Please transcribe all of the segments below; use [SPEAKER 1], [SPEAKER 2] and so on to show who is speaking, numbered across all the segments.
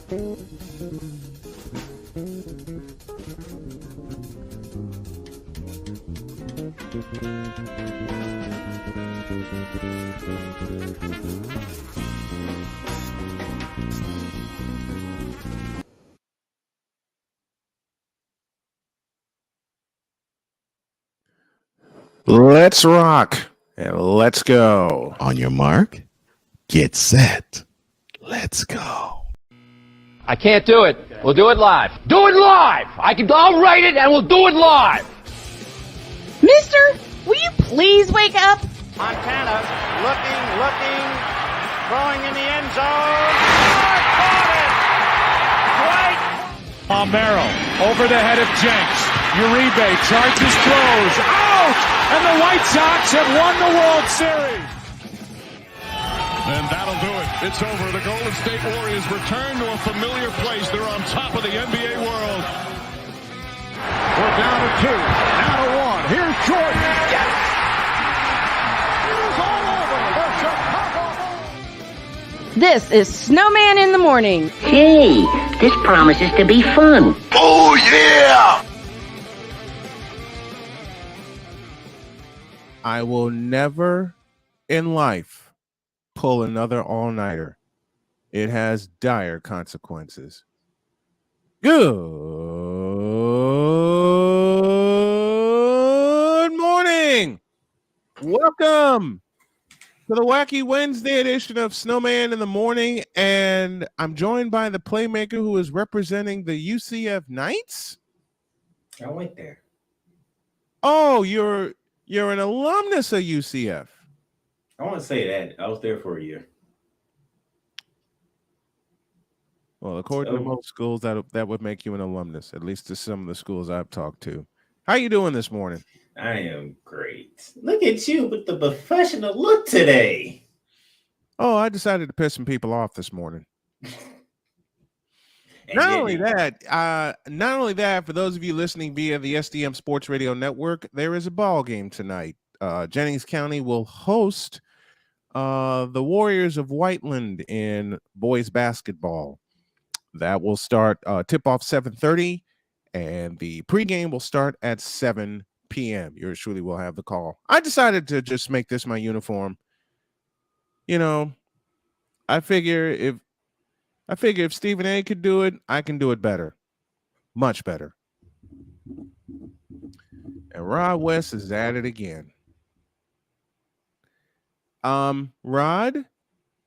[SPEAKER 1] Let's rock and let's go.
[SPEAKER 2] On your mark, get set. Let's go.
[SPEAKER 3] I can't do it. We'll do it live. Do it live! I'll write it and we'll do it live!
[SPEAKER 4] Mister, will you please wake up?
[SPEAKER 5] Montana looking, throwing in the end zone. Caught it! Right.
[SPEAKER 6] Palmero over the head of Jenks. Uribe charges, throws, out! And the White Sox have won the World Series.
[SPEAKER 7] And that'll do it. It's over. The Golden State Warriors return to a familiar place. They're on top of the NBA world.
[SPEAKER 6] We're down to 2, now to 1. Here's Jordan. Yes! He's all over the Chicago.
[SPEAKER 4] This is Snowman in the Morning.
[SPEAKER 8] Hey, this promises to be fun.
[SPEAKER 2] Oh, yeah!
[SPEAKER 1] I will never in life pull another all-nighter. It has dire consequences. Good morning. Welcome to the Wacky Wednesday edition of Snowman in the Morning, and I'm joined by the playmaker who is representing the UCF Knights.
[SPEAKER 9] I went there.
[SPEAKER 1] Oh, you're an alumnus of UCF.
[SPEAKER 9] I want to say that. I was there for a year.
[SPEAKER 1] Well, according to most schools, that would make you an alumnus, at least to some of the schools I've talked to. How you doing this morning?
[SPEAKER 9] I am great. Look at you with the professional look today.
[SPEAKER 1] Oh, I decided to piss some people off this morning. Not only that, for those of you listening via the SDM Sports Radio Network, there is a ball game tonight. Jennings County will host the Warriors of Whiteland in boys basketball. That will start tip-off 7:30, and the pregame will start at 7 p.m. Yours truly will have the call. I decided to just make this my uniform. You know, I figure if Stephen A could do it, I can do it better. Much better. And Rod West is at it again. Rod,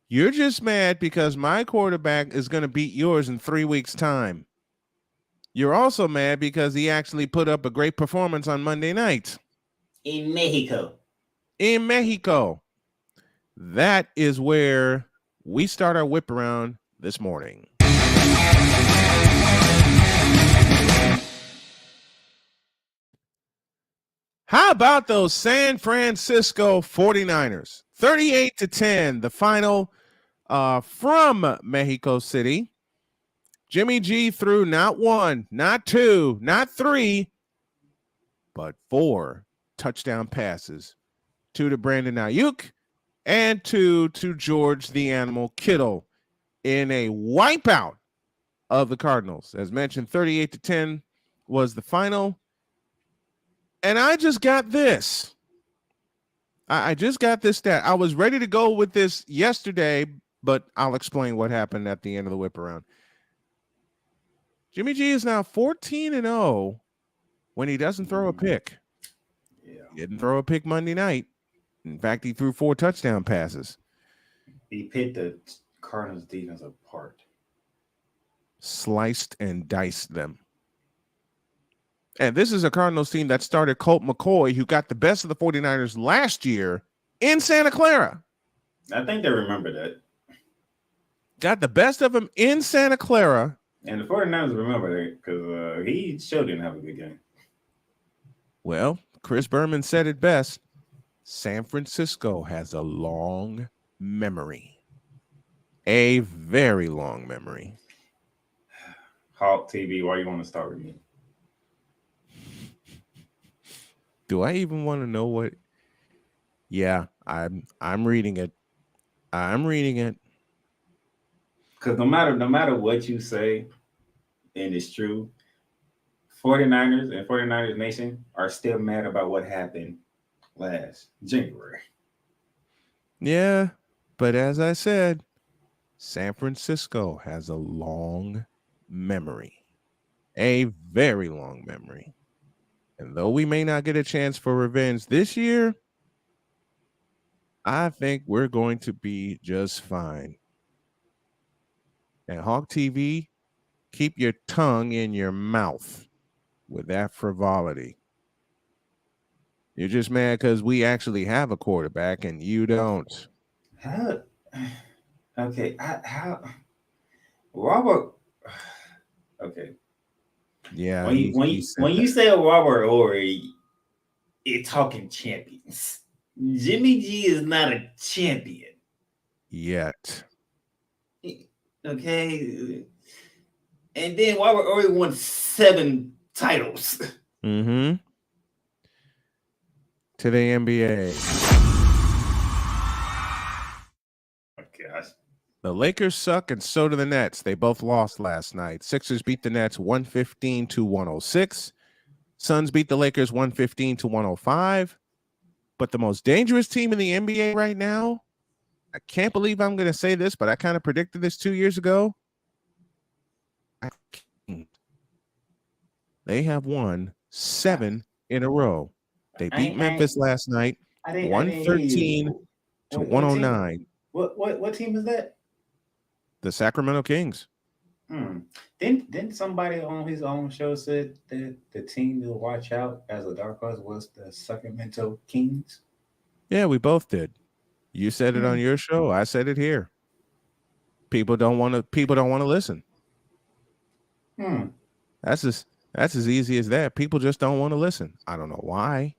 [SPEAKER 1] you're just mad because my quarterback is going to beat yours in 3 weeks' time. You're also mad because he actually put up a great performance on Monday night.
[SPEAKER 9] In Mexico.
[SPEAKER 1] That is where we start our whip around this morning. How about those San Francisco 49ers? 38-10, the final from Mexico City. Jimmy G threw not 1, not 2, not 3, but 4 touchdown passes. 2 to Brandon Ayuk and 2 to George the Animal Kittle in a wipeout of the Cardinals. As mentioned, 38-10 was the final. And I just got this. I just got this stat. I was ready to go with this yesterday, but I'll explain what happened at the end of the whip around. Jimmy G is now 14-0 when he doesn't throw a pick.
[SPEAKER 9] Yeah.
[SPEAKER 1] He didn't throw a pick Monday night. In fact, he threw 4 touchdown passes.
[SPEAKER 9] He picked the Cardinals defense apart.
[SPEAKER 1] Sliced and diced them. And this is a Cardinals team that started Colt McCoy, who got the best of the 49ers last year in Santa Clara.
[SPEAKER 9] I think they remember that.
[SPEAKER 1] Got the best of him in Santa Clara.
[SPEAKER 9] And the 49ers remember that because he sure didn't have a good game.
[SPEAKER 1] Well, Chris Berman said it best. San Francisco has a long memory. A very long memory.
[SPEAKER 9] Hawk TV, why you want to start with me?
[SPEAKER 1] Do I even want to know what? Yeah, I'm reading it. I'm reading it.
[SPEAKER 9] Because no matter what you say, and it's true, 49ers and 49ers Nation are still mad about what happened last January.
[SPEAKER 1] Yeah, but as I said, San Francisco has a long memory, a very long memory. And though we may not get a chance for revenge this year, I think we're going to be just fine. And Hawk TV, keep your tongue in your mouth with that frivolity. You're just mad because we actually have a quarterback and you don't.
[SPEAKER 9] How? Okay, how? Robert. Okay,
[SPEAKER 1] Yeah,
[SPEAKER 9] when you say Robert Ory, you're talking champions. Jimmy G is not a champion
[SPEAKER 1] yet.
[SPEAKER 9] Okay, and then Robert Ory won 7 titles.
[SPEAKER 1] Mm-hmm. To the NBA.
[SPEAKER 9] Oh gosh.
[SPEAKER 1] The Lakers suck, and so do the Nets. They both lost last night. Sixers beat the Nets 115-106. Suns beat the Lakers 115-105. But the most dangerous team in the NBA right now, I can't believe I'm going to say this, but I kind of predicted this 2 years ago. They have won 7 in a row. They beat Memphis last night, 113-109.
[SPEAKER 9] What team is that?
[SPEAKER 1] The Sacramento Kings.
[SPEAKER 9] Didn't somebody on his own show said that the team to watch out as a dark horse was the Sacramento Kings?
[SPEAKER 1] Yeah, we both did. You said it on your show. I said it here. People don't want to listen. That's as easy as that. People just don't want to listen. I don't know why.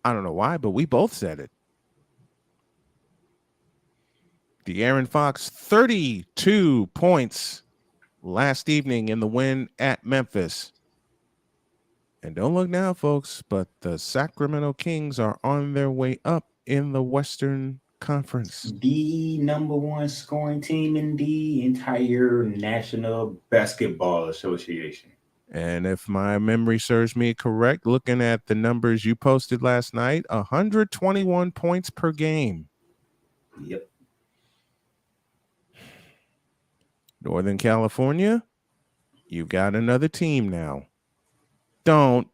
[SPEAKER 1] But we both said it. De'Aaron Fox, 32 points last evening in the win at Memphis. And don't look now, folks, but the Sacramento Kings are on their way up in the Western Conference.
[SPEAKER 9] The number 1 scoring team in the entire National Basketball Association.
[SPEAKER 1] And if my memory serves me correct, looking at the numbers you posted last night, 121 points per game.
[SPEAKER 9] Yep.
[SPEAKER 1] Northern California, you've got another team now. Don't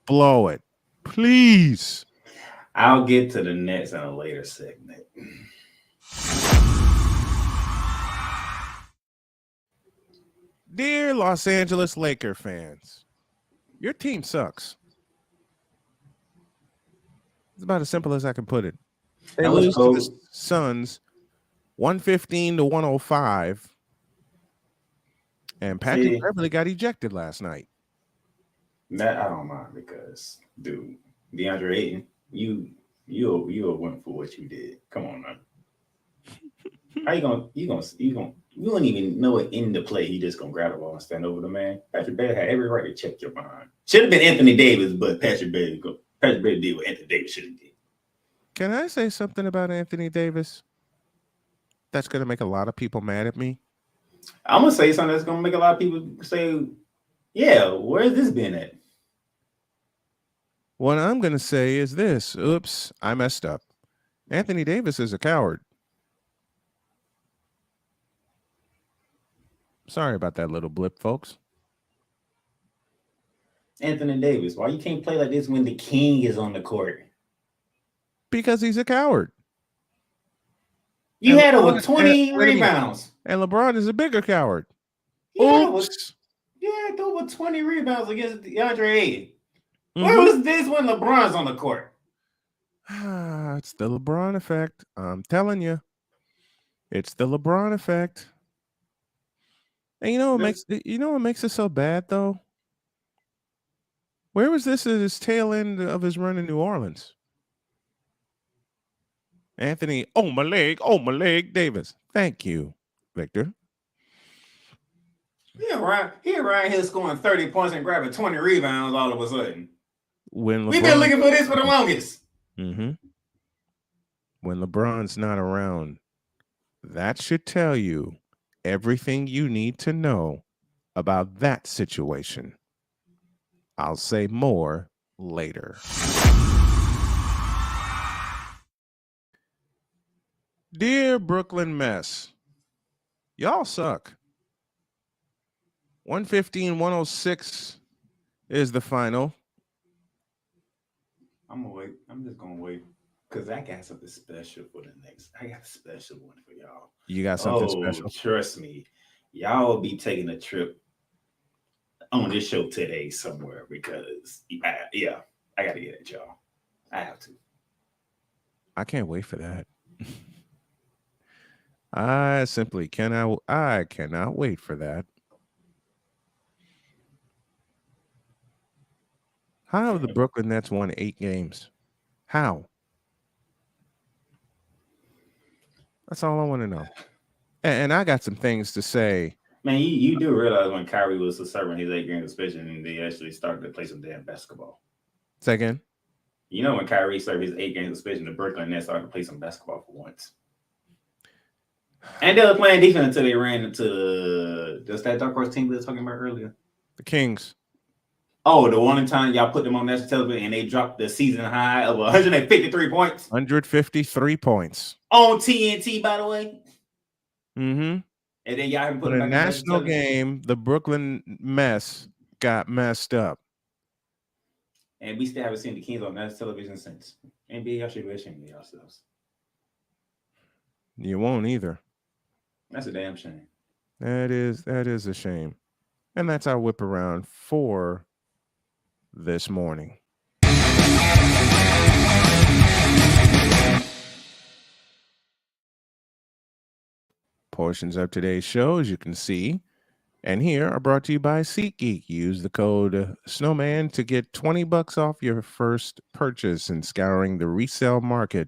[SPEAKER 1] blow it, please.
[SPEAKER 9] I'll get to the Nets in a later segment.
[SPEAKER 1] Dear Los Angeles Laker fans, your team sucks. It's about as simple as I can put it. They lose to the Suns 115-105. And Patrick Beverly got ejected last night.
[SPEAKER 9] That I don't mind because, dude, DeAndre Ayton, you went for what you did. Come on, man. How you wouldn't even know it in the play. He just gonna grab the ball and stand over the man. Patrick Beverly had every right to check your behind. Should have been Anthony Davis, but Patrick Beverly did what Anthony Davis should have did.
[SPEAKER 1] Can I say something about Anthony Davis? That's gonna make a lot of people mad at me.
[SPEAKER 9] I'm gonna say something that's gonna make a lot of people say, "Yeah, where's this been at?"
[SPEAKER 1] What I'm gonna say is this: oops, I messed up. Anthony Davis is a coward. Sorry about that little blip, folks.
[SPEAKER 9] Anthony Davis, why you can't play like this when the king is on the court?
[SPEAKER 1] Because he's a coward.
[SPEAKER 9] You had over 20 rebounds.
[SPEAKER 1] And LeBron is a bigger coward.
[SPEAKER 9] Oops. Yeah, over 20 rebounds against DeAndre Ayton. Where was this when LeBron's on the court?
[SPEAKER 1] It's the LeBron effect. I'm telling you. It's the LeBron effect. And you know what makes it so bad though? Where was this at his tail end of his run in New Orleans? Anthony, oh my leg, Davis. Thank you, Victor.
[SPEAKER 9] He around here scoring 30 points and grabbing 20 rebounds all of a sudden. We've been looking for this for the longest.
[SPEAKER 1] When LeBron's not around, That should tell you everything you need to know about that situation. I'll say more later. Dear Brooklyn Mess, y'all suck. 115-106 is the final.
[SPEAKER 9] I'm gonna wait. I'm just gonna wait because I got something special for the next. I got a special one for y'all.
[SPEAKER 1] You got something special?
[SPEAKER 9] Trust me, y'all will be taking a trip on this show today somewhere because I gotta get it, y'all. I have to.
[SPEAKER 1] I can't wait for that. I simply cannot. I cannot wait for that. How have the Brooklyn Nets won 8 games? How? That's all I want to know. And I got some things to say.
[SPEAKER 9] Man, you do realize when Kyrie was serving his 8-game suspension and they actually started to play some damn basketball.
[SPEAKER 1] Say again?
[SPEAKER 9] You know when Kyrie served his 8-game suspension, the Brooklyn Nets started to play some basketball for once. And they were playing defense until they ran into just that dark horse team we were talking about earlier.
[SPEAKER 1] The Kings.
[SPEAKER 9] Oh, the one time y'all put them on national television and they dropped the season high of 153 points.
[SPEAKER 1] 153 points.
[SPEAKER 9] On TNT, by the way.
[SPEAKER 1] Mm-hmm.
[SPEAKER 9] And then y'all haven't put
[SPEAKER 1] in a national game, the Brooklyn Mess got messed up.
[SPEAKER 9] And we still haven't seen the Kings on national television since. NBA, y'all should be ashamed of yourselves.
[SPEAKER 1] You won't either.
[SPEAKER 9] That's a damn shame.
[SPEAKER 1] That is a shame. And that's our whip around for this morning. Portions of today's show, as you can see and hear, are brought to you by SeatGeek. Use the code Snowman to get $20 off your first purchase in scouring the resale market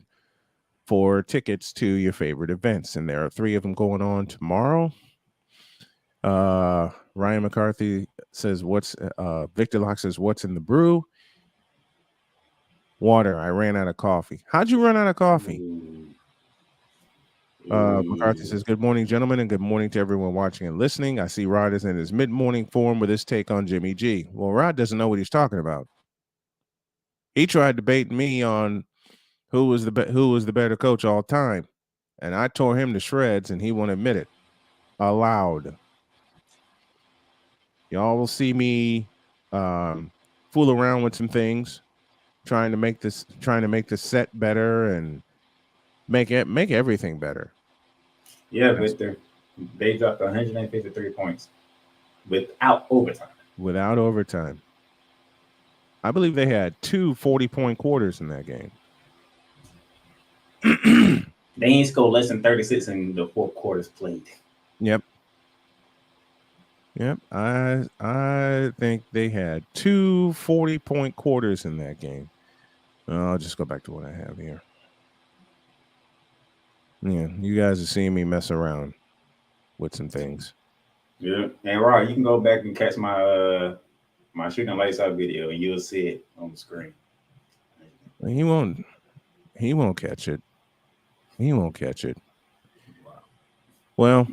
[SPEAKER 1] for tickets to your favorite events. And there are 3 of them going on tomorrow. Ryan McCarthy says, Victor Locke says, what's in the brew? Water. I ran out of coffee. How'd you run out of coffee? McCarthy says, good morning, gentlemen, and good morning to everyone watching and listening. I see Rod is in his mid-morning form with his take on Jimmy G. Well, Rod doesn't know what he's talking about. He tried debating me on who was the better coach all time, and I tore him to shreds, and he won't admit it aloud. Y'all will see me fool around with some things, trying to make this set better and make everything better.
[SPEAKER 9] Yeah, Victor. They dropped 153 points without overtime.
[SPEAKER 1] Without overtime. I believe they had 2 40-point quarters in that game.
[SPEAKER 9] They ain't scored less than 36 in the 4 quarters played.
[SPEAKER 1] Yep. I think they had 2 40-point quarters in that game. I'll just go back to what I have here. Yeah, you guys are seeing me mess around with some things.
[SPEAKER 9] Yeah, and Rod, you can go back and catch my my shooting lights out video, and you'll see it on the screen.
[SPEAKER 1] He won't catch it. He won't catch it. Well,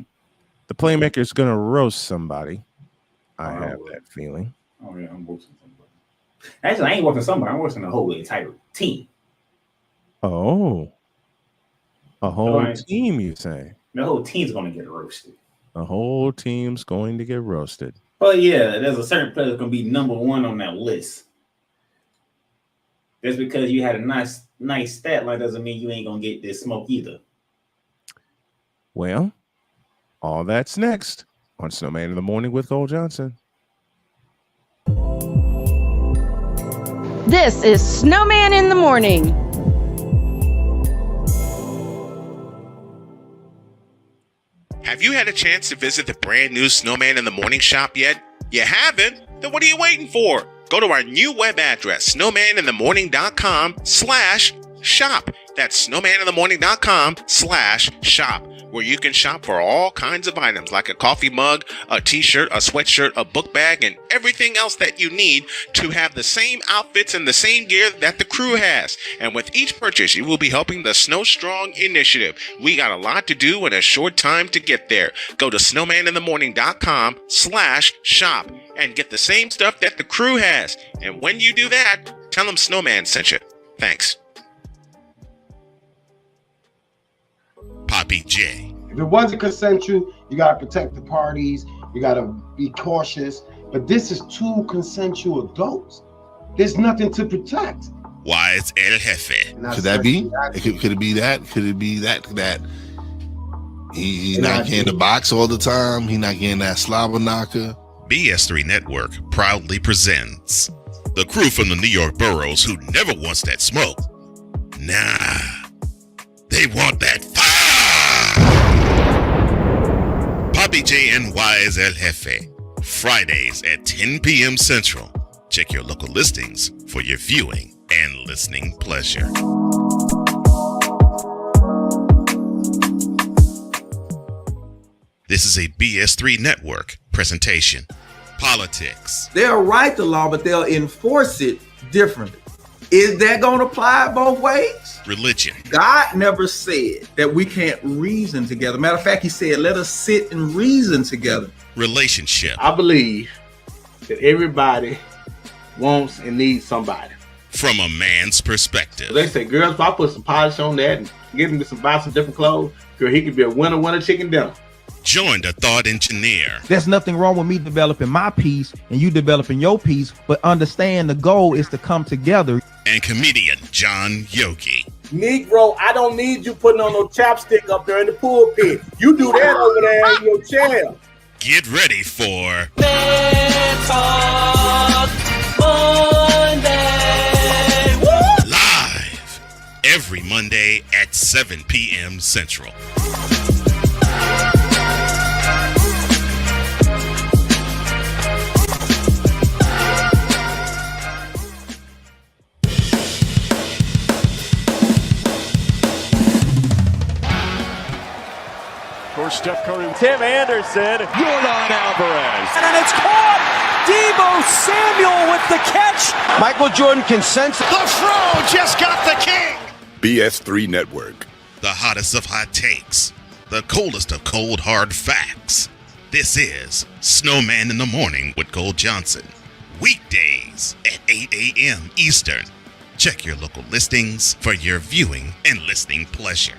[SPEAKER 1] the playmaker's gonna roast somebody. I have that feeling.
[SPEAKER 9] Oh yeah, I'm roasting somebody. Actually, I ain't roasting somebody. I'm roasting the whole entire team.
[SPEAKER 1] Oh. A whole team, you say?
[SPEAKER 9] The whole team's going to get roasted.
[SPEAKER 1] The whole team's going to get roasted.
[SPEAKER 9] Well, yeah, there's a certain player that's going to be number 1 on that list. Just because you had a nice stat line doesn't mean you ain't going to get this smoke either.
[SPEAKER 1] Well, all that's next on Snowman in the Morning with Cole Johnson.
[SPEAKER 4] This is Snowman in the Morning.
[SPEAKER 2] Have you had a chance to visit the brand new Snowman in the Morning shop yet? You haven't? Then what are you waiting for? Go to our new web address, snowmaninthemorning.com/shop. That's snowmaninthemorning.com/shop. where you can shop for all kinds of items like a coffee mug, a t-shirt, a sweatshirt, a book bag, and everything else that you need to have the same outfits and the same gear that the crew has. And with each purchase, you will be helping the Snow Strong initiative. We got a lot to do in a short time to get there. Go to snowmaninthemorning.com/shop and get the same stuff that the crew has. And when you do that, tell them Snowman sent you. Thanks. Poppy J.
[SPEAKER 10] If it wasn't consensual, you gotta protect the parties. You gotta be cautious. But this is two consensual adults. There's nothing to protect.
[SPEAKER 2] Wise El Jefe.
[SPEAKER 11] Could that be? Could it be that? Could it be that he not getting the box all the time? He not getting that slobber knocker.
[SPEAKER 2] BS3 Network proudly presents the crew from the New York boroughs who never wants that smoke. Nah, they want that fire. Poppy J and Wise El Jefe, Fridays at 10 p.m. Central. Check your local listings for your viewing and listening pleasure. This is a BS3 Network presentation. Politics.
[SPEAKER 12] They'll write the law, but they'll enforce it differently. Is that going to apply both ways?
[SPEAKER 2] Religion.
[SPEAKER 12] God never said that we can't reason together. Matter of fact, he said, let us sit and reason together.
[SPEAKER 2] Relationship.
[SPEAKER 13] I believe that everybody wants and needs somebody.
[SPEAKER 2] From a man's perspective.
[SPEAKER 13] They say, girls, if I put some polish on that and get him to buy some different clothes, girl, he could be a winner chicken dinner.
[SPEAKER 2] Join the thought engineer.
[SPEAKER 14] There's nothing wrong with me developing my piece and you developing your piece, but understand the goal is to come together.
[SPEAKER 2] And comedian John Yogi.
[SPEAKER 13] Negro, I don't need you putting on no chapstick up there in the pulpit. You do that over there in your chair.
[SPEAKER 2] Get ready for Monday. Live every Monday at 7 p.m. Central.
[SPEAKER 7] Steph Curry,
[SPEAKER 5] Tim Anderson,
[SPEAKER 7] Jordan Alvarez,
[SPEAKER 5] and it's caught. Debo Samuel with the catch.
[SPEAKER 13] Michael Jordan can sense it.
[SPEAKER 7] the Fro just got the king.
[SPEAKER 15] BS3 Network.
[SPEAKER 2] The hottest of hot takes, the coldest of cold hard facts. This is Snowman in the Morning with Cole Johnson. Weekdays at 8 a.m. Eastern. Check your local listings for your viewing and listening pleasure.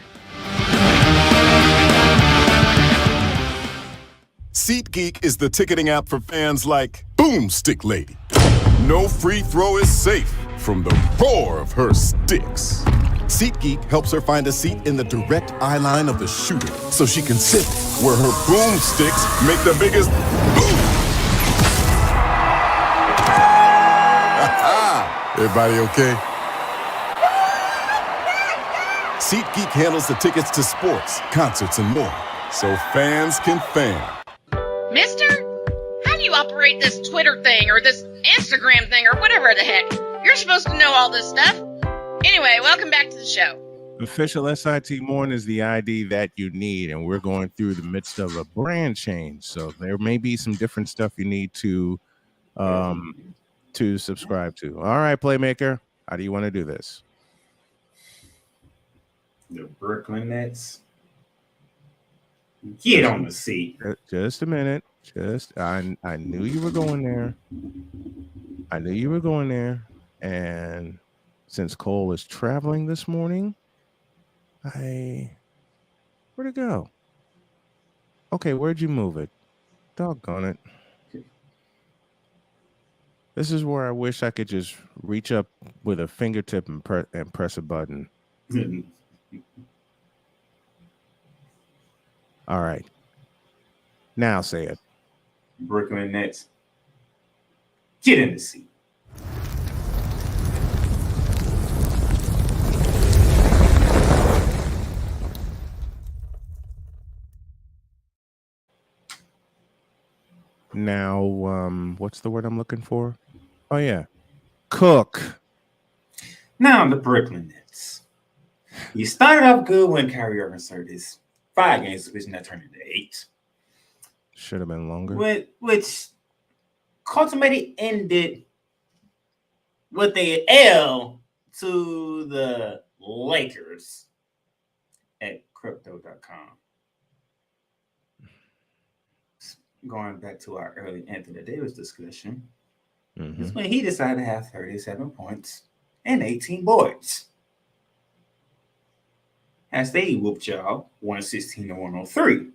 [SPEAKER 15] SeatGeek is the ticketing app for fans like Boomstick Lady. No free throw is safe from the roar of her sticks. SeatGeek helps her find a seat in the direct eye line of the shooter so she can sit where her boomsticks make the biggest boom. Everybody okay? SeatGeek handles the tickets to sports, concerts, and more, so fans can fan.
[SPEAKER 4] Mister, how do you operate this Twitter thing or this Instagram thing or whatever the heck? You're supposed to know all this stuff. Anyway, welcome back to the show.
[SPEAKER 1] Official SIT Morning is the ID that you need, and we're going through the midst of a brand change. So there may be some different stuff you need to subscribe to. All right, Playmaker, how do you want to do this?
[SPEAKER 9] The Brooklyn Nets. Get on the seat.
[SPEAKER 1] Just a minute. I knew you were going there. And since Cole is traveling this morning, where'd it go? Okay, where'd you move it? Doggone it. This is where I wish I could just reach up with a fingertip and press a button. All right. Now say it.
[SPEAKER 9] Brooklyn Nets. Get in the seat.
[SPEAKER 1] Now, what's the word I'm looking for? Oh, yeah. Cook.
[SPEAKER 9] Now the Brooklyn Nets. You started off good when Kyrie Irving started his 5 game suspension that turned into 8.
[SPEAKER 1] Should have been longer.
[SPEAKER 9] Which ultimately ended with a L to the Lakers at crypto.com. Going back to our early Anthony Davis discussion, is when he decided to have 37 points and 18 boards. As they whooped y'all 116 to 103.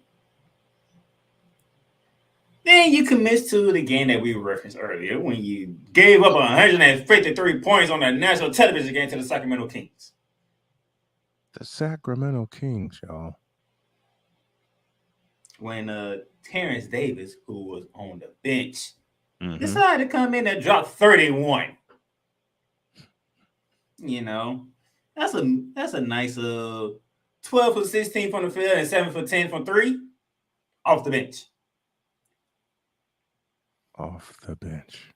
[SPEAKER 9] Then you commit to the game that we referenced earlier when you gave up 153 points on a national television game to the Sacramento Kings.
[SPEAKER 1] The Sacramento Kings, y'all.
[SPEAKER 9] When Terrence Davis, who was on the bench, decided to come in and drop 31. You know, that's a nice 12 for 16 from the field and 7 for 10 from 3 off the bench.
[SPEAKER 1] Off the bench.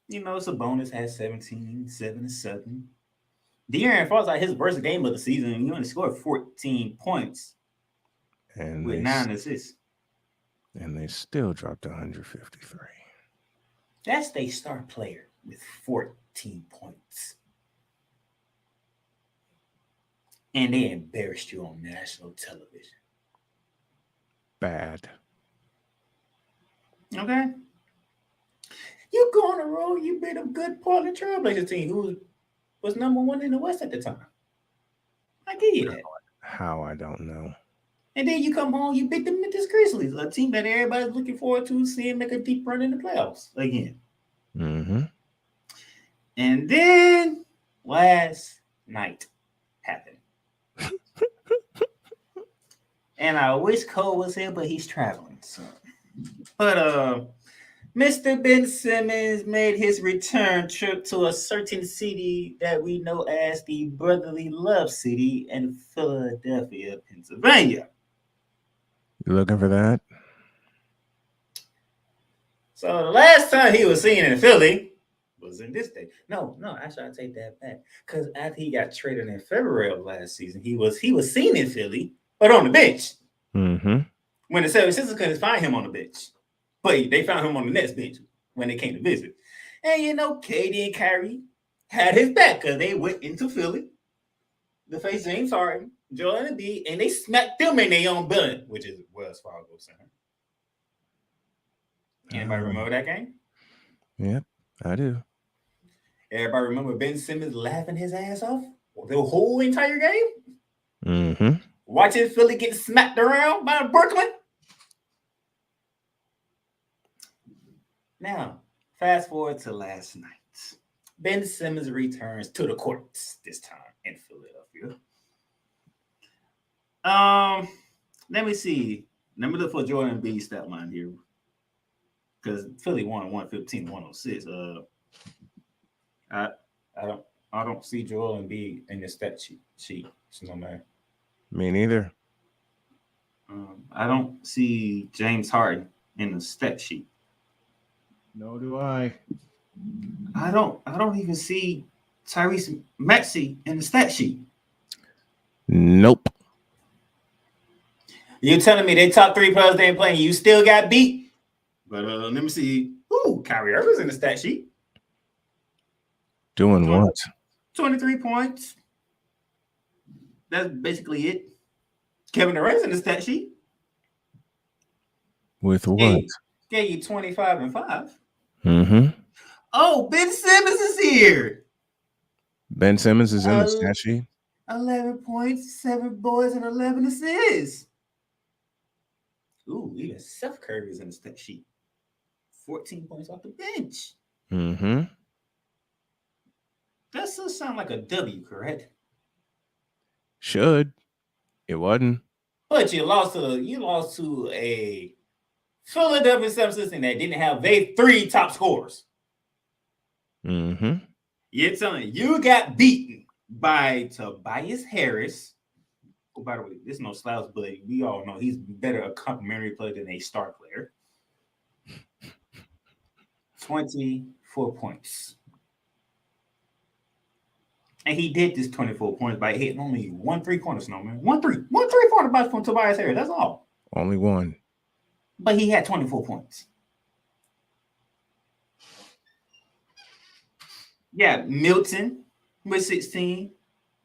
[SPEAKER 9] You know, Sabonis had 17, 7 and 7. De'Aaron Fox had his worst game of the season, and he only scored 14 points
[SPEAKER 1] and
[SPEAKER 9] with 9 assists.
[SPEAKER 1] And they still dropped 153.
[SPEAKER 9] That's their star player with 14 points. And they embarrassed you on national television.
[SPEAKER 1] Bad.
[SPEAKER 9] Okay. You go on the road, you beat a good Portland Trailblazers team who was number 1 in the West at the time. I give you that.
[SPEAKER 1] How, I don't know.
[SPEAKER 9] And then you come home, you beat the Memphis Grizzlies, a team that everybody's looking forward to seeing make a deep run in the playoffs again. And then last night happened. And I wish Cole was here, but he's traveling. So. But Mr. Ben Simmons made his return trip to a certain city that we know as the Brotherly Love City in Philadelphia, Pennsylvania.
[SPEAKER 1] You looking for that?
[SPEAKER 9] So the last time he was seen in Philly was in this day. No, actually I take that back. Because after he got traded in February of last season, he was seen in Philly, but on the bench. When the 76ers couldn't find him on the bench. But they found him on the next bench when they came to visit. And you know, KD and Kyrie had his back because they went into Philly to face James Harden, Joel Embiid, and they smacked them in their own building, which is Wells Fargo Center. Anybody remember that game?
[SPEAKER 1] Yep, I do.
[SPEAKER 9] Everybody remember Ben Simmons laughing his ass off the whole entire game? Watching Philly get smacked around by Brooklyn? Now, fast forward to last night. Ben Simmons returns to the courts this time in Philadelphia. Let me see. Let me look for Jordan Embiid's stat line here. Because Philly won 115-106. I don't see Joel Embiid in the stat sheet. Snowman.
[SPEAKER 1] Me neither.
[SPEAKER 9] I don't see James Harden in the stat sheet.
[SPEAKER 1] No, do I.
[SPEAKER 9] I don't even see Tyrese Maxey in the stat sheet.
[SPEAKER 1] Nope.
[SPEAKER 9] You telling me they top 3 players they ain't playing, you still got beat? But let me see. Ooh, Kyrie Irving's in the stat sheet.
[SPEAKER 1] Doing what?
[SPEAKER 9] 23 points. That's basically it. Kevin Durant's in the stat sheet.
[SPEAKER 1] With what?
[SPEAKER 9] Gave you 25 and 5.
[SPEAKER 1] Oh,
[SPEAKER 9] Ben Simmons is here.
[SPEAKER 1] Ben Simmons is in the stat sheet.
[SPEAKER 9] 11 points, 7 boards, and 11 assists. Ooh, even Seth Curry is in the stat sheet. 14 points off the bench. That still sound like a W, correct?
[SPEAKER 1] Should. It wasn't.
[SPEAKER 9] But you lost to a Philadelphia 76ers that didn't have their 3 top scorers. You're telling me you got beaten by Tobias Harris. Oh, by the way, this is no slouch, but we all know he's better a complimentary player than a star player. 24 points. And he did this 24 points by hitting only 1 3-pointer, Snowman. 1 3-pointer by from Tobias Harris. That's all.
[SPEAKER 1] Only one.
[SPEAKER 9] But he had 24 points. Yeah, Milton with 16.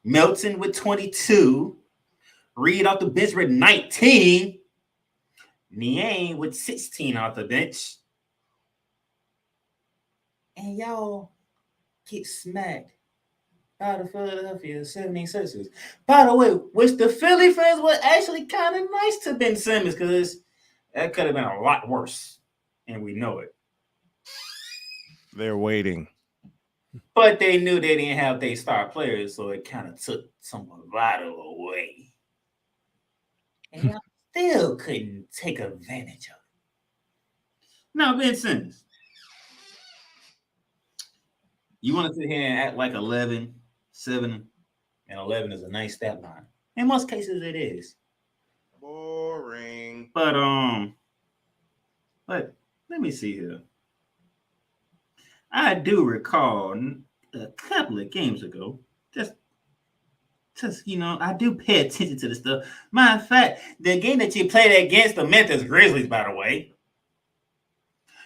[SPEAKER 9] Milton with 22. Reed off the bench with 19. Niang with 16 off the bench. And y'all get smacked by the Philadelphia 76ers. By the way, which the Philly fans were actually kind of nice to Ben Simmons because that could have been a lot worse. And we know it.
[SPEAKER 1] They're waiting.
[SPEAKER 9] But they knew they didn't have their star players, so it kind of took some bravado away. And y'all still couldn't take advantage of it. Now, Ben Simmons, you want to sit here and act like 11, 7, and 11 is a nice stat line. In most cases, it is.
[SPEAKER 1] Boring.
[SPEAKER 9] But let me see here. I do recall a couple of games ago, just I do pay attention to this stuff. Matter of fact, the game that you played against the Memphis Grizzlies, by the way,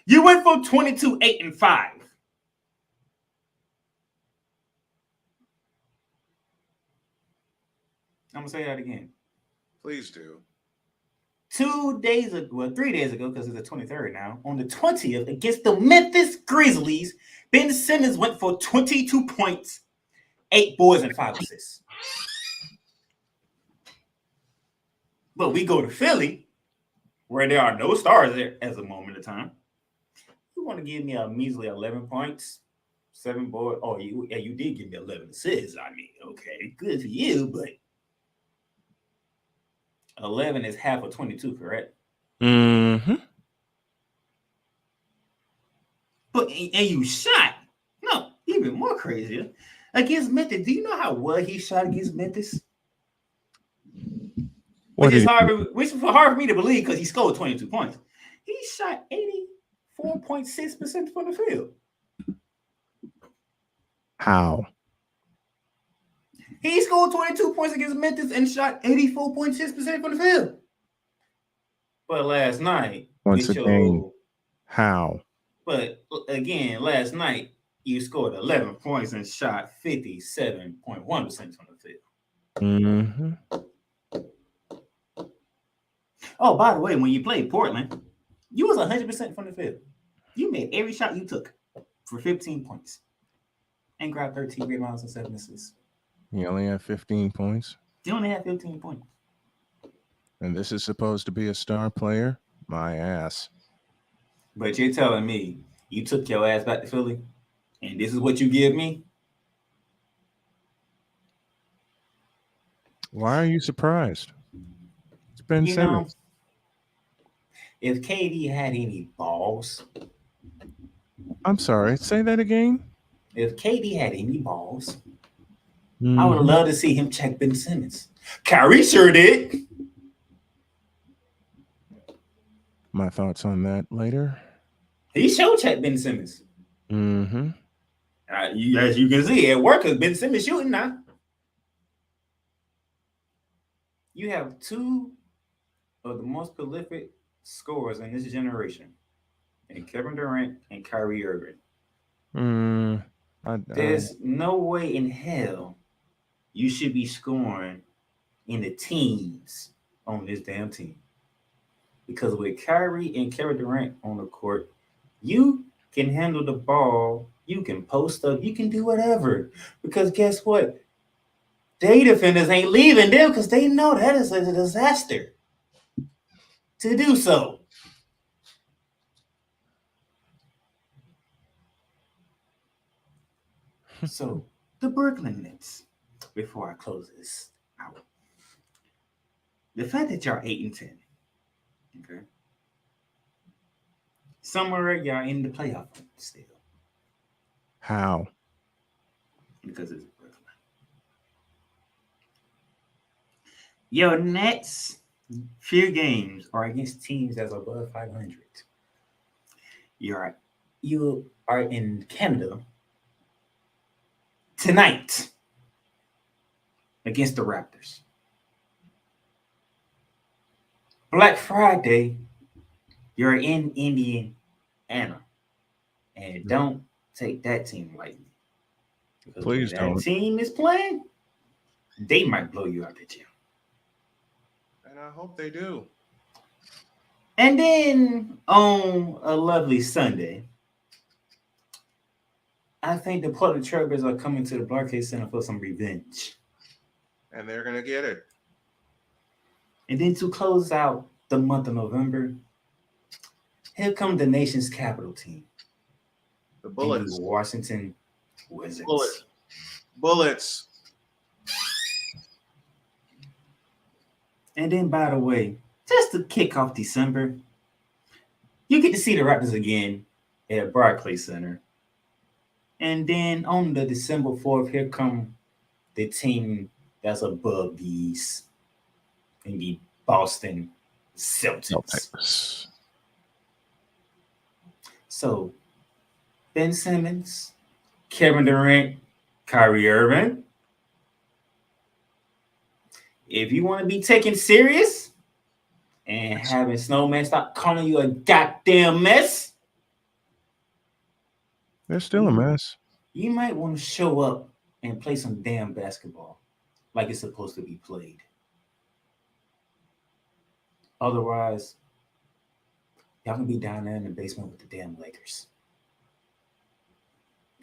[SPEAKER 9] you went for 22, 8, and 5. I'm gonna say that again.
[SPEAKER 1] Please do.
[SPEAKER 9] 3 days ago, because it's the 23rd now, on the 20th against the Memphis Grizzlies, Ben Simmons went for 22 points, 8 boards, and 5 assists. But we go to Philly, where there are no stars there as a moment of time. You want to give me a measly 11 points, 7 boards? Oh, you did give me 11 assists. I mean, okay, good for you, but 11 is half of 22, correct?
[SPEAKER 1] Mm-hmm.
[SPEAKER 9] But and you shot. No, even more crazier. Against Memphis. Do you know how well he shot against Memphis? Which is hard for me to believe because he scored 22 points. He shot 84.6% from the field.
[SPEAKER 1] How?
[SPEAKER 9] He scored 22 points against Memphis and shot 84.6% from the field. But last night,
[SPEAKER 1] once again, how?
[SPEAKER 9] But again, last night, you scored 11 points and shot 57.1% from the field.
[SPEAKER 1] Mm-hmm.
[SPEAKER 9] Oh, by the way, when you played Portland, you was 100% from the field. You made every shot you took for 15 points and grabbed 13 rebounds and 7 assists.
[SPEAKER 1] You only have 15 points?
[SPEAKER 9] You only have 15 points.
[SPEAKER 1] And this is supposed to be a star player? My ass.
[SPEAKER 9] But you're telling me you took your ass back to Philly and this is what you give me?
[SPEAKER 1] Why are you surprised? It's Ben Simmons.
[SPEAKER 9] If KD had any balls.
[SPEAKER 1] I'm sorry, say that again?
[SPEAKER 9] If KD had any balls, I would love to see him check Ben Simmons. Kyrie sure did.
[SPEAKER 1] My thoughts on that later.
[SPEAKER 9] He sure checked Ben Simmons.
[SPEAKER 1] Mm-hmm.
[SPEAKER 9] As you can see, it worked because Ben Simmons shooting now. You have 2 of the most prolific scorers in this generation, and Kevin Durant and Kyrie Irving. There's no way in hell you should be scoring in the teens on this damn team. Because with Kyrie and Kevin Durant on the court, you can handle the ball, you can post up, you can do whatever. Because guess what? They defenders ain't leaving them because they know that is a disaster to do so. So, the Brooklyn Nets, before I close this out, the fact that y'all 8 and 10, okay, somewhere y'all in the playoff still.
[SPEAKER 1] How?
[SPEAKER 9] Because it's Brooklyn. Your Nets few games are against teams that's above 500. You are in Canada tonight against the Raptors. Black Friday, you're in Indiana. And don't take that team lightly. Because
[SPEAKER 1] Please
[SPEAKER 9] when
[SPEAKER 1] don't.
[SPEAKER 9] that team is playing, they might blow you out the gym.
[SPEAKER 1] And I hope they do.
[SPEAKER 9] And then on a lovely Sunday, I think the Portland Trailblazers are coming to the Barclays Center for some revenge.
[SPEAKER 1] And they're going to get it.
[SPEAKER 9] And then to close out the month of November, here come the nation's capital team.
[SPEAKER 1] The Bullets.
[SPEAKER 9] The Washington Wizards.
[SPEAKER 1] Bullets.
[SPEAKER 9] And then, by the way, just to kick off December, you get to see the Raptors again at Barclays Center. And then on the December 4th, here come the team that's above these in the Boston Celtics. So, Ben Simmons, Kevin Durant, Kyrie Irving. If you want to be taken serious and having Snowman stop calling you a goddamn mess,
[SPEAKER 1] they're still a mess.
[SPEAKER 9] You might want to show up and play some damn basketball like it's supposed to be played. Otherwise, y'all can be down there in the basement with the damn Lakers.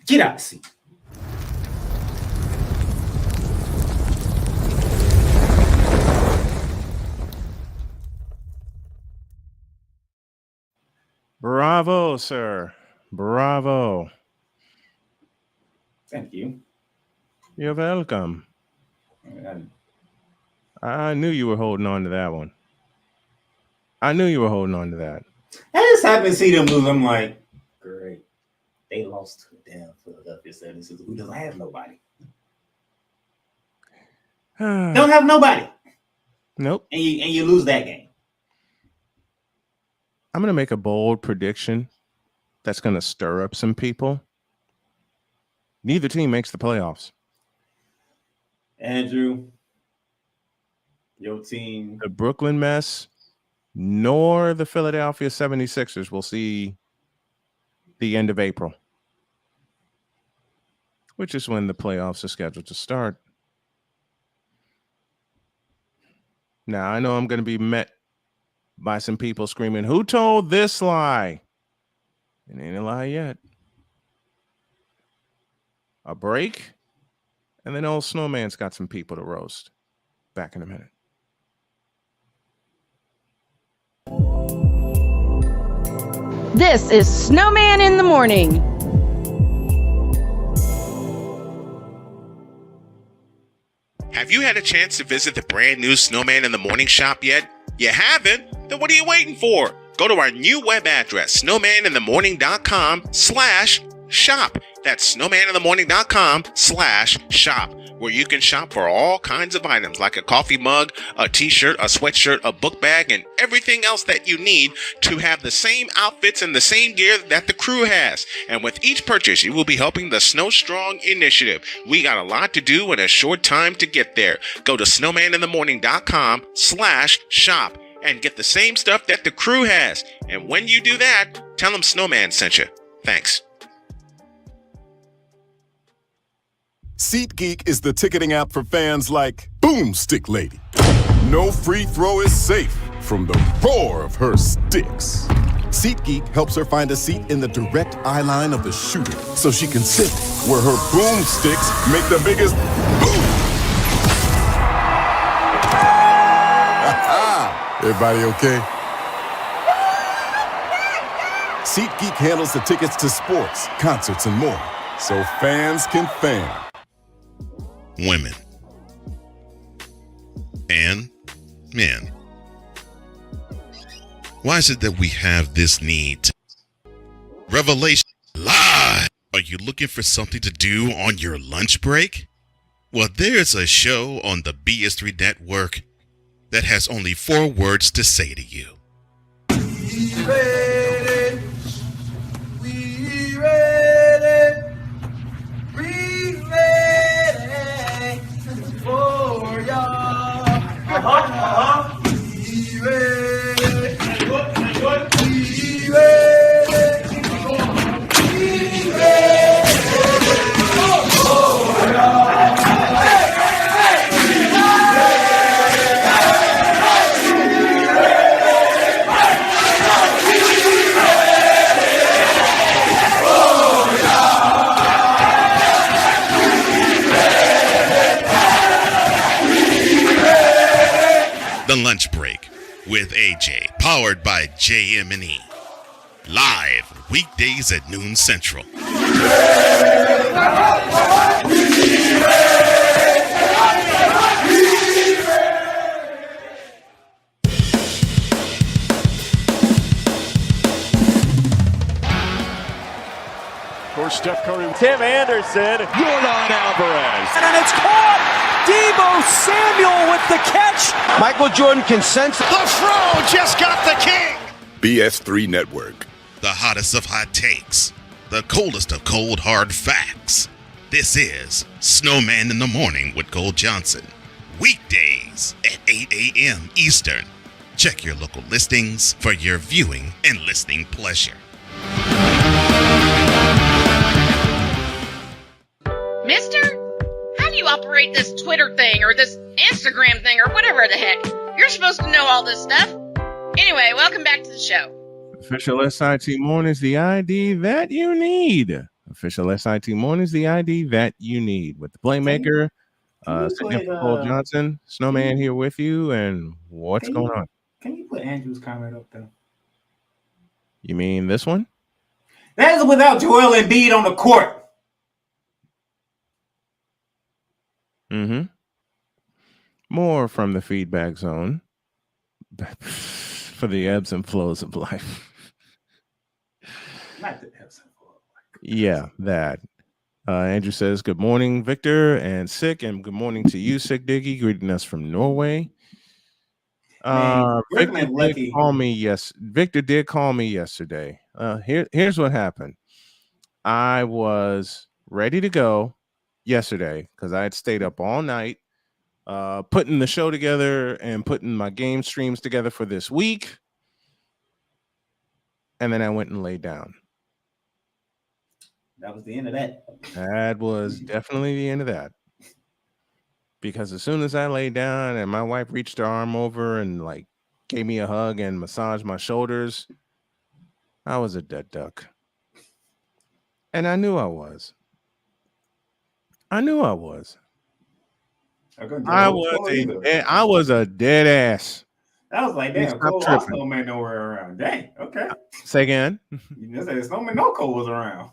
[SPEAKER 9] Get out the seat.
[SPEAKER 1] Bravo, sir. Bravo.
[SPEAKER 9] Thank you.
[SPEAKER 1] You're welcome. I knew you were holding on to that one. I knew you were holding on to that.
[SPEAKER 9] I just happened to see them move. I'm like, great. They lost to the damn Philadelphia 76ers, who doesn't have nobody. Don't have nobody.
[SPEAKER 1] Nope.
[SPEAKER 9] And you lose that game.
[SPEAKER 1] I'm going to make a bold prediction that's going to stir up some people. Neither team makes the playoffs.
[SPEAKER 9] Andrew, your team.
[SPEAKER 1] The Brooklyn mess, nor the Philadelphia 76ers will see the end of April, which is when the playoffs are scheduled to start. Now, I know I'm going to be met by some people screaming, "Who told this lie?" It ain't a lie yet. A break, and then old Snowman's got some people to roast. Back in a minute.
[SPEAKER 16] This is Snowman in the Morning.
[SPEAKER 2] Have you had a chance to visit the brand new Snowman in the Morning shop yet? You haven't? Then what are you waiting for? Go to our new web address, snowmaninthemorning.com/shop. That's snowmaninthemorning.com/shop, where you can shop for all kinds of items like a coffee mug, a t-shirt, a sweatshirt, a book bag, and everything else that you need to have the same outfits and the same gear that the crew has. And with each purchase, you will be helping the Snow Strong initiative. We got a lot to do in a short time to get there. Go to snowmaninthemorning.com/shop and get the same stuff that the crew has. And when you do that, tell them Snowman sent you. Thanks.
[SPEAKER 15] SeatGeek is the ticketing app for fans like Boomstick Lady. No free throw is safe from the roar of her sticks. SeatGeek helps her find a seat in the direct eye line of the shooter so she can sit where her boomsticks make the biggest boom. Everybody okay? SeatGeek handles the tickets to sports, concerts, and more, so fans can fan.
[SPEAKER 7] Women and men. Why is it that we have this need to revelation live? Are you looking for something to do on your lunch break? Well, there's a show on the BS3 network that has only 4 words to say to you.
[SPEAKER 5] We ready. We ready. We ready. Oh.
[SPEAKER 7] with AJ, powered by JM&E. Live weekdays at noon Central.
[SPEAKER 6] For Steph Curry, Tim Anderson, Jordan Alvarez.
[SPEAKER 5] And it's caught. Debo Samuel with the catch.
[SPEAKER 17] Michael Jordan can sense.
[SPEAKER 18] The Fro just got the king.
[SPEAKER 15] BS3 Network.
[SPEAKER 7] The hottest of hot takes. The coldest of cold hard facts. This is Snowman in the Morning with Cole Johnson. Weekdays at 8 a.m. Eastern. Check your local listings for your viewing and listening pleasure.
[SPEAKER 4] Mister, how do you operate this Twitter thing or this Instagram thing or whatever the heck? You're supposed to know all this stuff. Anyway, welcome back to the show.
[SPEAKER 1] Official SIT Mornings, the ID that you need. Official SIT Mornings, the ID that you need. With the Playmaker, Cole Johnson, Snowman here with you, and what's going on?
[SPEAKER 9] Can you put Andrew's comment up there?
[SPEAKER 1] You mean this one?
[SPEAKER 9] That is without Joel Embiid on the court.
[SPEAKER 1] Mm-hmm. More from the feedback zone for the ebbs and flows of life.
[SPEAKER 9] Not the ebbs and flows.
[SPEAKER 1] Yeah, that. Andrew says, good morning, Victor and Sick, and good morning to you, Sick Diggy, greeting us from Norway. Victor did call me. Yes, Victor did call me yesterday. Here's what happened. I was ready to go yesterday because I had stayed up all night putting the show together and putting my game streams together for this week. And then I went and laid down.
[SPEAKER 9] That was the end of that.
[SPEAKER 1] That was definitely the end of that. Because as soon as I laid down and my wife reached her arm over and like gave me a hug and massaged my shoulders, I was a dead duck. And I knew I was. I was a dead ass.
[SPEAKER 9] I was like, damn, Cole Snowman nowhere around. Dang, okay.
[SPEAKER 1] Say again.
[SPEAKER 9] You just said Snowman, no Cole was around.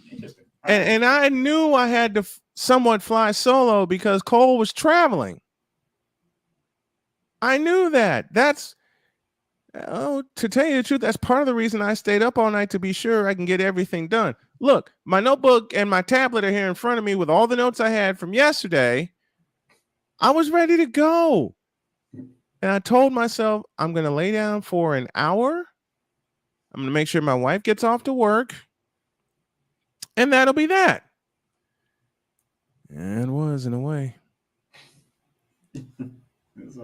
[SPEAKER 9] Interesting.
[SPEAKER 1] And I knew I had to somewhat fly solo because Cole was traveling. I knew that. That's to tell you the truth, that's part of the reason I stayed up all night to be sure I can get everything done. Look, my notebook and my tablet are here in front of me with all the notes I had from yesterday. I was ready to go. And I told myself, I'm going to lay down for an hour. I'm going to make sure my wife gets off to work. And that'll be that. And it was, in a way.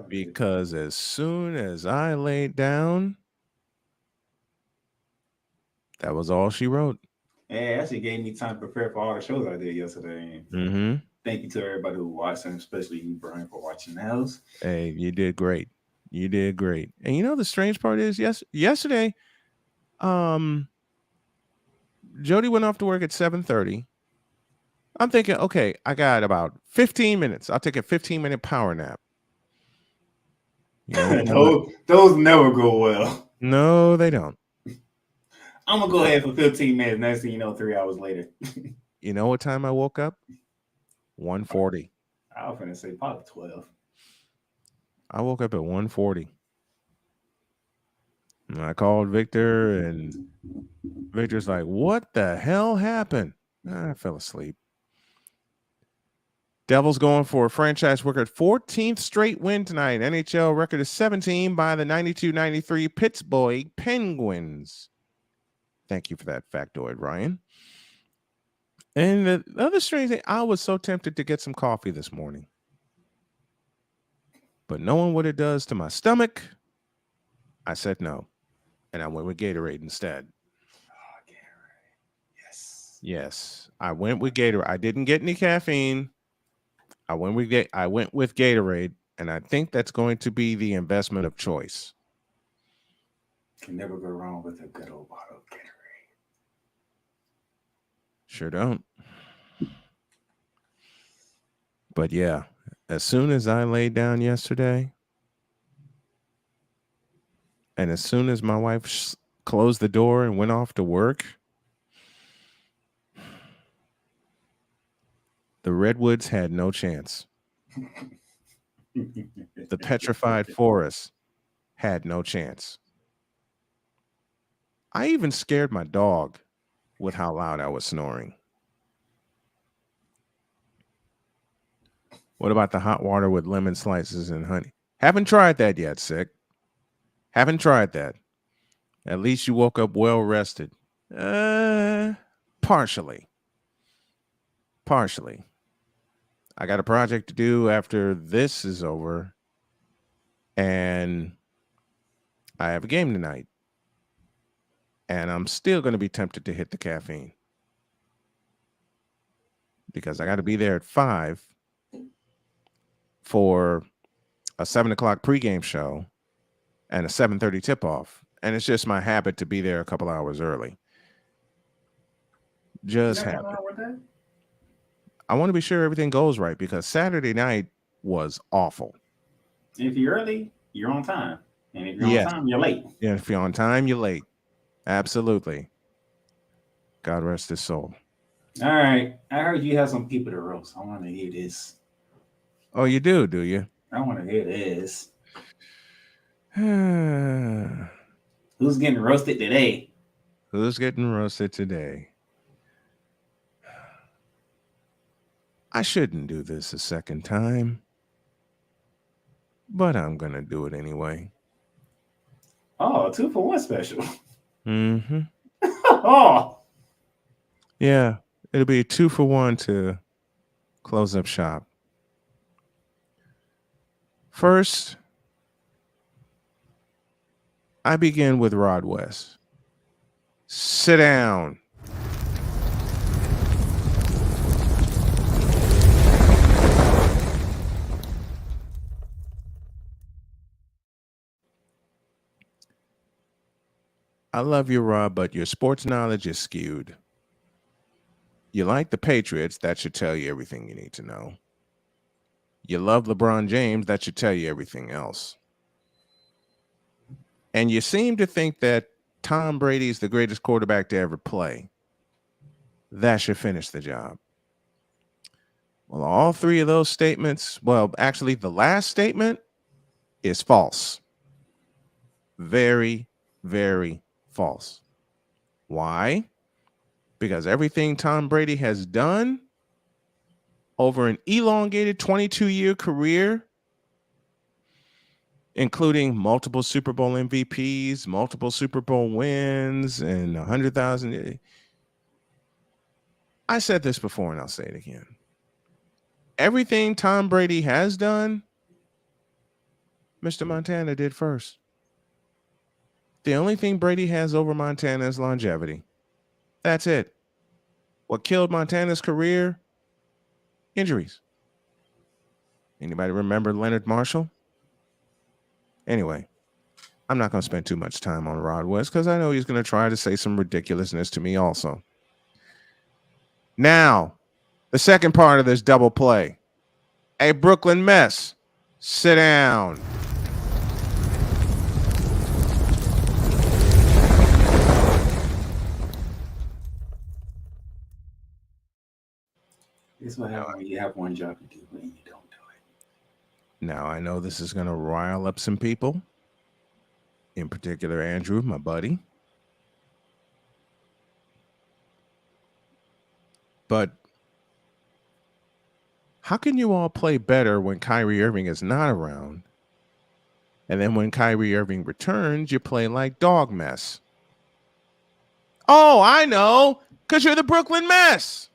[SPEAKER 1] Because as soon as I laid down, that was all she wrote.
[SPEAKER 9] Yeah, it actually gave me time to prepare for all the shows I did yesterday.
[SPEAKER 1] Mm-hmm.
[SPEAKER 9] Thank you to everybody who watched, and especially you, Brian, for watching those.
[SPEAKER 1] Hey, you did great. You did great. And you know the strange part is, yesterday, Jody went off to work at 7:30. I'm thinking, okay, I got about 15 minutes. I'll take a 15-minute power nap. You know,
[SPEAKER 9] those never go well.
[SPEAKER 1] No, they don't.
[SPEAKER 9] I'm gonna go ahead for 15 minutes. Next thing you know, 3 hours later.
[SPEAKER 1] You know what time I woke up? 1:40.
[SPEAKER 9] I was gonna say probably 12.
[SPEAKER 1] I woke up at 1:40. And I called Victor, and Victor's like, what the hell happened? I fell asleep. Devils going for a franchise record 14th straight win tonight. NHL record is 17 by the 92-93 Pittsburgh Penguins. Thank you for that factoid, Ryan. And the other strange thing, I was so tempted to get some coffee this morning. But knowing what it does to my stomach, I said no. And I went with Gatorade instead.
[SPEAKER 9] Oh, Gatorade. Yes.
[SPEAKER 1] Yes. I went with Gatorade. I didn't get any caffeine. I went with Gatorade, and I think that's going to be the investment of choice.
[SPEAKER 9] Can never go wrong with a good old bottle of Gatorade.
[SPEAKER 1] Sure don't. But yeah, as soon as I laid down yesterday, And as soon as my wife closed the door and went off to work, the redwoods had no chance. The petrified forest had no chance. I even scared my dog with how loud I was snoring. What about the hot water with lemon slices and honey? Haven't tried that yet, Sick. Haven't tried that. At least you woke up well rested. Partially. I got a project to do after this is over, and I have a game tonight. And I'm still going to be tempted to hit the caffeine because I got to be there at 5 for a 7 o'clock pregame show and a 7:30 tip-off. And it's just my habit to be there a couple hours early. Just habit. I want to be sure everything goes right because Saturday night was awful.
[SPEAKER 9] If you're early, you're on time. And if you're on time, you're late.
[SPEAKER 1] Yeah, if you're on time, you're late. Absolutely. God rest his soul.
[SPEAKER 9] All right. I heard you have some people to roast. I want to hear this.
[SPEAKER 1] Oh, you do you?
[SPEAKER 9] I want to hear this. Who's getting roasted today?
[SPEAKER 1] Who's getting roasted today? I shouldn't do this a second time, but I'm going to do it anyway.
[SPEAKER 9] Oh, 2-for-1 special.
[SPEAKER 1] Mm-hmm.
[SPEAKER 9] Oh.
[SPEAKER 1] Yeah, it'll be a 2-for-1 to close up shop. First, I begin with Rod West. Sit down. I love you, Rob, but your sports knowledge is skewed. You like the Patriots, that should tell you everything you need to know. You love LeBron James, that should tell you everything else. And you seem to think that Tom Brady is the greatest quarterback to ever play. That should finish the job. Well, all three of those statements, well, actually, the last statement is false. Very, very false. Why? Because everything Tom Brady has done over an elongated 22-year career, including multiple Super Bowl MVPs, multiple Super Bowl wins, and 100,000. I said this before and I'll say it again. Everything Tom Brady has done, Mr. Montana did first. The only thing Brady has over Montana is longevity. That's it. What killed Montana's career? Injuries. Anybody remember Leonard Marshall? Anyway, I'm not going to spend too much time on Rod West because I know he's going to try to say some ridiculousness to me also. Now, the second part of this double play. A Brooklyn mess. Sit down.
[SPEAKER 9] This is what happens when you have one job to do and you don't do it.
[SPEAKER 1] Now, I know this is going to rile up some people. In particular, Andrew, my buddy. But how can you all play better when Kyrie Irving is not around? And then when Kyrie Irving returns, you play like dog mess. Oh, I know, because you're the Brooklyn mess.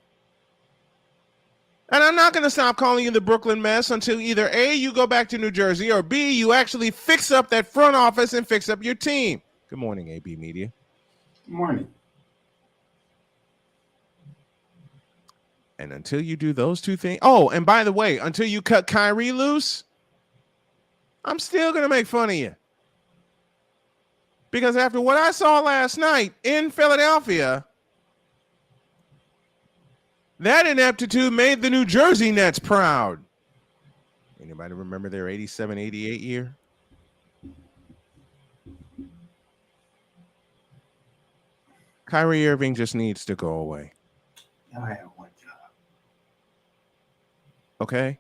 [SPEAKER 1] And I'm not going to stop calling you the Brooklyn mess until either A, you go back to New Jersey, or B, you actually fix up that front office and fix up your team. Good morning, AB Media.
[SPEAKER 9] Good morning.
[SPEAKER 1] And until you do those two things. Oh, and by the way, until you cut Kyrie loose, I'm still going to make fun of you. Because after what I saw last night in Philadelphia, that ineptitude made the New Jersey Nets proud. Anybody remember their 87-88 year? Kyrie Irving just needs to go away.
[SPEAKER 9] Y'all have one job.
[SPEAKER 1] Okay?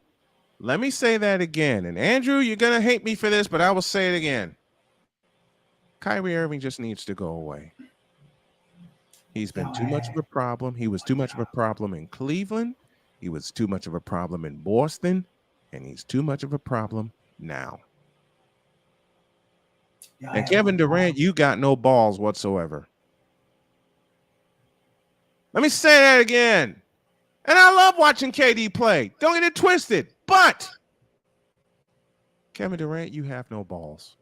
[SPEAKER 1] Let me say that again. And Andrew, you're going to hate me for this, but I will say it again. Kyrie Irving just needs to go away. He's been too much of a problem. He was too much of a problem in Cleveland. He was too much of a problem in Boston. And he's too much of a problem now. And Kevin Durant, you got no balls whatsoever. Let me say that again. And I love watching KD play. Don't get it twisted. But Kevin Durant, you have no balls.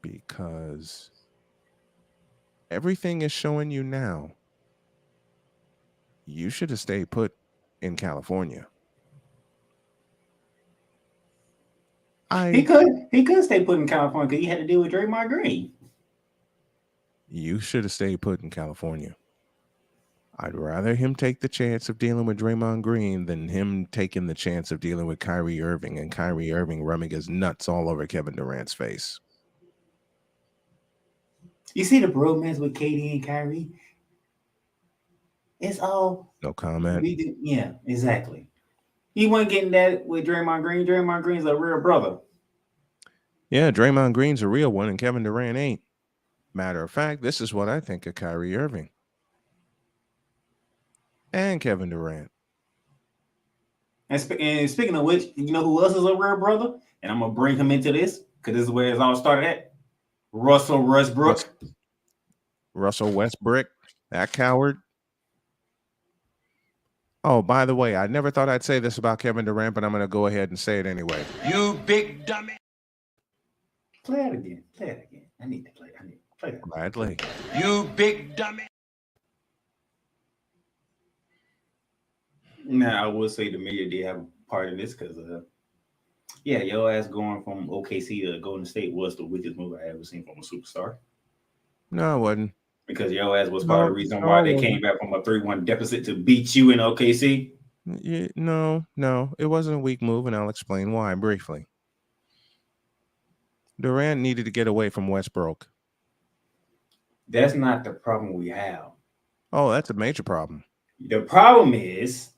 [SPEAKER 1] Because everything is showing you now. You should have stayed put in California.
[SPEAKER 9] He could stay put in California because he had to deal with Draymond Green.
[SPEAKER 1] You should have stayed put in California. I'd rather him take the chance of dealing with Draymond Green than him taking the chance of dealing with Kyrie Irving and Kyrie Irving rubbing his nuts all over Kevin Durant's face.
[SPEAKER 9] You see the bromance with KD and Kyrie? It's all
[SPEAKER 1] no comment.
[SPEAKER 9] Yeah, exactly. He wasn't getting that with Draymond Green. Draymond Green's a real brother.
[SPEAKER 1] Yeah, Draymond Green's a real one and Kevin Durant ain't. Matter of fact, this is what I think of Kyrie Irving and Kevin Durant.
[SPEAKER 9] And speaking of which, you know who else is a real brother? And I'm going to bring him into this because this is where it's all started at. Russell Westbrook.
[SPEAKER 1] Russell Westbrook, that coward. Oh, by the way, I never thought I'd say this about Kevin Durant, but I'm going to go ahead and say it anyway.
[SPEAKER 18] You big dummy.
[SPEAKER 9] Play it again. Play it again. I need to play it.
[SPEAKER 1] Gladly.
[SPEAKER 18] You big dummy.
[SPEAKER 9] Now, I will say the media did have a part in this because, your ass going from OKC to Golden State was the weakest move I ever seen from a superstar.
[SPEAKER 1] No, it wasn't.
[SPEAKER 9] Because your ass was part of the reason why they came back from a 3-1 deficit to beat you in OKC.
[SPEAKER 1] Yeah, no, it wasn't a weak move, and I'll explain why briefly. Durant needed to get away from Westbrook.
[SPEAKER 9] That's not the problem we have.
[SPEAKER 1] Oh, that's a major problem.
[SPEAKER 9] The problem is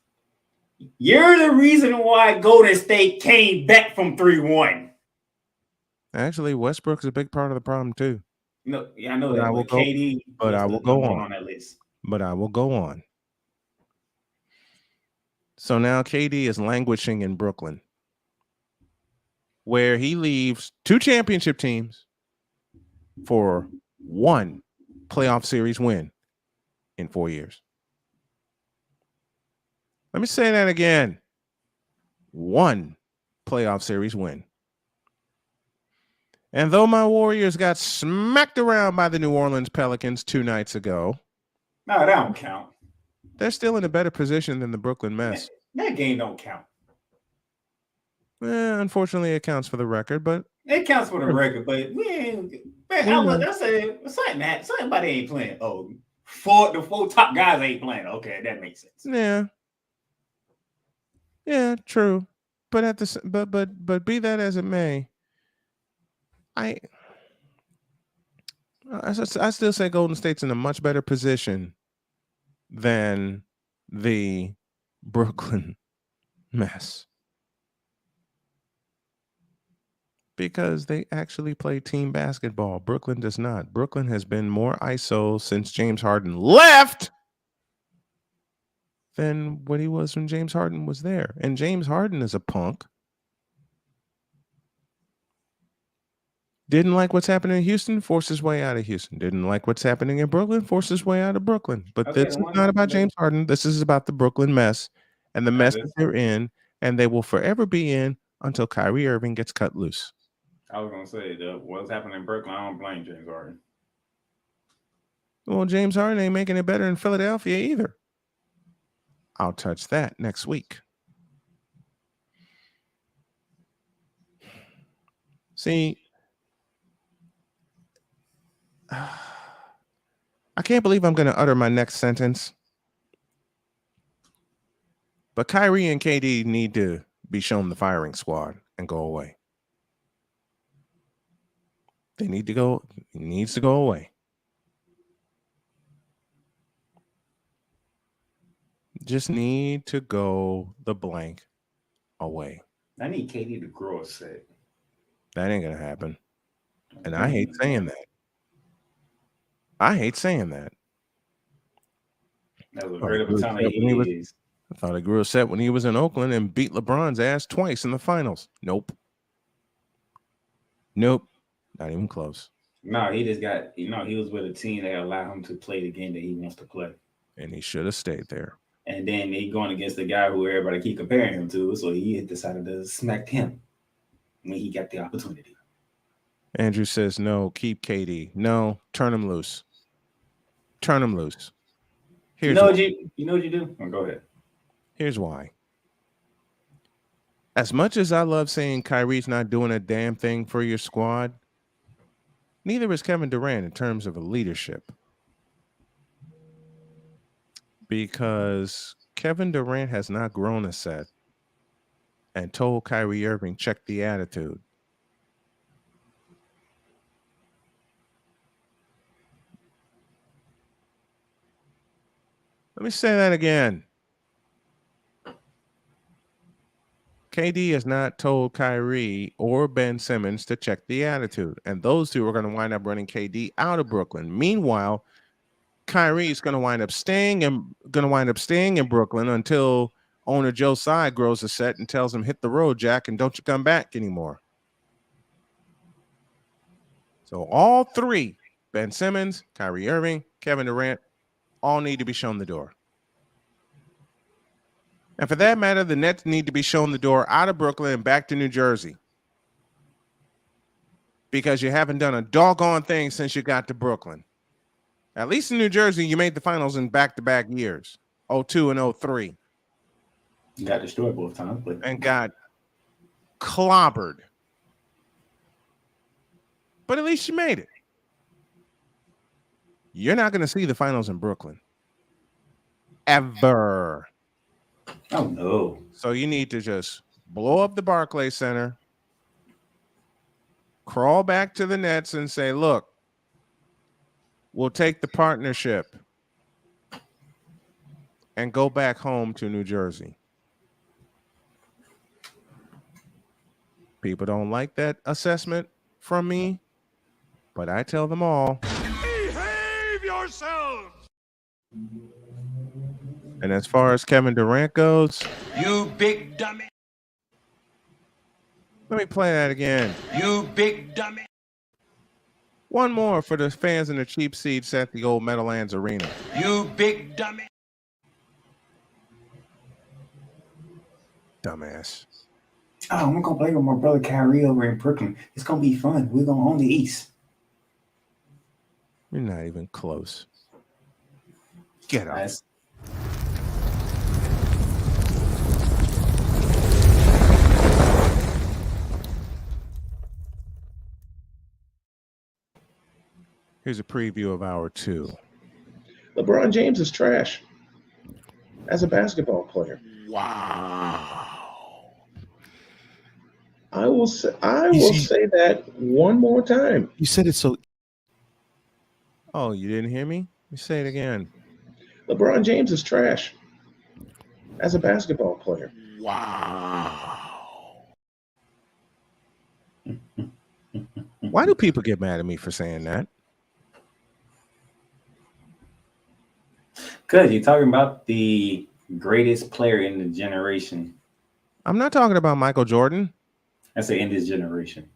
[SPEAKER 9] you're the reason why Golden State came back from 3-1.
[SPEAKER 1] Actually, Westbrook's a big part of the problem too.
[SPEAKER 9] No, yeah, I know that. But KD,
[SPEAKER 1] but I will go on
[SPEAKER 9] that list.
[SPEAKER 1] But I will go on. So now KD is languishing in Brooklyn, where he leaves 2 championship teams for 1 playoff series win in 4 years. Let me say that again. 1 playoff series win. And though my Warriors got smacked around by the New Orleans Pelicans 2 nights ago.
[SPEAKER 9] No, that don't count.
[SPEAKER 1] They're still in a better position than the Brooklyn Mets.
[SPEAKER 9] That game don't count.
[SPEAKER 1] Unfortunately, it counts for the record, but
[SPEAKER 9] it counts for the record. But we ain't. Somebody ain't playing. Oh, the 4 top guys ain't playing. Okay, that makes sense.
[SPEAKER 1] Yeah, true. But but be that as it may, I still say Golden State's in a much better position than the Brooklyn mess. Because they actually play team basketball. Brooklyn does not. Brooklyn has been more ISO since James Harden left than what he was when James Harden was there. And James Harden is a punk. Didn't like what's happening in Houston, forced his way out of Houston. Didn't like what's happening in Brooklyn, forced his way out of Brooklyn. But this is not about James Harden. This is about the Brooklyn mess and the mess that they're in, and they will forever be in until Kyrie Irving gets cut loose.
[SPEAKER 9] I was going to say, what's happening in Brooklyn, I don't blame James Harden.
[SPEAKER 1] Well, James Harden ain't making it better in Philadelphia either. I'll touch that next week. See, I can't believe I'm going to utter my next sentence. But Kyrie and KD need to be shown the firing squad and go away. They need to go. It needs to go away. just need to go the blank away.
[SPEAKER 9] I need KD to grow a set.
[SPEAKER 1] That ain't gonna happen. And I hate saying that. I hate saying that.
[SPEAKER 9] That was great of a time he is.
[SPEAKER 1] I thought he grew a set when he was in Oakland and beat LeBron's ass twice in the finals. Nope. Not even close.
[SPEAKER 9] No, he just got, he was with a team that allowed him to play the game that he wants to play.
[SPEAKER 1] And he should have stayed there.
[SPEAKER 9] And then he going against the guy who everybody keep comparing him to, so he decided to smack him when he got the opportunity.
[SPEAKER 1] Andrew says, no, keep KD. No, turn him loose. Turn him loose.
[SPEAKER 9] You know what you do? Oh, go ahead.
[SPEAKER 1] Here's why. As much as I love saying Kyrie's not doing a damn thing for your squad, neither is Kevin Durant in terms of a leadership. Because Kevin Durant has not grown a set and told Kyrie Irving, check the attitude. Let me say that again. KD has not told Kyrie or Ben Simmons to check the attitude. And those two are going to wind up running KD out of Brooklyn. Meanwhile, Kyrie is going to wind up staying in Brooklyn until owner Joe Tsai grows a set and tells him, hit the road, Jack, and don't you come back anymore. So all three, Ben Simmons, Kyrie Irving, Kevin Durant, all need to be shown the door. And for that matter, the Nets need to be shown the door out of Brooklyn and back to New Jersey. Because you haven't done a doggone thing since you got to Brooklyn. At least in New Jersey, you made the finals in back-to-back years, 02 and 03.
[SPEAKER 9] You got destroyed both times.
[SPEAKER 1] And got clobbered. But at least you made it. You're not going to see the finals in Brooklyn. Ever.
[SPEAKER 9] Oh, no.
[SPEAKER 1] So you need to just blow up the Barclays Center, crawl back to the Nets and say, look, we'll take the partnership and go back home to New Jersey. People don't like that assessment from me, but I tell them all.
[SPEAKER 6] Behave yourselves!
[SPEAKER 1] And as far as Kevin Durant goes,
[SPEAKER 18] You big dummy.
[SPEAKER 1] let me play that again.
[SPEAKER 18] You big dummy.
[SPEAKER 1] One more for the fans in the cheap seats at the old Meadowlands Arena.
[SPEAKER 18] You big dummy.
[SPEAKER 1] Dumbass.
[SPEAKER 9] Oh, I'm gonna play with my brother Kyrie over in Brooklyn. It's gonna be fun. We're gonna own the East.
[SPEAKER 1] You're not even close. Get up.
[SPEAKER 9] Nice.
[SPEAKER 1] Here's a preview of hour 2.
[SPEAKER 17] LeBron James is trash as a basketball player.
[SPEAKER 11] Wow.
[SPEAKER 17] I will say that one more time.
[SPEAKER 11] You said it so.
[SPEAKER 1] Oh, you didn't hear me? Let me say it again.
[SPEAKER 17] LeBron James is trash as a basketball player.
[SPEAKER 11] Wow.
[SPEAKER 1] Why do people get mad at me for saying that?
[SPEAKER 9] Because you're talking about the greatest player in the generation.
[SPEAKER 1] I'm not talking about Michael Jordan.
[SPEAKER 9] I say in this generation.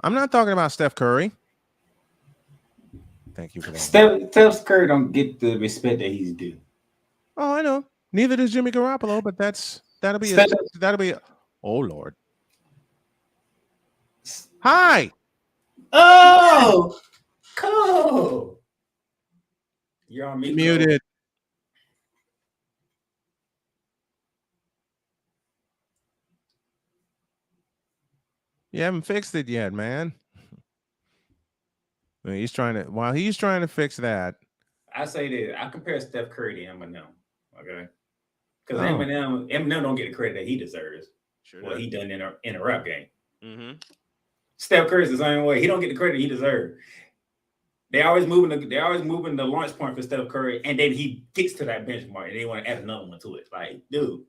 [SPEAKER 1] I'm not talking about Steph Curry. Thank you for that.
[SPEAKER 9] Steph Curry don't get the respect that he's due.
[SPEAKER 1] Oh, I know. Neither does Jimmy Garoppolo, but that'll be oh Lord. Hi.
[SPEAKER 9] Oh, cool. You're on me.
[SPEAKER 1] Muted. You haven't fixed it yet, man. He's trying to fix that.
[SPEAKER 9] I say this. I compare Steph Curry to Eminem. Okay. Because
[SPEAKER 1] Oh.
[SPEAKER 9] Eminem don't get the credit that he deserves.
[SPEAKER 1] Sure
[SPEAKER 9] what
[SPEAKER 1] does.
[SPEAKER 9] he done in a rap game.
[SPEAKER 1] Mm-hmm.
[SPEAKER 9] Steph Curry's the same way. He don't get the credit he deserves. They're always moving the launch point for Steph Curry, and then he gets to that benchmark, and they want to add another one to it. Like, dude,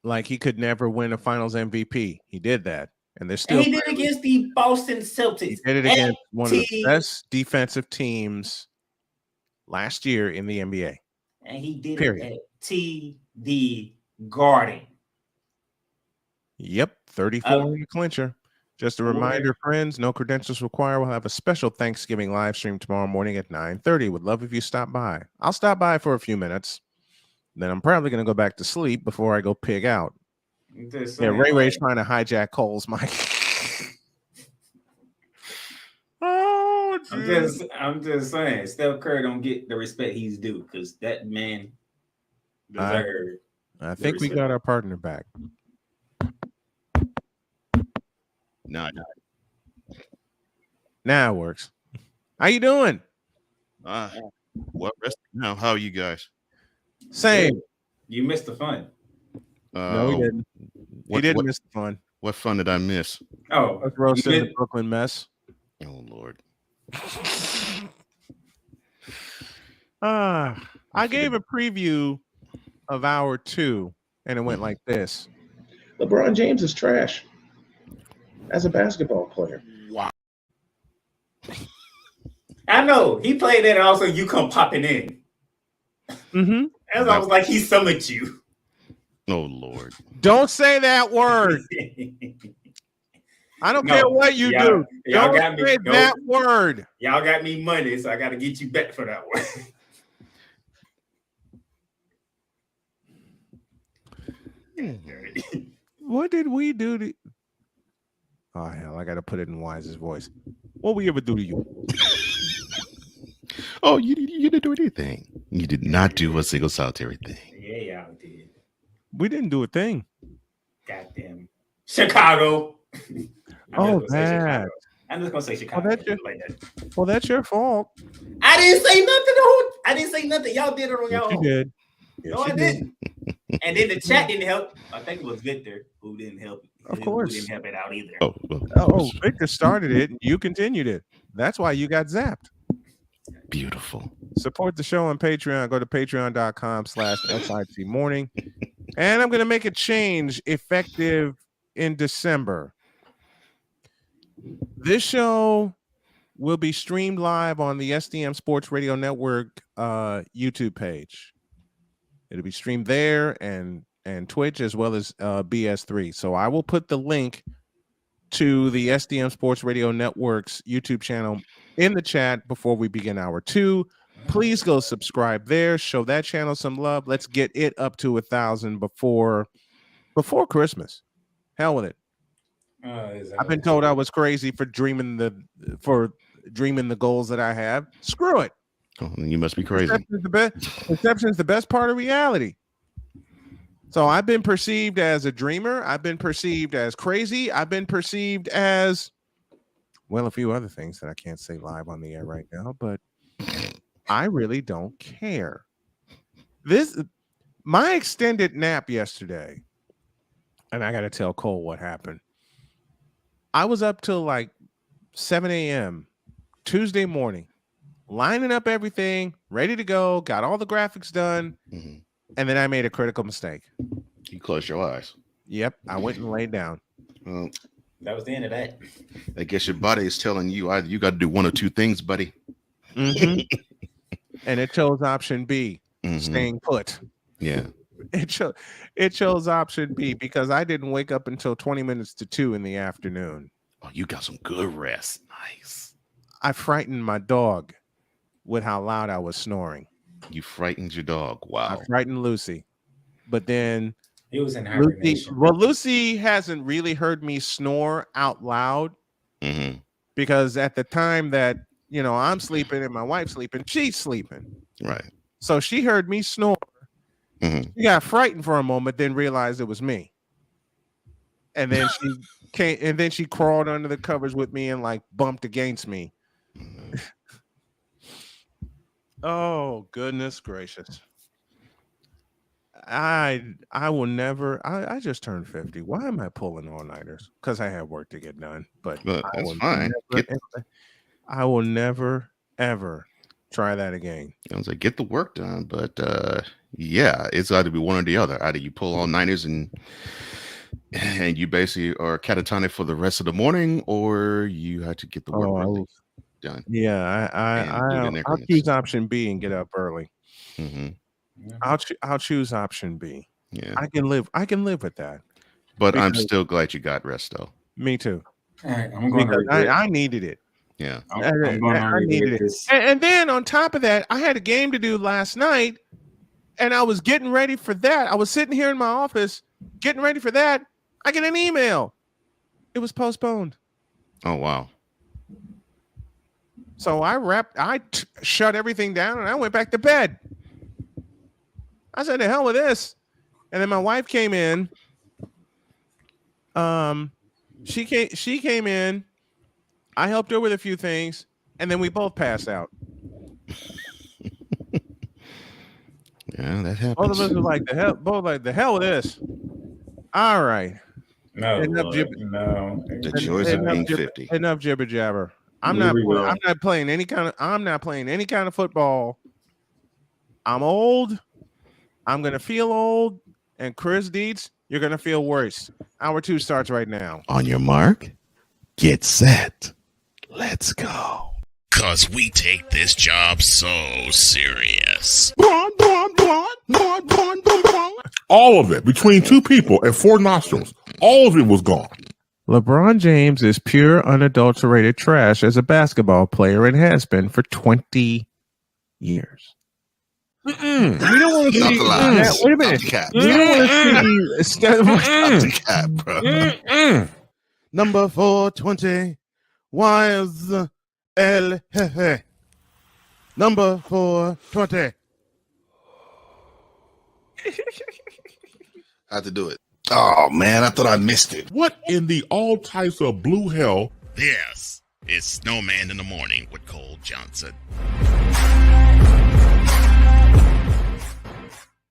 [SPEAKER 1] like he could never win a Finals MVP. He did that, and they're still.
[SPEAKER 9] And he did it against the Boston Celtics.
[SPEAKER 1] He did it against one of the best defensive teams last year in the NBA.
[SPEAKER 9] And he did
[SPEAKER 1] Period.
[SPEAKER 9] it at TD Garden.
[SPEAKER 1] Yep, 34 in the clincher. Just a reminder, friends, no credentials required. We'll have a special Thanksgiving live stream tomorrow morning at 9:30. Would love if you stop by. I'll stop by for a few minutes. Then I'm probably going to go back to sleep before I go pig out. Yeah, Ray's trying to hijack Cole's mic. Oh,
[SPEAKER 9] I'm just saying, Steph Curry don't get the respect he's due because that man deserves.
[SPEAKER 1] I think we got our partner back.
[SPEAKER 7] No.
[SPEAKER 1] Now it works. How you doing?
[SPEAKER 7] What rest now? How are you guys?
[SPEAKER 1] Same.
[SPEAKER 9] You missed the fun.
[SPEAKER 1] No, he didn't. He didn't miss the fun.
[SPEAKER 7] What fun did I miss?
[SPEAKER 9] Oh,
[SPEAKER 1] let's roast in the Brooklyn mess.
[SPEAKER 7] Oh Lord.
[SPEAKER 1] I gave a preview of hour 2, and it went like this.
[SPEAKER 17] LeBron James is trash as a basketball player.
[SPEAKER 7] Wow.
[SPEAKER 9] I know he played that, and also you come popping in.
[SPEAKER 1] Mm-hmm.
[SPEAKER 9] As I was like, he summoned you.
[SPEAKER 7] Oh Lord!
[SPEAKER 1] Don't say that word. I don't care what you do.
[SPEAKER 9] Y'all
[SPEAKER 1] Don't
[SPEAKER 9] got me,
[SPEAKER 1] say that word.
[SPEAKER 9] Y'all got me money, so I got to get you back for that one.
[SPEAKER 1] What did we do to? Oh hell! I got to put it in Wise's voice. What we ever do to you?
[SPEAKER 7] Oh, you didn't do anything. You did not do a single solitary thing.
[SPEAKER 9] Yeah, y'all did.
[SPEAKER 1] We didn't do a thing.
[SPEAKER 9] Goddamn Chicago.
[SPEAKER 1] Oh, that.
[SPEAKER 9] I'm just gonna say Chicago.
[SPEAKER 1] Well, that's your fault.
[SPEAKER 9] I didn't say nothing. I didn't say nothing. Y'all did it on y'all own.
[SPEAKER 1] You did.
[SPEAKER 9] No, I didn't. And then the chat didn't help. I think it was Victor who didn't help.
[SPEAKER 1] Of course.
[SPEAKER 9] Who didn't help it out either.
[SPEAKER 1] Oh, Victor started it. And you continued it. That's why you got zapped.
[SPEAKER 7] Beautiful.
[SPEAKER 1] Support the show on Patreon. Go to patreon.com/SIT morning. And I'm going to make a change effective in December. This show will be streamed live on the SDM Sports Radio Network YouTube page. It'll be streamed there and Twitch as well as BS3. So I will put the link to the SDM Sports Radio Network's YouTube channel in the chat before we begin hour 2. Please go subscribe there. Show that channel some love. Let's get it up to 1,000 before Christmas. Hell with it. I've been told I was crazy for dreaming the goals that I have. Screw it.
[SPEAKER 7] Oh, you must be crazy.
[SPEAKER 1] Perception is the best part of reality. So I've been perceived as a dreamer. I've been perceived as crazy. I've been perceived as, well, a few other things that I can't say live on the air right now, but I really don't care. My extended nap yesterday, and I got to tell Cole what happened. I was up till like 7 a.m. Tuesday morning, lining up everything, ready to go, got all the graphics done, and then I made a critical mistake.
[SPEAKER 7] You closed your eyes.
[SPEAKER 1] Yep, I went and laid down.
[SPEAKER 7] Well,
[SPEAKER 9] that was the end of that.
[SPEAKER 7] I guess your body is telling you you got to do one or two things, buddy.
[SPEAKER 1] Mm-hmm. And it chose option B, staying put.
[SPEAKER 7] Yeah.
[SPEAKER 1] It chose option B because I didn't wake up until 20 minutes to 2 in the afternoon.
[SPEAKER 7] Oh, you got some good rest. Nice.
[SPEAKER 1] I frightened my dog with how loud I was snoring.
[SPEAKER 7] You frightened your dog. Wow.
[SPEAKER 1] I frightened Lucy. But then
[SPEAKER 9] he was in hibernation.
[SPEAKER 1] Lucy hasn't really heard me snore out loud because at the time that, I'm sleeping and my wife's sleeping, she's sleeping.
[SPEAKER 7] Right.
[SPEAKER 1] So she heard me snore. She got frightened for a moment, then realized it was me. And then she crawled under the covers with me and like bumped against me. Oh, goodness gracious. I will never. I just turned 50. Why am I pulling all-nighters? Because I have work to get done. But
[SPEAKER 7] that's fine.
[SPEAKER 1] I will never, ever try that again.
[SPEAKER 7] I was like, get the work done, but yeah, it's got to be one or the other. Either you pull all nighters and you basically are catatonic for the rest of the morning, or you have to get the work really done.
[SPEAKER 1] Yeah, I'll choose option B and get up early.
[SPEAKER 7] Mm-hmm.
[SPEAKER 1] I'll choose option B.
[SPEAKER 7] Yeah,
[SPEAKER 1] I can live with that.
[SPEAKER 7] But I'm still glad you got rest, though.
[SPEAKER 1] Me too.
[SPEAKER 9] All right, I'm going to
[SPEAKER 1] I needed it.
[SPEAKER 7] Yeah,
[SPEAKER 9] I'm going to
[SPEAKER 1] needed it. And then on top of that, I had a game to do last night, and I was getting ready for that. I was sitting here in my office getting ready for that. I get an email. It was postponed.
[SPEAKER 7] Oh wow.
[SPEAKER 1] So I shut everything down and I went back to bed. I said, "The hell with this." And then my wife came in. She came in. I helped her with a few things, and then we both passed out.
[SPEAKER 7] Yeah, that happens.
[SPEAKER 1] Both of us were like the hell with this. All right.
[SPEAKER 9] No,
[SPEAKER 7] the joys of being 50.
[SPEAKER 1] Enough jibber jabber. I'm not playing any kind of football. I'm old. I'm gonna feel old. And Chris Dietz, you're gonna feel worse. Hour 2 starts right now.
[SPEAKER 7] On your mark, get set. Let's go. Cause we take this job so serious.
[SPEAKER 19] All of it between 2 people and 4 nostrils. All of it was gone.
[SPEAKER 1] LeBron James is pure, unadulterated trash as a basketball player and has been for 20 years. We don't want to see that. Wait a minute. We don't want to see
[SPEAKER 7] bro. Number 420. Wise El Jefe. Number 420.
[SPEAKER 11] I had to do it. Oh man, I thought I missed it.
[SPEAKER 19] What in the all types of blue hell?
[SPEAKER 7] This is Snowman in the Morning with Cole Johnson.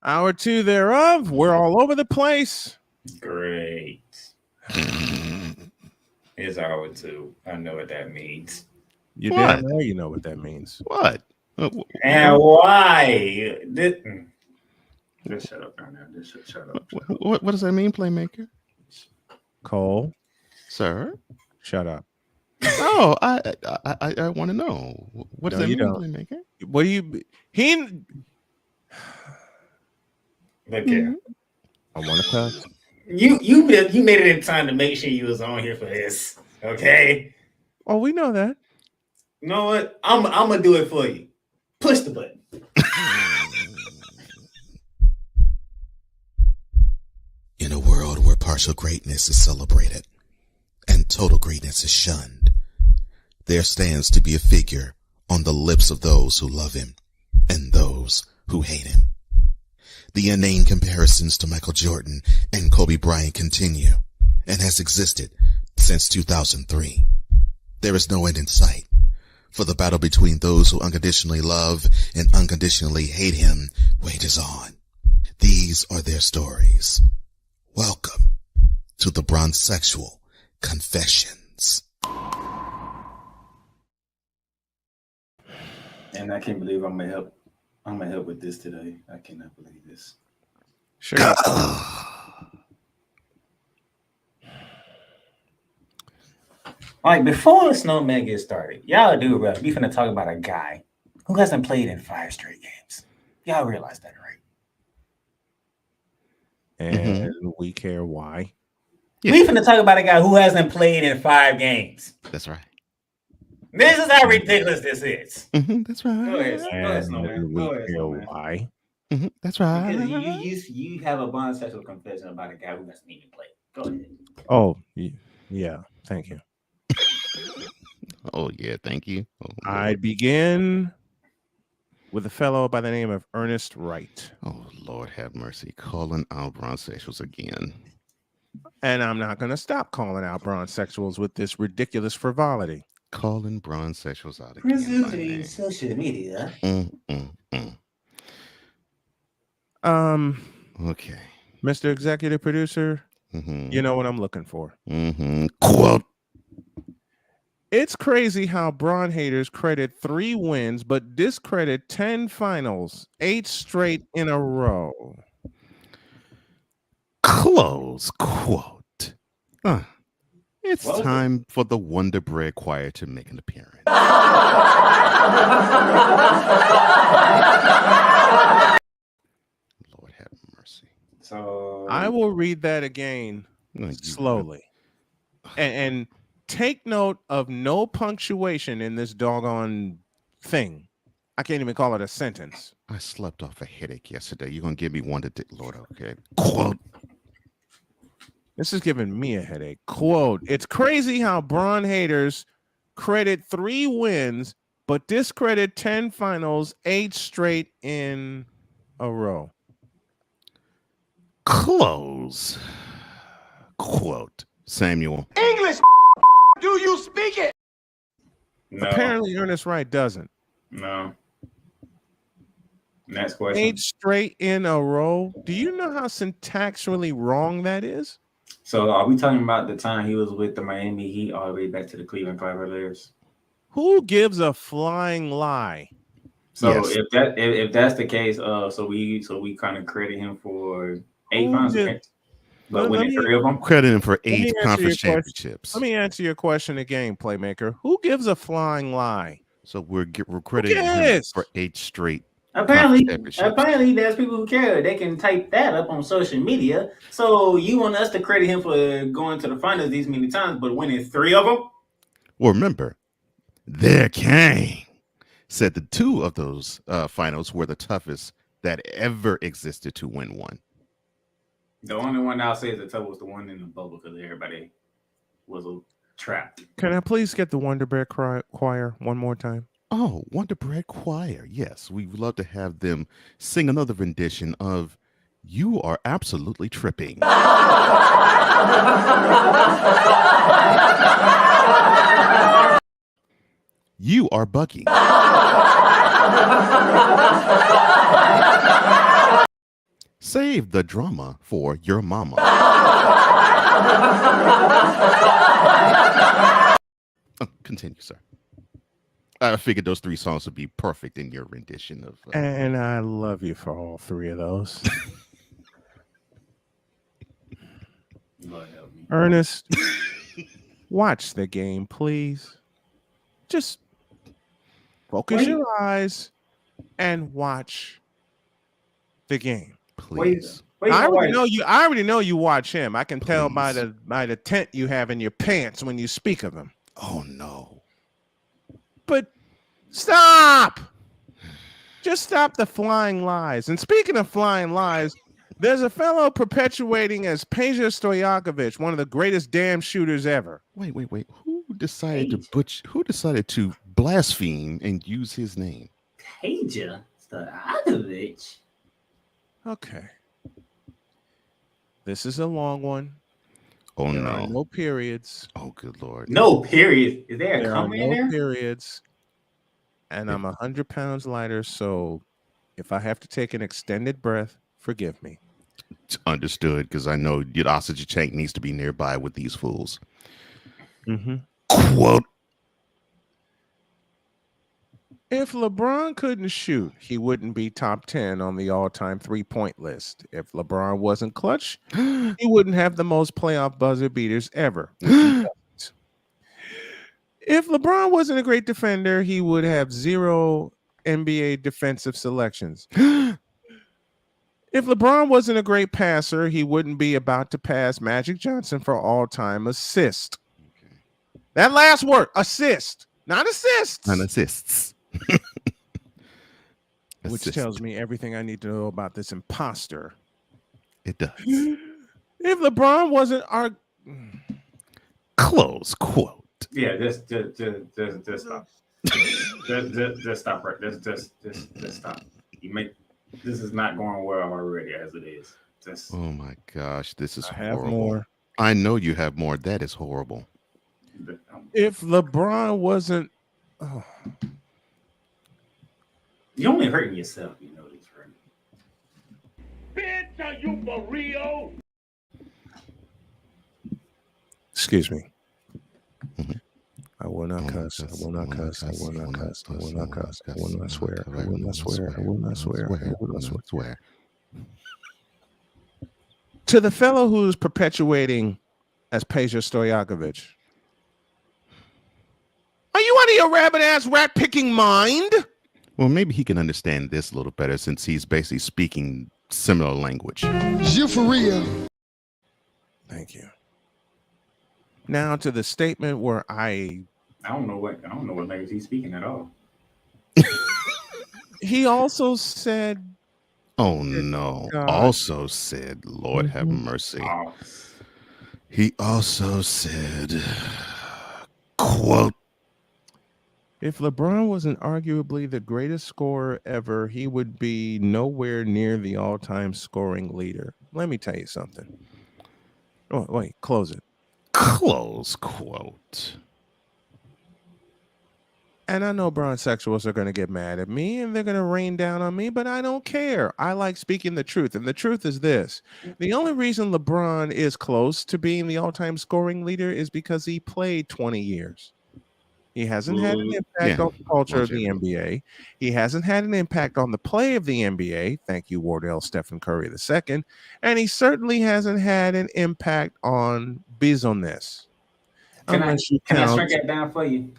[SPEAKER 1] Hour 2 thereof. We're all over the place.
[SPEAKER 9] Great. It's hour 2. I know what that means.
[SPEAKER 1] You damn know you know what that means.
[SPEAKER 7] What?
[SPEAKER 9] And why? Just shut up right now. Just shut up.
[SPEAKER 7] What does that mean, Playmaker?
[SPEAKER 1] Cole,
[SPEAKER 7] sir,
[SPEAKER 1] shut up.
[SPEAKER 7] Oh, I want to know. What does that mean, Playmaker?
[SPEAKER 1] What do you?
[SPEAKER 9] Look here.
[SPEAKER 1] I want to cuss.
[SPEAKER 9] You made it in time to make sure you was on here for this. Okay.
[SPEAKER 1] Oh, we know that.
[SPEAKER 9] You know what? I'm gonna do it for you. Push the button.
[SPEAKER 20] In a world where partial greatness is celebrated and total greatness is shunned, there stands to be a figure on the lips of those who love him and those who hate him. The inane comparisons to Michael Jordan and Kobe Bryant continue and has existed since 2003. There is no end in sight, for the battle between those who unconditionally love and unconditionally hate him wages on. These are their stories. Welcome to the Bronzexual Confessions.
[SPEAKER 9] And I can't believe I'm gonna help with this today. I cannot believe this.
[SPEAKER 1] Sure.
[SPEAKER 9] All right, before the Snowman gets started, y'all do realize we finna talk about a guy who hasn't played in 5 straight games. Y'all realize that, right?
[SPEAKER 1] And we care why.
[SPEAKER 9] Yeah. We finna talk about a guy who hasn't played in 5 games.
[SPEAKER 7] That's right.
[SPEAKER 9] This is how ridiculous this is.
[SPEAKER 7] That's right.
[SPEAKER 9] Go ahead, Snowman.
[SPEAKER 1] We care why.
[SPEAKER 7] That's right.
[SPEAKER 9] Because you have a bisexual confession about a guy who hasn't even played. Go ahead.
[SPEAKER 1] Oh, yeah. Thank you.
[SPEAKER 7] Oh, yeah. Thank you. Oh,
[SPEAKER 1] I begin with a fellow by the name of Ernest Wright.
[SPEAKER 7] Oh, Lord have mercy. Calling out Bronzexuals again.
[SPEAKER 1] And I'm not going to stop calling out Bronzexuals with this ridiculous frivolity.
[SPEAKER 7] Calling Bronzexuals out again.
[SPEAKER 9] Social media.
[SPEAKER 7] Okay.
[SPEAKER 1] Mr. Executive Producer, you know what I'm looking for.
[SPEAKER 7] Quote.
[SPEAKER 1] It's crazy how Braun haters credit 3 wins, but discredit 10 finals, 8 straight in a row.
[SPEAKER 7] Close quote. It's time for the Wonder Bread Choir to make an appearance. Lord have mercy.
[SPEAKER 9] So
[SPEAKER 1] I will read that again slowly. And take note of no punctuation in this doggone thing. I can't even call it a sentence.
[SPEAKER 7] I slept off a headache yesterday. You're going to give me one to Lord, okay. Quote.
[SPEAKER 1] This is giving me a headache. Quote, it's crazy how Braun haters credit 3 wins, but discredit 10 finals, 8 straight in a row.
[SPEAKER 7] Close quote. Samuel.
[SPEAKER 18] English, do you speak it?
[SPEAKER 9] No.
[SPEAKER 1] Apparently Ernest Wright doesn't.
[SPEAKER 9] No. Next question.
[SPEAKER 1] 8 straight in a row. Do you know how syntaxually wrong that is?
[SPEAKER 9] So are we talking about the time he was with the Miami Heat all the way back to the Cleveland Cavaliers?
[SPEAKER 1] Who gives a flying lie?
[SPEAKER 9] So if that's the case, so we kind of credit him for 8 finals, but winning 3 of them.
[SPEAKER 7] Credit him for 8 conference championships.
[SPEAKER 1] Let me answer your question again, Playmaker. Who gives a flying lie?
[SPEAKER 7] So we're crediting him for 8 straight.
[SPEAKER 9] Apparently, there's people who care. They can type that up on social media. So you want us to credit him for going to the finals these many times, but winning 3 of them?
[SPEAKER 7] Well, remember, their king said the 2 of those finals were the toughest that ever existed to win one.
[SPEAKER 9] The only one I'll say is the tough was the one in the bubble because everybody was trapped.
[SPEAKER 1] Can I please get the Wonder Bread Choir one more time?
[SPEAKER 7] Oh, Wonder Bread Choir. Yes, we would love to have them sing another rendition of You Are Absolutely Tripping. You are bugging. Save the drama for your mama. Continue, sir. I figured those 3 songs would be perfect in your rendition of.
[SPEAKER 1] And I love you for all 3 of those.
[SPEAKER 9] Lord help me.
[SPEAKER 1] Ernest, watch the game, please. Just focus your eyes and watch the game.
[SPEAKER 7] Please.
[SPEAKER 1] I already know you watch him. I can tell by the tent you have in your pants when you speak of him.
[SPEAKER 7] Oh no.
[SPEAKER 1] But stop! Just stop the flying lies. And speaking of flying lies, there's a fellow perpetuating as Peja Stojakovic, one of the greatest damn shooters ever.
[SPEAKER 7] Wait. Who decided to blaspheme and use his name?
[SPEAKER 9] Peja Stojakovic.
[SPEAKER 1] Okay. This is a long one.
[SPEAKER 7] Oh
[SPEAKER 1] there
[SPEAKER 7] no.
[SPEAKER 1] Are no periods.
[SPEAKER 7] Oh good Lord.
[SPEAKER 9] No periods. Is there a comma in
[SPEAKER 1] no
[SPEAKER 9] there?
[SPEAKER 1] Periods. And I'm 100 pounds lighter, so if I have to take an extended breath, forgive me.
[SPEAKER 7] Understood, because I know your oxygen tank needs to be nearby with these fools.
[SPEAKER 1] Mm-hmm.
[SPEAKER 7] Quote.
[SPEAKER 1] If LeBron couldn't shoot, he wouldn't be top 10 on the all-time 3-point list. If LeBron wasn't clutch, he wouldn't have the most playoff buzzer beaters ever. If LeBron wasn't a great defender, he would have 0 NBA defensive selections. If LeBron wasn't a great passer, he wouldn't be about to pass Magic Johnson for all-time assist. Okay. That last word, assist, not assists.
[SPEAKER 7] Not assists.
[SPEAKER 1] Which tells me everything I need to know about this imposter.
[SPEAKER 7] It does.
[SPEAKER 1] If LeBron wasn't our
[SPEAKER 7] close quote.
[SPEAKER 9] Yeah, just stop. just stop right. Just stop. This is not going well already as it is.
[SPEAKER 7] Oh my gosh, this is
[SPEAKER 1] horrible.
[SPEAKER 7] Have
[SPEAKER 1] more.
[SPEAKER 7] I know you have more. That is horrible.
[SPEAKER 1] If LeBron wasn't
[SPEAKER 9] you're only hurting yourself, you know this, right?
[SPEAKER 18] Bitch, are you for real?
[SPEAKER 1] Excuse me. I will not cuss. I will not cuss. I will not cuss. I will not cuss. I will not swear. I will not swear. I will not swear. I will not swear. To the fellow who's perpetuating as Peja Stojakovic, are you out of your rabbit ass rat picking mind?
[SPEAKER 7] Well, maybe he can understand this a little better since he's basically speaking similar language.
[SPEAKER 11] You for real?
[SPEAKER 1] Thank you. Now to the statement where I
[SPEAKER 9] don't know what language he's speaking at all.
[SPEAKER 1] He also said,
[SPEAKER 7] "Oh no!"
[SPEAKER 1] God.
[SPEAKER 7] Also said, "Lord have mercy."
[SPEAKER 9] Oh.
[SPEAKER 7] He also said, "Quote."
[SPEAKER 1] If LeBron wasn't arguably the greatest scorer ever, he would be nowhere near the all-time scoring leader. Let me tell you something. Oh, wait, close it.
[SPEAKER 7] Close quote.
[SPEAKER 1] And I know bronsexuals are going to get mad at me and they're going to rain down on me, but I don't care. I like speaking the truth. And the truth is this. The only reason LeBron is close to being the all-time scoring leader is because he played 20 years. He hasn't had an impact on the culture of the NBA. He hasn't had an impact on the play of the NBA. Thank you, Wardell Stephen Curry II. And he certainly hasn't had an impact on business.
[SPEAKER 9] Can I
[SPEAKER 1] Unless you
[SPEAKER 9] shrink
[SPEAKER 1] count.
[SPEAKER 9] that down for you?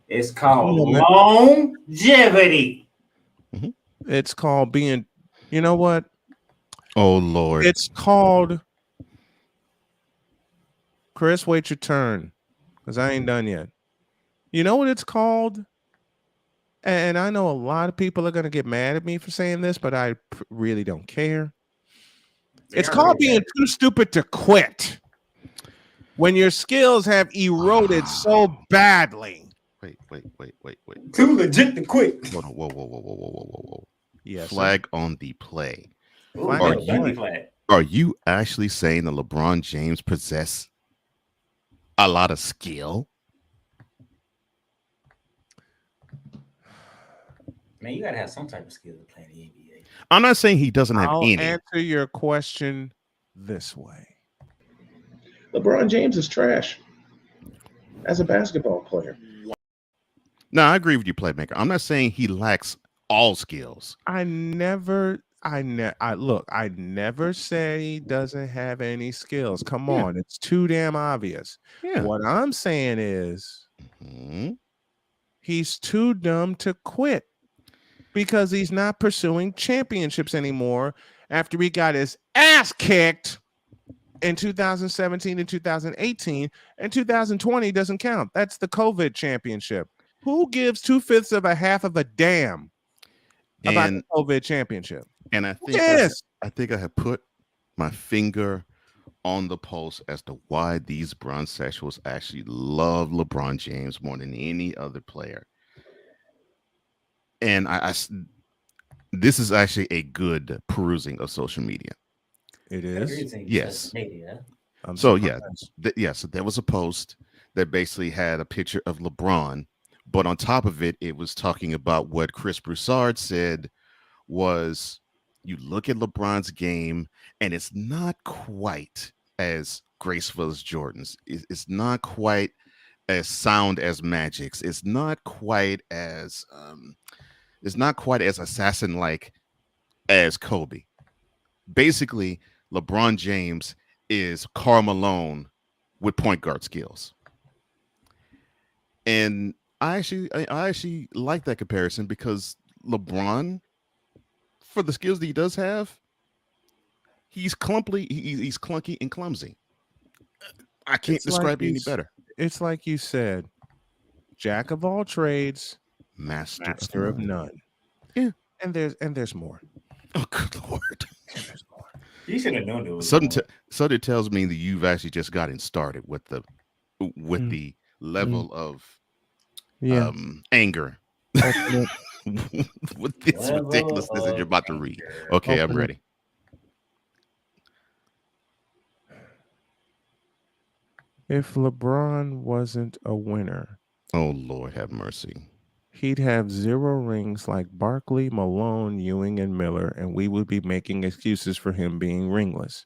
[SPEAKER 9] It's called longevity.
[SPEAKER 1] It's called being, you know what?
[SPEAKER 7] Oh, Lord.
[SPEAKER 1] It's called, Chris, wait your turn, because I ain't done yet. You know what it's called? And I know a lot of people are going to get mad at me for saying this, but I really don't care. It's called being too stupid to quit. When your skills have eroded so badly.
[SPEAKER 7] Wait.
[SPEAKER 9] Too legit to quit.
[SPEAKER 7] Whoa.
[SPEAKER 1] Yes.
[SPEAKER 7] Flag on the play.
[SPEAKER 9] Flag.
[SPEAKER 7] Are you actually saying that LeBron James possess a lot of skill?
[SPEAKER 9] Man, you gotta have some type of skill to play in the NBA.
[SPEAKER 7] I'm not saying he doesn't have any.
[SPEAKER 1] I'll answer your question this way.
[SPEAKER 17] LeBron James is trash as a basketball player.
[SPEAKER 7] No, I agree with you, playmaker. I'm not saying he lacks all skills.
[SPEAKER 1] I never said he doesn't have any skills. Come on, it's too damn obvious.
[SPEAKER 7] Yeah.
[SPEAKER 1] What I'm saying is he's too dumb to quit because he's not pursuing championships anymore after he got his ass kicked in 2017 and 2018, and 2020 doesn't count. That's the COVID championship. Who gives 2/5 of a half of a damn about the COVID championship?
[SPEAKER 7] And I think I think I have put my finger on the pulse as to why these bronsexuals actually love LeBron James more than any other player. And this is actually a good perusing of social media.
[SPEAKER 1] It is.
[SPEAKER 7] Yes.
[SPEAKER 9] Media.
[SPEAKER 7] So there was a post that basically had a picture of LeBron, but on top of it, it was talking about what Chris Broussard said was, you look at LeBron's game and it's not quite as graceful as Jordan's. It's not quite as sound as Magic's. It's not quite as assassin-like as Kobe. Basically, LeBron James is Karl Malone with point guard skills. And I actually like that comparison because LeBron, for the skills that he does have, he's clunky and clumsy. I can't describe it any better.
[SPEAKER 1] It's like you said, jack of all trades, master of none.
[SPEAKER 7] Yeah.
[SPEAKER 1] And there's more.
[SPEAKER 7] Oh, good Lord.
[SPEAKER 1] There's more.
[SPEAKER 9] You should have known it was
[SPEAKER 7] Something tells me that you've actually just gotten started with the level of anger with this ridiculousness that you're about to read. Okay, I'm ready.
[SPEAKER 1] If LeBron wasn't a winner,
[SPEAKER 7] oh Lord have mercy,
[SPEAKER 1] he'd have 0 rings like Barkley, Malone, Ewing, and Miller, and we would be making excuses for him being ringless.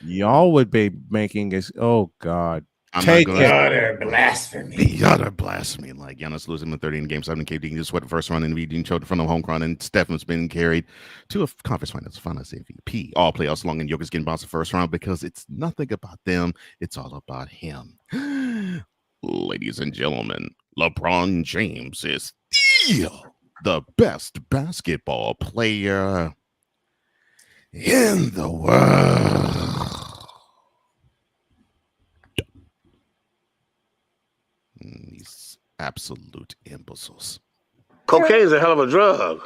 [SPEAKER 1] Y'all would be making oh God. Take
[SPEAKER 7] not
[SPEAKER 1] it.
[SPEAKER 9] Utter blasphemy.
[SPEAKER 7] The utter blasphemy. Like Giannis losing in 13 games, 7 KD just sweat the first round and beating showed from the home ground, and Steph's been carried to a conference finals MVP. All playoffs long, and Jokic getting bounced the first round because it's nothing about them. It's all about him. Ladies and gentlemen, LeBron James is still the best basketball player in the world. These absolute imbeciles.
[SPEAKER 13] Cocaine's a hell of a drug.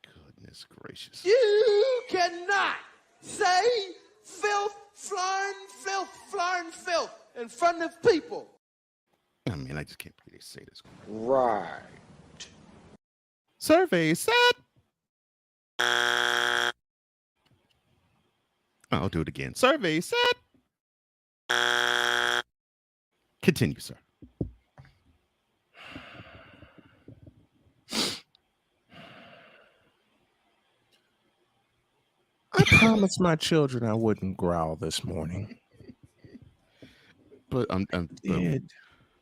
[SPEAKER 7] Goodness gracious.
[SPEAKER 5] You cannot say filth, flying filth in front of people.
[SPEAKER 7] I mean, I just can't believe they say this.
[SPEAKER 5] Right.
[SPEAKER 7] Survey set. I'll do it again. Survey set. Continue, sir.
[SPEAKER 1] I promised my children I wouldn't growl this morning.
[SPEAKER 7] But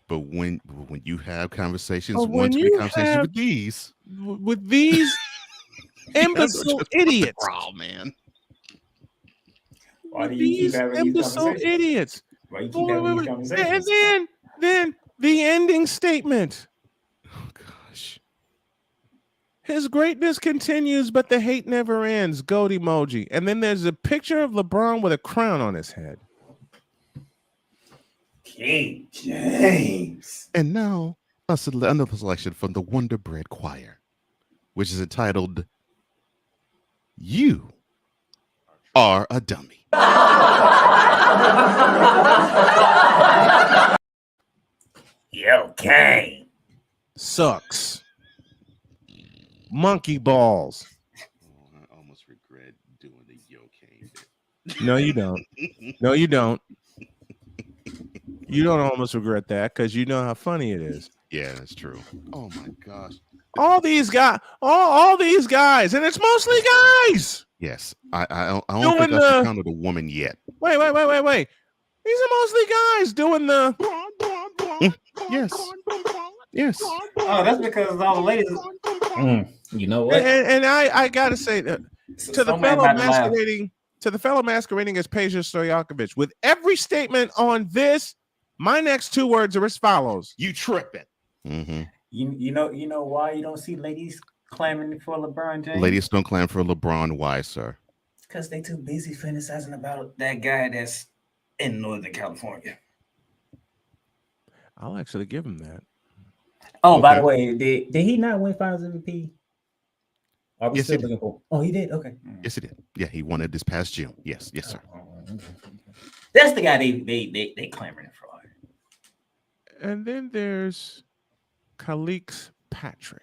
[SPEAKER 7] but when you have conversations,
[SPEAKER 1] But when
[SPEAKER 7] be
[SPEAKER 1] you
[SPEAKER 7] conversations
[SPEAKER 1] have-
[SPEAKER 7] with these
[SPEAKER 1] With these imbecile idiots.
[SPEAKER 7] Growl, man.
[SPEAKER 9] Why do you
[SPEAKER 1] These
[SPEAKER 9] keep having these
[SPEAKER 1] imbecile
[SPEAKER 9] conversations?
[SPEAKER 1] idiots.
[SPEAKER 9] Why you keep having these conversations?
[SPEAKER 1] And then the ending statement.
[SPEAKER 7] Oh gosh.
[SPEAKER 1] His greatness continues, but the hate never ends. Goat emoji. And then there's a picture of LeBron with a crown on his head.
[SPEAKER 9] King James.
[SPEAKER 7] And now another selection from the Wonder Bread Choir, which is entitled "You Are a Dummy."
[SPEAKER 9] Yo, Kane.
[SPEAKER 1] Sucks. Monkey balls.
[SPEAKER 7] I almost regret doing the Yo Kane bit.
[SPEAKER 1] No, you don't. No, you don't. You don't almost regret that because you know how funny it is.
[SPEAKER 7] Yeah, that's true. Oh my gosh.
[SPEAKER 1] All these guys, all these guys, and it's mostly guys.
[SPEAKER 7] Yes, I don't think I've counted a woman yet.
[SPEAKER 1] Wait. These are mostly guys doing the.
[SPEAKER 7] Yes.
[SPEAKER 9] Oh, that's because all the ladies. You know what?
[SPEAKER 1] And I gotta say that to the
[SPEAKER 9] Snowman
[SPEAKER 1] fellow
[SPEAKER 9] had to laugh.
[SPEAKER 1] masquerading, as Peja Stojakovic, with every statement on this, my next two words are as follows: you tripping.
[SPEAKER 7] Mm-hmm.
[SPEAKER 9] You know why you don't see ladies clamoring for LeBron James?
[SPEAKER 7] Ladies don't clam for LeBron. Why, sir?
[SPEAKER 9] Because they too busy fantasizing about that guy that's in Northern California.
[SPEAKER 1] I'll actually give him that.
[SPEAKER 9] Oh,
[SPEAKER 7] Okay.
[SPEAKER 9] by the way, did he not win Finals MVP? Are we
[SPEAKER 7] Yes,
[SPEAKER 9] still
[SPEAKER 7] he did.
[SPEAKER 9] looking for? Oh, he did. Okay,
[SPEAKER 7] Yes, he did. Yeah, he won it this past June. Yes, sir.
[SPEAKER 9] that's the guy they clamoring for.
[SPEAKER 1] And then there's Khalix Patrick.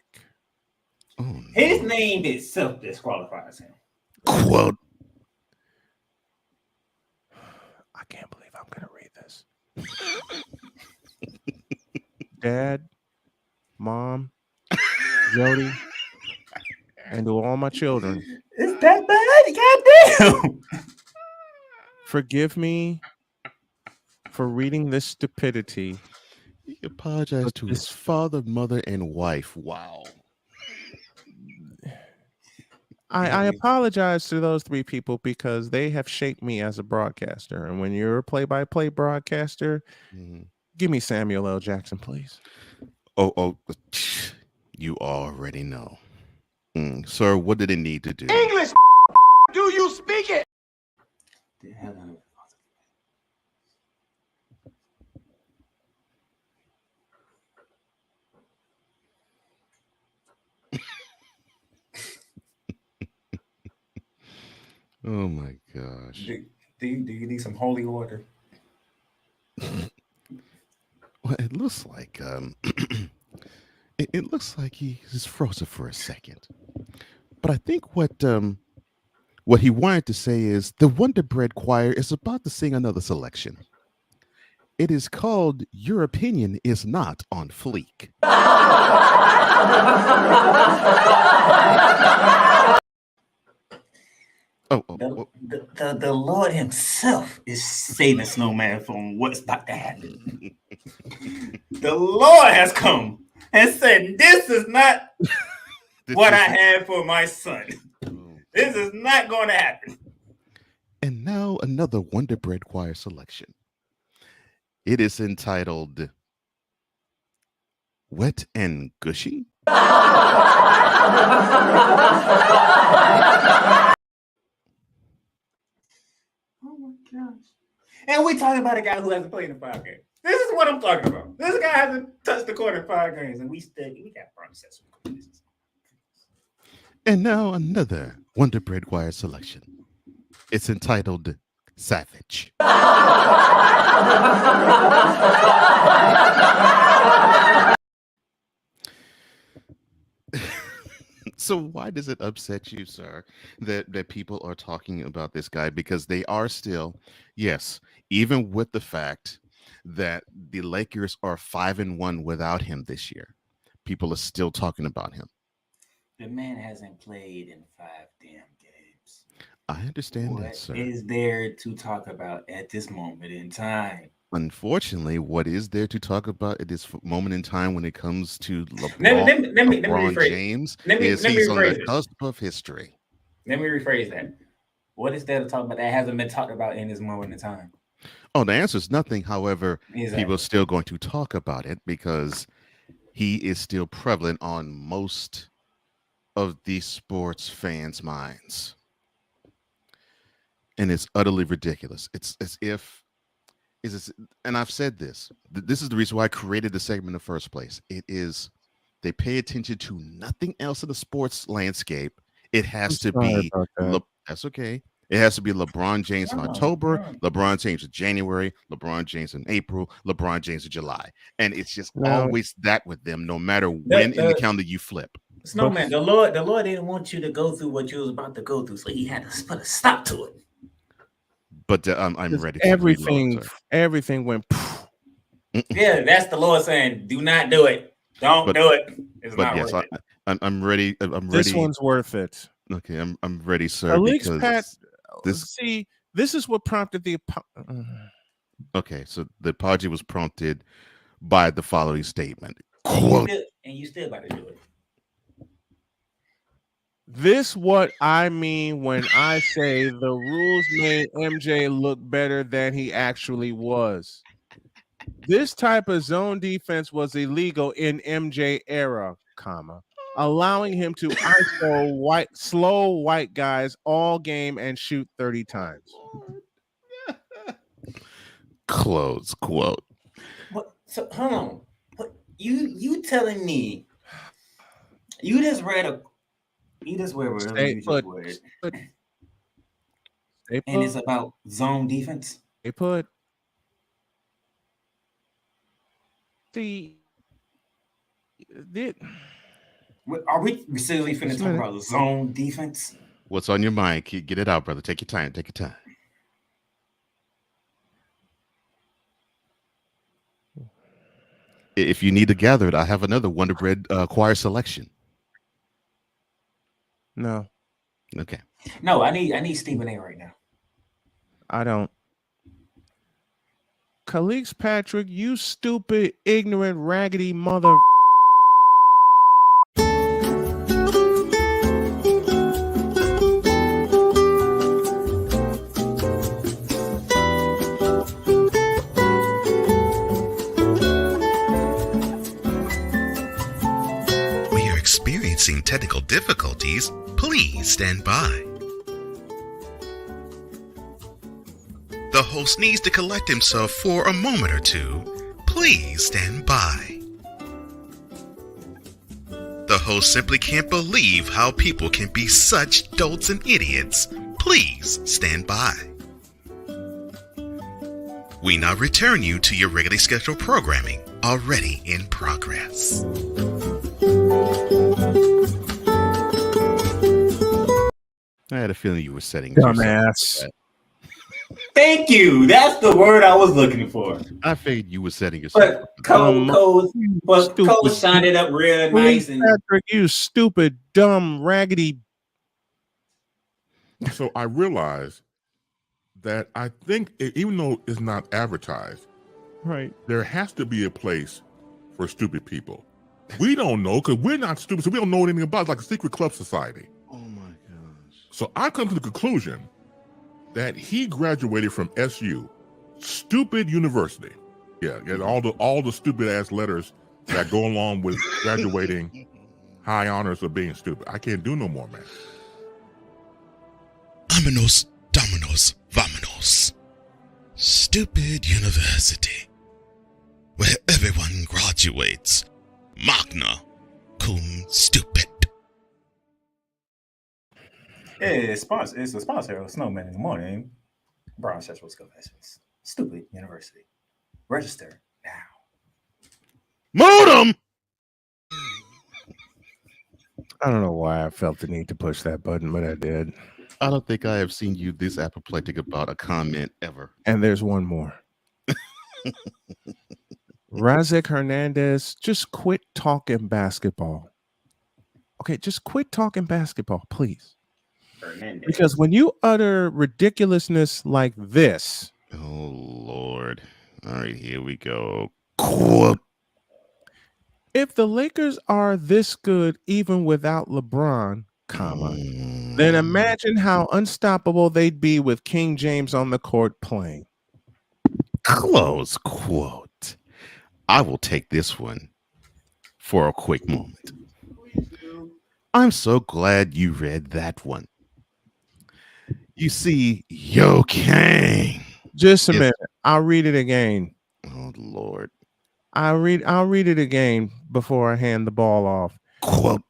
[SPEAKER 7] Oh, no.
[SPEAKER 9] His name itself disqualifies him.
[SPEAKER 7] Quote.
[SPEAKER 1] I can't believe I'm gonna read this. Dad, Mom, Jody, and to all my children,
[SPEAKER 9] It's that bad? Goddamn!
[SPEAKER 1] forgive me for reading this stupidity.
[SPEAKER 7] He apologized to his father, mother, and wife. Wow.
[SPEAKER 1] I apologize to those three people because they have shaped me as a broadcaster. And when you're a play-by-play broadcaster, give me Samuel L. Jackson, please.
[SPEAKER 7] Oh, you already know. Sir, what did it need to do?
[SPEAKER 5] English, do you speak it?
[SPEAKER 7] Oh my gosh.
[SPEAKER 9] Do you need some holy water?
[SPEAKER 7] Well, it looks like it looks like he is frozen for a second. But I think what he wanted to say is the Wonder Bread Choir is about to sing another selection. It is called "Your Opinion Is Not on Fleek." Oh,
[SPEAKER 9] the Lord Himself is saving Snowman from what's about to happen. The Lord has come and said, "This is not what I had for my son. This is not going to happen."
[SPEAKER 7] And now another Wonder Bread Choir selection. It is entitled Wet and Gushy.
[SPEAKER 9] Oh my gosh. And we talking about a guy who hasn't played in 5 games. This is what I'm talking about. This guy hasn't touched the court in 5 games, and we got process.
[SPEAKER 7] And now another Wonder Bread Choir selection. It's entitled Savage. So why does it upset you, sir, that people are talking about this guy? Because they are still, yes, even with the fact that the Lakers are 5-1 without him this year, people are still talking about him.
[SPEAKER 9] The man hasn't played in 5 damn games.
[SPEAKER 7] I understand
[SPEAKER 9] What
[SPEAKER 7] that, sir.
[SPEAKER 9] is there to talk about at this moment in time?
[SPEAKER 7] Unfortunately, what is there to talk about at this moment in time when it comes to
[SPEAKER 9] LeBron
[SPEAKER 7] James is he's on the cusp of history.
[SPEAKER 9] Let me rephrase that. What is there to talk about that hasn't been talked about in this moment in time?
[SPEAKER 7] Oh, the answer is nothing. However,
[SPEAKER 9] Exactly.
[SPEAKER 7] people are still going to talk about it because he is still prevalent on most of the sports fans' minds. And it's utterly ridiculous. It's as if and I've said this. This is the reason why I created the segment in the first place. It is they pay attention to nothing else in the sports landscape. It has to be that's okay. It has to be LeBron James in October, LeBron James in January, LeBron James in April, LeBron James in July. And it's just always that with them, no matter when in the calendar you flip.
[SPEAKER 9] Snowman, the Lord didn't want you to go through what you was about to go through, so He had to put a stop to it.
[SPEAKER 7] But I'm ready.
[SPEAKER 1] Everything went.
[SPEAKER 9] Yeah, that's the Lord saying, "Do not do it. Don't do it." It's not
[SPEAKER 7] yes,
[SPEAKER 9] worth it.
[SPEAKER 7] I'm ready. I'm ready.
[SPEAKER 1] This one's worth it.
[SPEAKER 7] Okay, I'm ready, sir.
[SPEAKER 1] Because this is what prompted the.
[SPEAKER 7] Okay, so the apology was prompted by the following statement. Quote,
[SPEAKER 9] and you still about to do it.
[SPEAKER 1] This what I mean when I say the rules made MJ look better than he actually was. This type of zone defense was illegal in MJ era, allowing him to ISO slow white guys all game and shoot 30 times.
[SPEAKER 7] Close quote.
[SPEAKER 9] What? So hold on. What you telling me? You just read a. You just read and it's about zone defense.
[SPEAKER 1] They put. See.
[SPEAKER 9] Are we seriously finna talk about zone defense?
[SPEAKER 7] What's on your mind? Get it out, brother. Take your time. Take your time. If you need to gather it, I have another Wonder Bread choir selection.
[SPEAKER 1] No.
[SPEAKER 7] Okay.
[SPEAKER 9] No, I need Stephen A right now.
[SPEAKER 1] I don't. Khalix Patrick, you stupid, ignorant, raggedy mother.
[SPEAKER 20] We are experiencing technical difficulties. Please stand by. The host needs to collect himself for a moment or two. Please stand by. The host simply can't believe how people can be such dolts and idiots. Please stand by. We now return you to your regularly scheduled programming, already in progress.
[SPEAKER 7] I had a feeling you were setting
[SPEAKER 1] dumbass.
[SPEAKER 9] Thank you. That's the word I was looking for.
[SPEAKER 7] I figured you were setting yourself.
[SPEAKER 9] But Cole signed it up real nice. And
[SPEAKER 1] Patrick, you stupid, dumb, raggedy.
[SPEAKER 19] So I realized that I think, even though it's not advertised,
[SPEAKER 1] right,
[SPEAKER 19] there has to be a place for stupid people. We don't know because we're not stupid, so we don't know anything about it. It's like a secret club society.
[SPEAKER 20] Oh my gosh.
[SPEAKER 19] So I come to the conclusion that he graduated from SU, stupid university. Yeah, and all the stupid ass letters that go along with graduating high honors of being stupid. I can't do no more, man.
[SPEAKER 7] Vámonos, dominos, vamonos. Stupid university, where everyone graduates magna cum stupid.
[SPEAKER 9] It's a sponsor of Snowman in the Morning. Brown Central School Lessons. Stupid University. Register now.
[SPEAKER 7] Modem!
[SPEAKER 1] I don't know why I felt the need to push that button, but I did.
[SPEAKER 20] I don't think I have seen you this apoplectic about a comment ever.
[SPEAKER 1] And there's one more. Razek Hernandez, just quit talking basketball. Okay, just quit talking basketball, please.
[SPEAKER 9] Hernandez.
[SPEAKER 1] Because when you utter ridiculousness like this,
[SPEAKER 20] oh Lord. All right, here we go.
[SPEAKER 1] Quote. If the Lakers are this good even without LeBron, then imagine how unstoppable they'd be with King James on the court playing.
[SPEAKER 20] Close quote. I will take this one for a quick moment. I'm so glad you read that one. You see, Yo Kang.
[SPEAKER 1] Just a minute. I'll read it again.
[SPEAKER 20] Oh Lord.
[SPEAKER 1] I'll read it again before I hand the ball off.
[SPEAKER 20] Quote.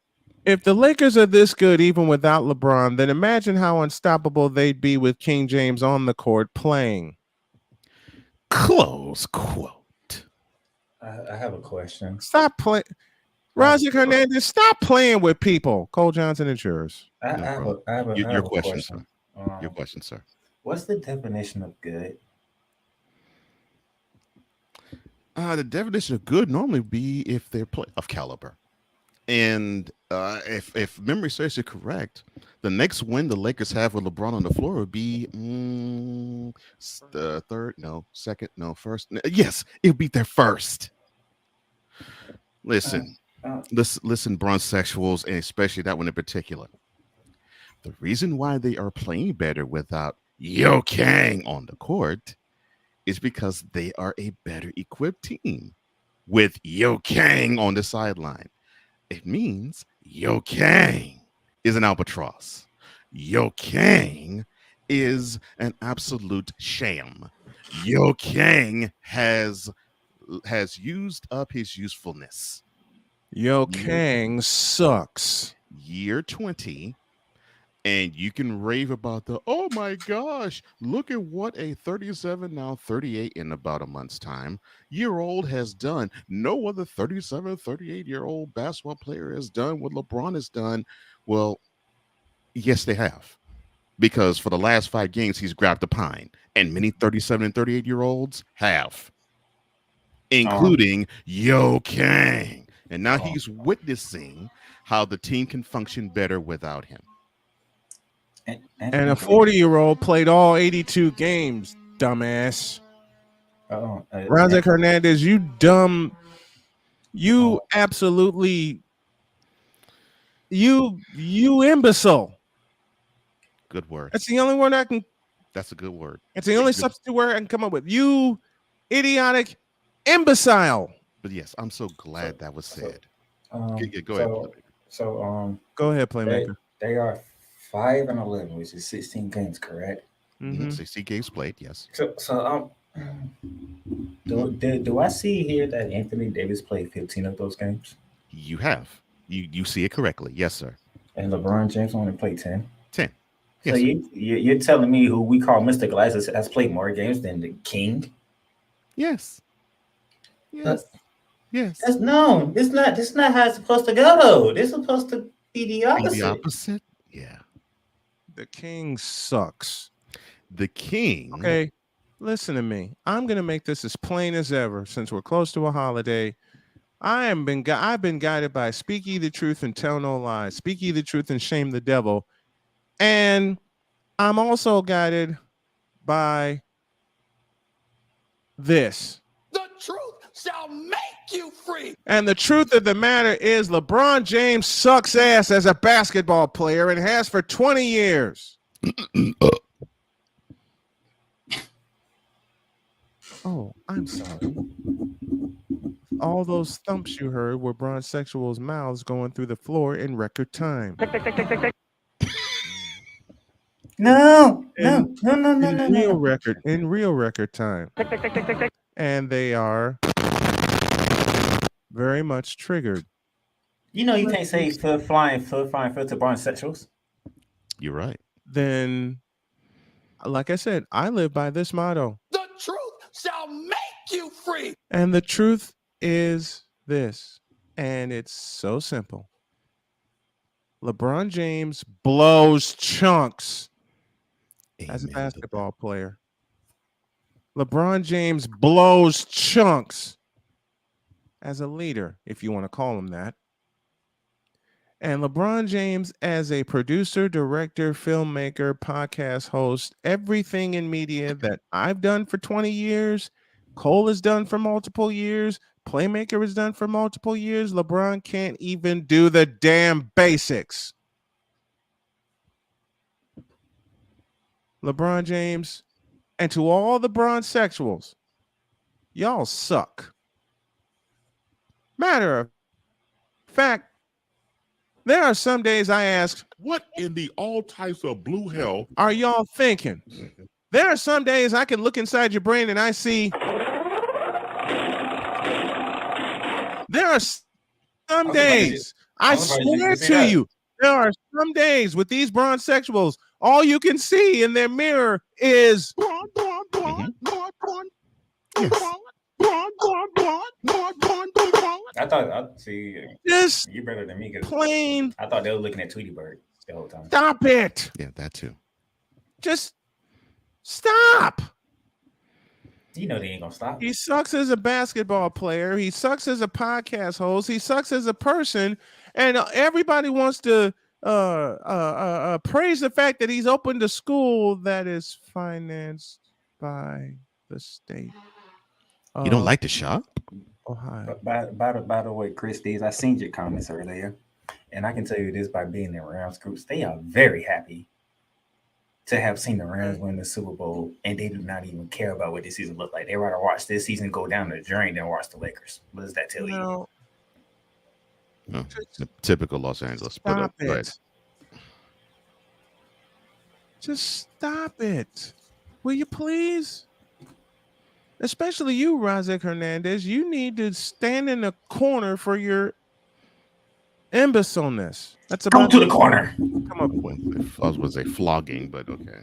[SPEAKER 1] If the Lakers are this good even without LeBron, then imagine how unstoppable they'd be with King James on the court playing.
[SPEAKER 20] Close quote.
[SPEAKER 9] I have a question.
[SPEAKER 1] Stop playing. Razek Hernandez, stop playing with people. Cole Johnson, it's yours.
[SPEAKER 9] I have
[SPEAKER 20] Your
[SPEAKER 9] a
[SPEAKER 20] question, sir. Your question, sir.
[SPEAKER 9] What's the definition of good?
[SPEAKER 20] The definition of good normally be if they're of caliber. And if memory serves you correct, the next win the Lakers have with LeBron on the floor would be the first. Yes, it would be their first. Listen, listen, bronzesexuals, and especially that one in particular. The reason why they are playing better without Yo Kang on the court is because they are a better equipped team with Yo Kang on the sideline. It means Yo Kang is an albatross. Yo Kang is an absolute sham. Yo Kang has used up his usefulness.
[SPEAKER 1] Yo Kang sucks.
[SPEAKER 20] Year 20. And you can rave about oh my gosh, look at what a 37, now 38 in about a month's time, year-old has done. No other 37, 38-year-old basketball player has done what LeBron has done. Well, yes, they have. Because for the last 5 games, he's grabbed the pine. And many 37 and 38-year-olds have. Including Yo Kang. And now he's witnessing how the team can function better without him.
[SPEAKER 1] And a 40-year-old played all 82 games, dumbass. Razek Hernandez, you dumb. You absolutely. You imbecile.
[SPEAKER 20] Good word.
[SPEAKER 1] That's the only word I can.
[SPEAKER 20] That's a good word.
[SPEAKER 1] It's the only substitute word I can come up with. You idiotic imbecile.
[SPEAKER 20] But yes, I'm so glad that was said. Go ahead.
[SPEAKER 9] Go
[SPEAKER 1] ahead, Playmaker.
[SPEAKER 9] They are 5-11, which is 16 games, correct?
[SPEAKER 20] 60 games played, yes.
[SPEAKER 9] So do I see here that Anthony Davis played 15 of those games?
[SPEAKER 20] You have. You see it correctly, yes, sir.
[SPEAKER 9] And LeBron James only played 10.
[SPEAKER 20] 10.
[SPEAKER 9] So you're telling me who we call Mr. Glasses has played more games than the King?
[SPEAKER 20] Yes. Yes. Yes.
[SPEAKER 9] That's no. It's not. This is not how it's supposed to go, though. This is supposed to be the opposite.
[SPEAKER 20] The opposite. Yeah.
[SPEAKER 1] The King sucks.
[SPEAKER 20] The King.
[SPEAKER 1] Okay, listen to me. I'm gonna make this as plain as ever. Since we're close to a holiday, I've been guided by speak ye the truth and tell no lies. Speak ye the truth and shame the devil. And I'm also guided by this.
[SPEAKER 18] The truth shall make you free.
[SPEAKER 1] And the truth of the matter is LeBron James sucks ass as a basketball player and has for 20 years. Oh, I'm sorry. All those thumps you heard were bronzexuals' mouths going through the floor in record time. In real record time. And they are very much triggered.
[SPEAKER 9] You know you can't say foot flying foot to bronzexuals.
[SPEAKER 7] You're right.
[SPEAKER 1] Then, like I said, I live by this motto.
[SPEAKER 18] The truth shall make you free.
[SPEAKER 1] And the truth is this, and it's so simple. LeBron James blows chunks as a basketball player. LeBron James blows chunks as a leader, if you want to call him that. And LeBron James as a producer, director, filmmaker, podcast host, everything in media that I've done for 20 years, Cole has done for multiple years, Playmaker has done for multiple years, LeBron can't even do the damn basics. LeBron James, and to all the bronzexuals, y'all suck. Matter of fact, there are some days I ask,
[SPEAKER 19] what in the all types of blue hell
[SPEAKER 1] are y'all thinking? There are some days I can look inside your brain and I see there are some days, I swear to you, there are some days with these bronzexuals, all you can see in their mirror is
[SPEAKER 9] I thought, see,
[SPEAKER 1] just
[SPEAKER 9] you're better than me.
[SPEAKER 1] Plain.
[SPEAKER 9] I thought they were looking at Tweety Bird the whole time.
[SPEAKER 1] Stop it.
[SPEAKER 7] Yeah, that too.
[SPEAKER 1] Just stop.
[SPEAKER 9] You know they ain't gonna stop.
[SPEAKER 1] He sucks as a basketball player. He sucks as a podcast host. He sucks as a person. And everybody wants to praise the fact that he's opened a school that is financed by the state.
[SPEAKER 7] You don't like the shop?
[SPEAKER 1] Ohio.
[SPEAKER 9] By the way, Chris Dees, I seen your comments earlier, and I can tell you this by being in Rams groups, they are very happy to have seen the Rams win the Super Bowl, and they do not even care about what this season looked like. They rather watch this season go down the drain than watch the Lakers. What does that tell you?
[SPEAKER 7] Oh, typical Los Angeles.
[SPEAKER 1] Stop it. Just stop it. Will you please? Especially you, Razek Hernandez. You need to stand in the corner for your imbecileness. That's about
[SPEAKER 9] come to the corner.
[SPEAKER 1] Come up with.
[SPEAKER 7] I was going to say flogging, but okay.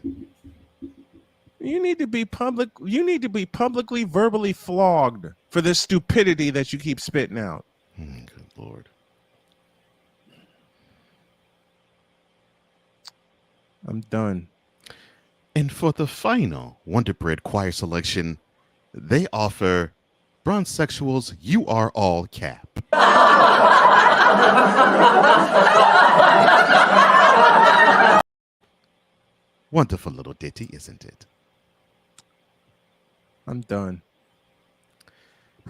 [SPEAKER 1] You need to be public. You need to be publicly, verbally flogged for this stupidity that you keep spitting out.
[SPEAKER 7] Good Lord.
[SPEAKER 1] I'm done.
[SPEAKER 7] And for the final Wonder Bread choir selection, they offer Bronzexuals, You Are All Cap. Wonderful little ditty, isn't it?
[SPEAKER 1] I'm done.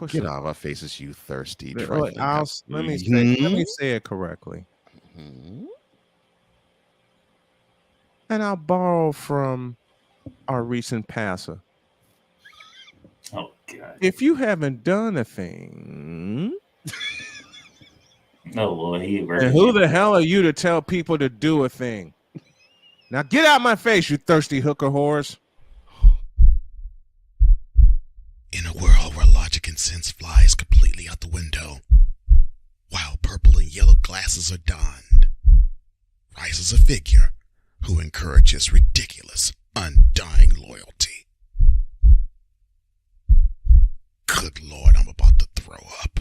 [SPEAKER 7] Get out of our faces, you thirsty.
[SPEAKER 1] Let me say it correctly. And I'll borrow from our recent passer.
[SPEAKER 9] Oh, God.
[SPEAKER 1] If you haven't done a thing,
[SPEAKER 9] no, Lord,
[SPEAKER 1] and who the hell are you to tell people to do a thing? Now get out my face, you thirsty hooker whores.
[SPEAKER 20] In a world where logic and sense flies completely out the window, while purple and yellow glasses are donned, rises a figure who encourages ridiculous, undying loyalty. Good Lord, I'm about to throw up.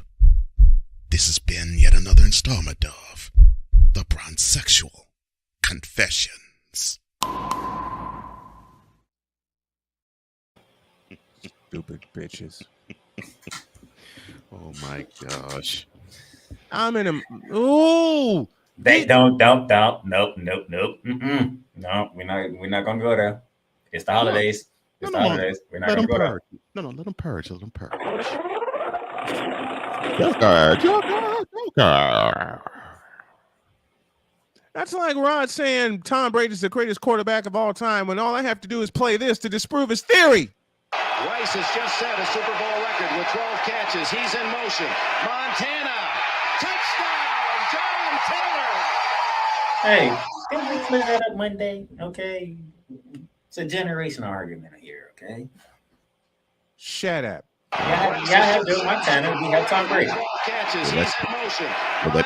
[SPEAKER 20] This has been yet another installment of The Bronzexual Confessions.
[SPEAKER 1] Stupid bitches.
[SPEAKER 7] Oh my gosh.
[SPEAKER 1] I'm in a ooh.
[SPEAKER 9] They don't. Nope. Mm-mm. No, we're not gonna go there. It's the holidays. We're not
[SPEAKER 7] let
[SPEAKER 9] gonna
[SPEAKER 7] him
[SPEAKER 9] go there.
[SPEAKER 7] purge. No, let him purge. Let him purge. Joker.
[SPEAKER 1] That's like Rod saying Tom Brady's the greatest quarterback of all time when all I have to do is play this to disprove his theory.
[SPEAKER 21] Rice has just set a Super Bowl record with 12 catches. He's in motion. Montana. Touchdown, John Taylor.
[SPEAKER 9] Hey, didn't we clear that up Monday? Okay. It's a generational argument here, okay?
[SPEAKER 1] Shut up.
[SPEAKER 9] Y'all have Joe Montana. We have Tom Brady.
[SPEAKER 21] Catches. He's in motion. Montana.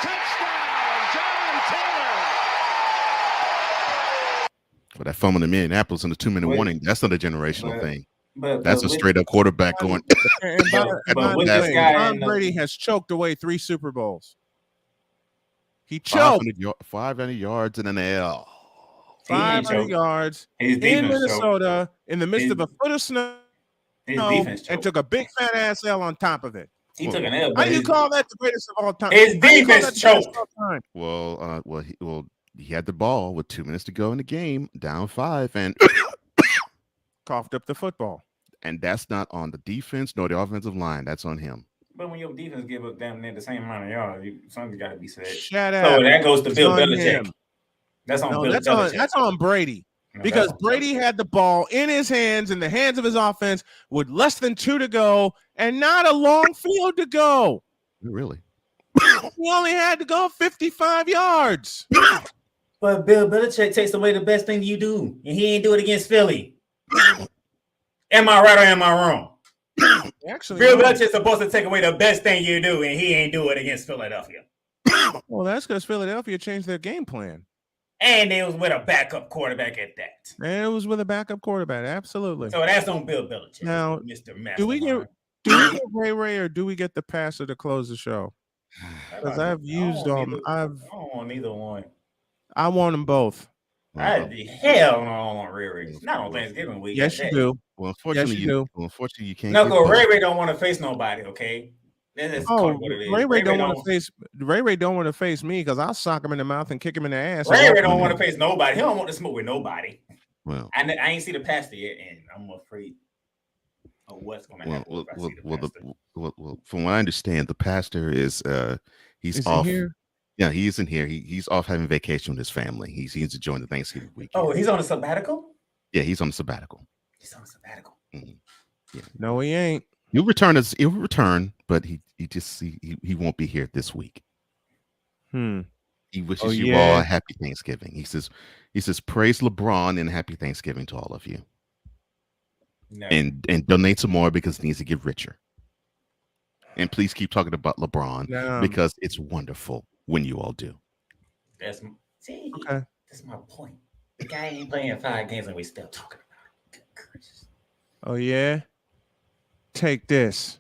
[SPEAKER 21] Touchdown, John Taylor.
[SPEAKER 7] Well, that fumble in Minneapolis in the 2-minute warning, that's not a generational thing.
[SPEAKER 9] But
[SPEAKER 7] that's a straight up quarterback going.
[SPEAKER 1] By the way, Tom Brady has choked away 3 Super Bowls. He choked
[SPEAKER 7] 500 yards in an L.
[SPEAKER 1] 500 yards in Minnesota in the midst of a foot of snow and took a big fat ass L on top of it.
[SPEAKER 9] He took an L.
[SPEAKER 1] How do you call that the greatest of all time?
[SPEAKER 9] His defense choked.
[SPEAKER 7] Well, he had the ball with 2 minutes to go in the game, down 5, and
[SPEAKER 1] coughed up the football.
[SPEAKER 7] And that's not on the defense nor the offensive line. That's on him.
[SPEAKER 9] But when your defense give up damn near the same amount of yards, something's got to be said.
[SPEAKER 1] Shut up.
[SPEAKER 9] So that goes to Bill Belichick.
[SPEAKER 1] Him.
[SPEAKER 9] That's on Bill
[SPEAKER 1] that's
[SPEAKER 9] Belichick.
[SPEAKER 1] That's on Brady. Because Brady had the ball in his hands, in the hands of his offense, with less than 2 to go, and not a long field to go.
[SPEAKER 7] Really?
[SPEAKER 1] He only had to go 55 yards.
[SPEAKER 9] But Bill Belichick takes away the best thing you do, and he ain't do it against Philly. Am I right or am I wrong?
[SPEAKER 1] Actually,
[SPEAKER 9] Bill Belichick's supposed to take away the best thing you do, and he ain't do it against Philadelphia.
[SPEAKER 1] Well, that's because Philadelphia changed their game plan.
[SPEAKER 9] And it was with a backup quarterback at that.
[SPEAKER 1] And it was with a backup quarterback, absolutely.
[SPEAKER 9] So that's on Bill Belichick.
[SPEAKER 1] Now,
[SPEAKER 9] Mr. Mastermind.
[SPEAKER 1] do we get Ray or do we get the passer to close the show? Because I've used them. I don't
[SPEAKER 9] want either one.
[SPEAKER 1] I want them both.
[SPEAKER 9] Hell no, I don't want Ray. Not on Thanksgiving week.
[SPEAKER 1] Yes, you do.
[SPEAKER 7] Well, unfortunately,
[SPEAKER 1] yes, you do.
[SPEAKER 7] Well, unfortunately, you can't.
[SPEAKER 9] No, go. Ray don't want to face nobody. Okay.
[SPEAKER 1] Ray don't want to face Ray don't want to face me because I'll sock him in the mouth and kick him in the ass.
[SPEAKER 9] Ray don't want to face nobody. He don't want to smoke with nobody.
[SPEAKER 7] Well,
[SPEAKER 9] I ain't see the pastor yet, and I'm afraid of what's going to happen.
[SPEAKER 7] Well, from what I understand, the pastor is he's off. Yeah, he isn't here. He's off having vacation with his family. He's enjoying the Thanksgiving weekend.
[SPEAKER 9] Oh, he's on a sabbatical?
[SPEAKER 7] Yeah, he's on a sabbatical.
[SPEAKER 9] He's on a sabbatical.
[SPEAKER 7] Mm-hmm. Yeah.
[SPEAKER 1] No, he ain't.
[SPEAKER 7] He'll return, but he won't be here this week. He wishes you all a happy Thanksgiving. He says praise LeBron and happy Thanksgiving to all of you. No. And donate some more because he needs to get richer. And please keep talking about LeBron because it's wonderful when you all do.
[SPEAKER 9] That's my point. The guy ain't playing 5 games and we still talking about him.
[SPEAKER 1] Oh yeah. Take this.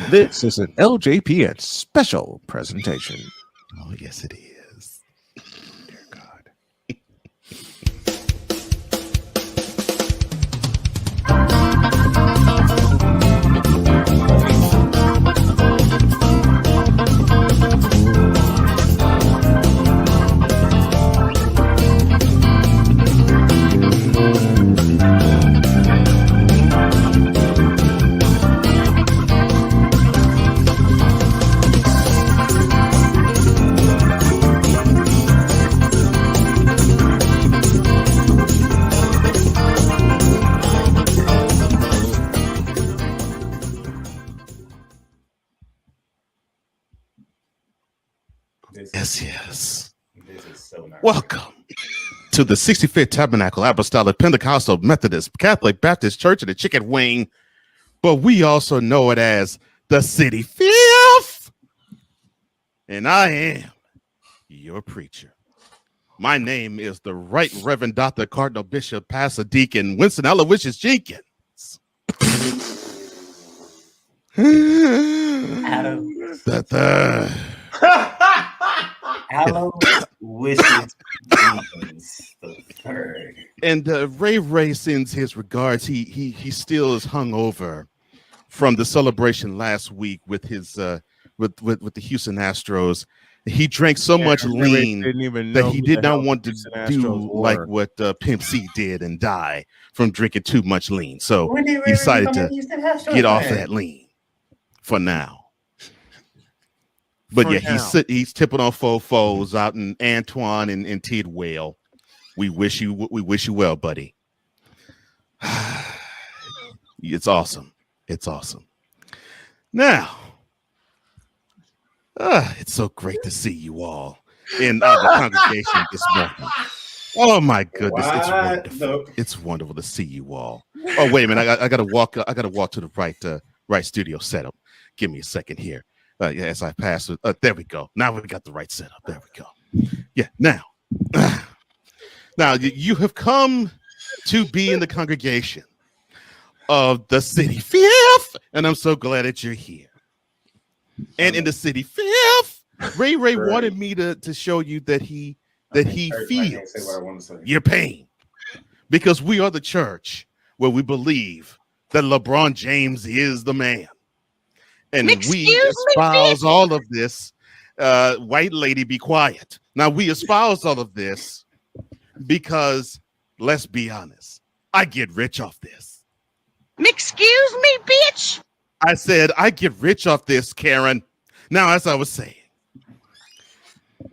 [SPEAKER 1] This is an LJPN special presentation.
[SPEAKER 7] Oh, yes, it is. Dear God. Yes.
[SPEAKER 9] This is so nice.
[SPEAKER 7] Welcome to the 65th Tabernacle Apostolic Pentecostal Methodist Catholic Baptist Church of the Chicken Wing, but we also know it as the City Fifth. And I am your preacher. My name is the Right Reverend Dr. Cardinal Bishop Pastor Deacon Winston Aloysius Jenkins. The third.
[SPEAKER 9] Aloysius Jenkins the third.
[SPEAKER 7] And Ray sends his regards. He still is hungover from the celebration last week with his with the Houston Astros. He drank so much lean
[SPEAKER 1] didn't even
[SPEAKER 7] that
[SPEAKER 1] know
[SPEAKER 7] he
[SPEAKER 1] who
[SPEAKER 7] did
[SPEAKER 1] the
[SPEAKER 7] not
[SPEAKER 1] hell
[SPEAKER 7] want to
[SPEAKER 1] the Houston
[SPEAKER 7] do
[SPEAKER 1] Astros
[SPEAKER 7] like
[SPEAKER 1] were.
[SPEAKER 7] what Pimp C did and die from drinking too much lean. So
[SPEAKER 9] When did
[SPEAKER 7] he decided
[SPEAKER 9] become a
[SPEAKER 7] to
[SPEAKER 9] Houston Astros
[SPEAKER 7] get off
[SPEAKER 9] fan?
[SPEAKER 7] that lean for now. But
[SPEAKER 1] For
[SPEAKER 7] yeah,
[SPEAKER 1] now.
[SPEAKER 7] he's tipping on fofos out in Antoine and Tidwell. We wish you well, buddy. It's awesome. It's awesome. Now, it's so great to see you all in the congregation this morning. Oh my goodness, it's wonderful. It's wonderful to see you all. Oh wait a minute, I gotta walk. I gotta walk to the right studio setup. Give me a second here. Yeah, as I pass it, there we go. Now we got the right setup. There we go. Yeah. Now you have come to be in the congregation of the City Fifth, and I'm so glad that you're here. And in the City Fifth, Ray wanted me to show you that he feels your pain, because we are the church where we believe that LeBron James is the man, and we espouse all of this. White lady, be quiet. Now we espouse all of this because, let's be honest, I get rich off this.
[SPEAKER 3] Excuse me, bitch.
[SPEAKER 7] I said I get rich off this, Karen. Now, as I was saying,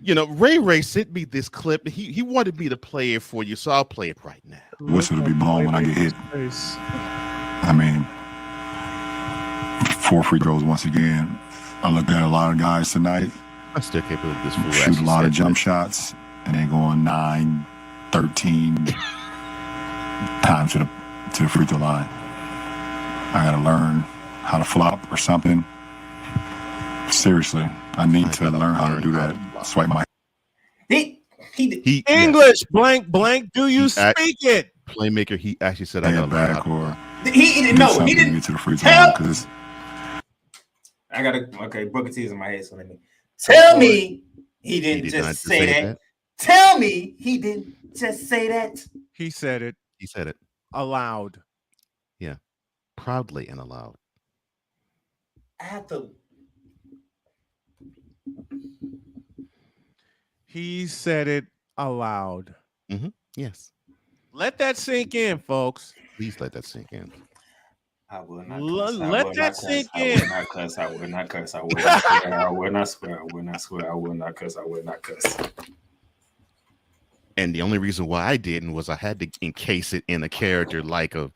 [SPEAKER 7] Ray sent me this clip. He wanted me to play it for you, so I'll play it right now.
[SPEAKER 22] Whistle to be blown when I get hit. I mean, 4 free throws once again. I looked at a lot of guys tonight.
[SPEAKER 7] I still can't believe this fool
[SPEAKER 22] shoot a lot of jump shots, and they going 9, 13 times to the free throw line. I got to learn how to flop or something. Seriously, I need to learn how to do that. Swipe my.
[SPEAKER 9] He
[SPEAKER 1] English blank. Do you speak it?
[SPEAKER 7] Playmaker. He actually said I got
[SPEAKER 22] back or
[SPEAKER 9] he didn't
[SPEAKER 22] get to the free throw line because
[SPEAKER 9] I gotta Booker T's in my head. So let me tell me he didn't just say that. Tell me he didn't just say that.
[SPEAKER 1] He said it.
[SPEAKER 7] He said it
[SPEAKER 1] aloud.
[SPEAKER 7] Yeah, proudly and aloud.
[SPEAKER 9] I have to.
[SPEAKER 1] He said it aloud.
[SPEAKER 7] Mm-hmm. Yes.
[SPEAKER 1] Let that sink in, folks.
[SPEAKER 7] Please let that sink in.
[SPEAKER 9] I will not
[SPEAKER 1] let that sink in.
[SPEAKER 9] I will not cuss. I will not cuss. I will not swear. I will not swear. I will not swear. I will not cuss. I will not cuss.
[SPEAKER 7] And the only reason why I didn't was I had to encase it in a character like a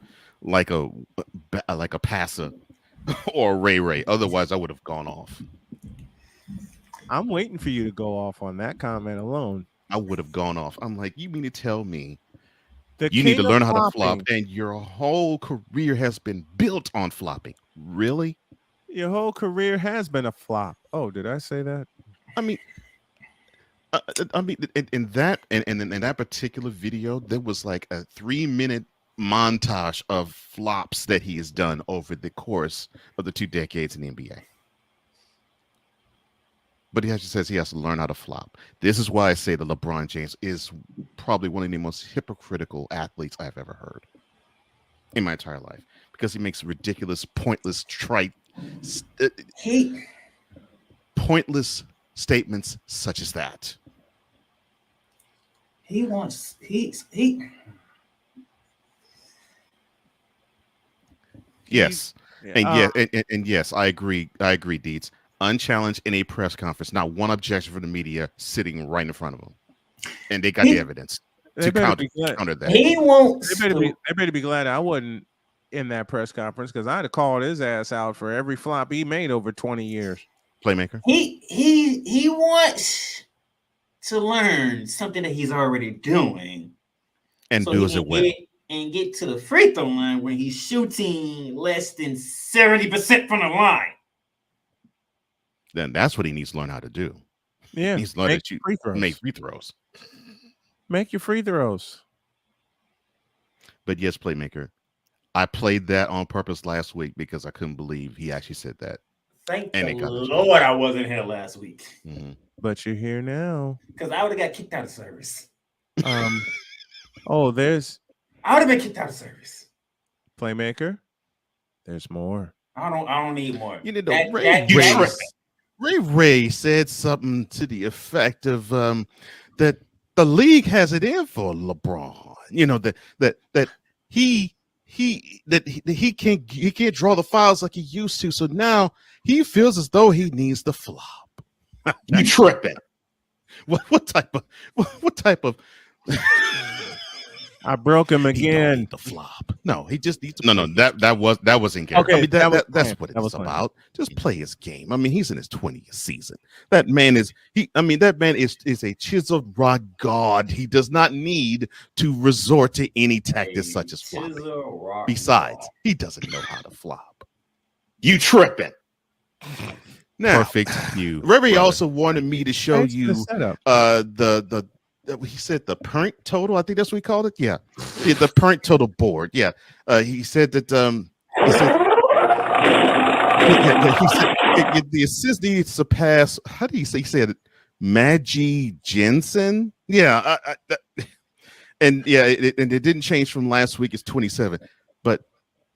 [SPEAKER 7] passer or Ray. Otherwise, I would have gone off.
[SPEAKER 1] I'm waiting for you to go off on that comment alone.
[SPEAKER 7] I would have gone off. I'm like, you mean to tell me you need to learn how to flop, and your whole career has been built on flopping? Really?
[SPEAKER 1] Your whole career has been a flop. Oh, did I say that?
[SPEAKER 7] I mean, in that particular video, there was like a 3-minute montage of flops that he has done over the course of the 2 decades in the NBA. But he actually says he has to learn how to flop. This is why I say that LeBron James is probably one of the most hypocritical athletes I've ever heard in my entire life, because he makes ridiculous, pointless, trite, pointless statements such as that.
[SPEAKER 9] Yes,
[SPEAKER 7] and yes, I agree. Deeds. Unchallenged in a press conference, not one objection from the media sitting right in front of him, and they got the evidence to counter that.
[SPEAKER 9] He won't.
[SPEAKER 1] They better be glad I wasn't in that press conference, because I'd have called his ass out for every flop he made over 20 years.
[SPEAKER 7] Playmaker.
[SPEAKER 9] He wants to learn something that he's already doing,
[SPEAKER 7] and so does it well,
[SPEAKER 9] and get to the free throw line when he's shooting less than 70% from the line.
[SPEAKER 7] Then that's what he needs to learn how to do.
[SPEAKER 1] Yeah,
[SPEAKER 7] he's learning to make free throws.
[SPEAKER 1] Make your free throws.
[SPEAKER 7] But yes, Playmaker, I played that on purpose last week because I couldn't believe he actually said that.
[SPEAKER 9] Thank the Lord I wasn't here last week.
[SPEAKER 7] Mm-hmm.
[SPEAKER 1] But you're here now.
[SPEAKER 9] Because I would have got kicked out of service.
[SPEAKER 1] I would have been kicked out of service. Playmaker, there's more.
[SPEAKER 9] I don't need more.
[SPEAKER 7] You need to Ray said something to the effect of that the league has it in for LeBron. You know that he can't draw the fouls like he used to. So now he feels as though he needs the flop.
[SPEAKER 17] You tripping?
[SPEAKER 7] What type of
[SPEAKER 1] I broke him
[SPEAKER 7] He don't
[SPEAKER 1] again.
[SPEAKER 7] need the flop. No, he just needs to that was in character.
[SPEAKER 1] Okay,
[SPEAKER 7] I mean that's what it's about. Just play his game. I mean, he's in his 20th season. That man is a chiseled rock god. He does not need to resort to any tactics such as flopping. Besides, he doesn't know how to flop.
[SPEAKER 17] You tripping?
[SPEAKER 7] Now,
[SPEAKER 20] Perfect view.
[SPEAKER 7] Ray also wanted me to show
[SPEAKER 1] Thanks for
[SPEAKER 7] you
[SPEAKER 1] the setup.
[SPEAKER 7] the he said the parent total. I think that's what he called it. Yeah, the parent total board. Yeah, he said that he said the assist needs to surpass. How do you say? He said Maggie Jensen. Yeah, and yeah, it didn't change from last week. It's 27, but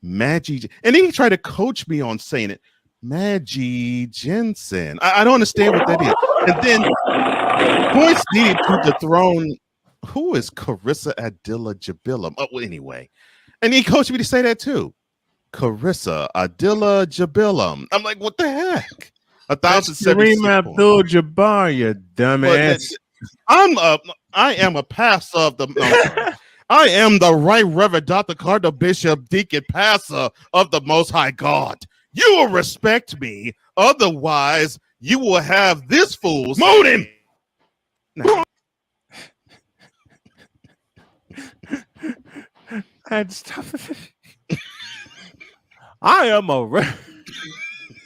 [SPEAKER 7] Maggie. And then he tried to coach me on saying it. Maggie Jensen. I don't understand what that is. And then points needed to dethrone. Who is Carissa Adila Jabilam? Oh, well, anyway. And he coached me to say that too. Carissa Adila Jabilam. I'm like, what the heck? 1,076
[SPEAKER 1] Kareem
[SPEAKER 7] points.
[SPEAKER 1] Abdul-Jabbar, you dumbass.
[SPEAKER 7] I am a pastor of the. No, I'm sorry. I am the Right Reverend Dr. Cardinal Bishop Deacon Pastor of the Most High God. You will respect me, otherwise you will have this fool moan him. No.
[SPEAKER 1] And stuff. I am a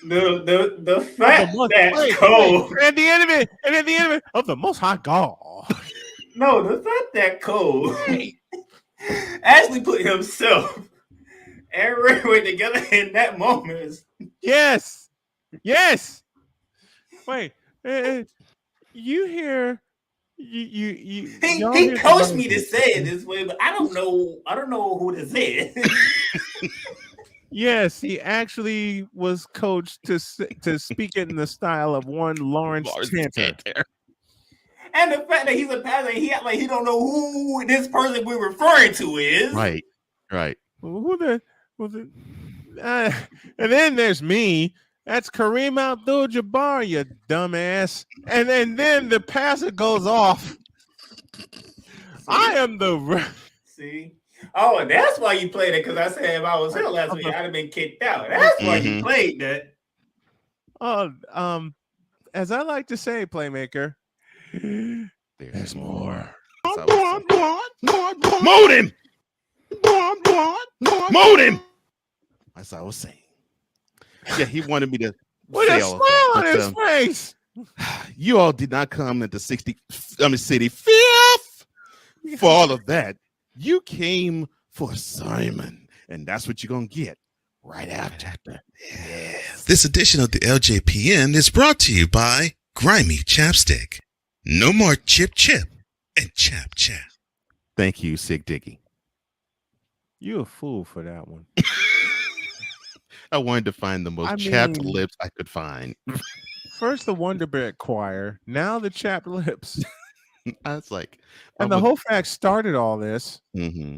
[SPEAKER 9] the fact that's cold.
[SPEAKER 1] And the enemy of the Most High God.
[SPEAKER 9] No, the fact that Cole actually put himself and Ray together in that moment.
[SPEAKER 1] Yes. Wait, you hear?
[SPEAKER 9] He coached me to say it this way, but I don't know who to say it.
[SPEAKER 1] Yes, he actually was coached to speak it in the style of one Lawrence Tanter.
[SPEAKER 9] And the fact that he's a pastor, he act like he don't know who this person we're referring to is.
[SPEAKER 7] Right.
[SPEAKER 1] And then there's me. That's Kareem Abdul-Jabbar, you dumbass. And then the passer goes off. I am the.
[SPEAKER 9] See? Oh, and that's why you played it, because I said if I was here last week, I'd have been kicked out. That's why you played that.
[SPEAKER 1] As I like to say, Playmaker,
[SPEAKER 7] there's more.
[SPEAKER 19] Moan him!
[SPEAKER 7] Moan him! As I was saying. Yeah, he wanted me to
[SPEAKER 1] with
[SPEAKER 7] say
[SPEAKER 1] a
[SPEAKER 7] all
[SPEAKER 1] smile
[SPEAKER 7] of
[SPEAKER 1] on
[SPEAKER 7] that,
[SPEAKER 1] his face.
[SPEAKER 7] You all did not come into 65th for all of that. You came for Simon, and that's what you're gonna get right after.
[SPEAKER 20] Yes. This edition of the LJPN is brought to you by Grimy Chapstick. No more chip and chap.
[SPEAKER 7] Thank you, Sig Diggy.
[SPEAKER 1] You a fool for that one.
[SPEAKER 7] I wanted to find the most chapped lips I could find.
[SPEAKER 1] First the Wonder Bread Choir, now the chapped lips.
[SPEAKER 7] I was like,
[SPEAKER 1] and the whole fact started all this.
[SPEAKER 7] Mm-hmm.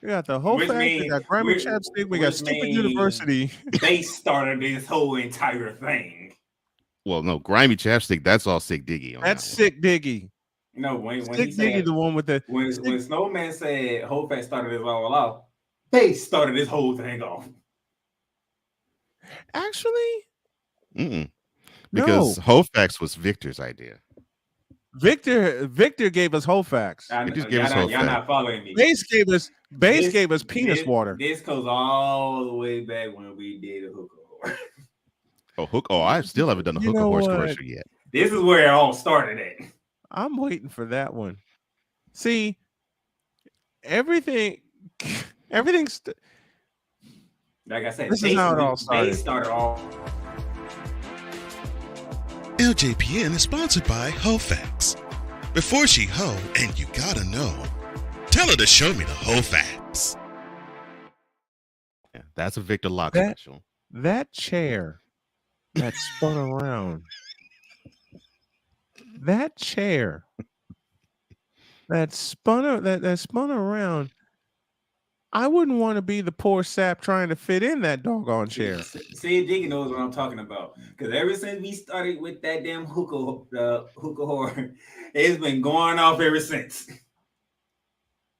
[SPEAKER 1] We got the whole fact. We got Grimy Chapstick. We got Stupid University.
[SPEAKER 9] They started this whole entire thing.
[SPEAKER 7] Well, no, Grimy Chapstick. That's all Sick Diggy.
[SPEAKER 1] That's Sick Diggy.
[SPEAKER 9] No, when
[SPEAKER 1] Sick
[SPEAKER 9] he said,
[SPEAKER 1] Diggy, the one with the
[SPEAKER 9] when Snowman said whole fact started this all off, they started this whole thing off.
[SPEAKER 1] Actually,
[SPEAKER 7] because Hofax was Victor's idea.
[SPEAKER 1] Victor gave us Hofax.
[SPEAKER 9] Y'all not following me.
[SPEAKER 1] Base gave us penis water.
[SPEAKER 9] This goes all the way back when we did a hookah horse.
[SPEAKER 7] I still haven't done a hookah horse commercial yet.
[SPEAKER 9] This is where it all started at.
[SPEAKER 1] I'm waiting for that one. See, everything's.
[SPEAKER 9] Like I said,
[SPEAKER 1] this is how it all started.
[SPEAKER 9] They started all.
[SPEAKER 20] LJPN is sponsored by Hofax. Before she hoe, and you gotta know, tell her to show me the Hofax.
[SPEAKER 7] Yeah, that's a Victor Lock commercial.
[SPEAKER 1] That chair that spun around. That chair that spun around. I wouldn't want to be the poor sap trying to fit in that doggone chair.
[SPEAKER 9] See, Diggy knows what I'm talking about. Because ever since we started with that damn hookah horror, it's been going off ever since.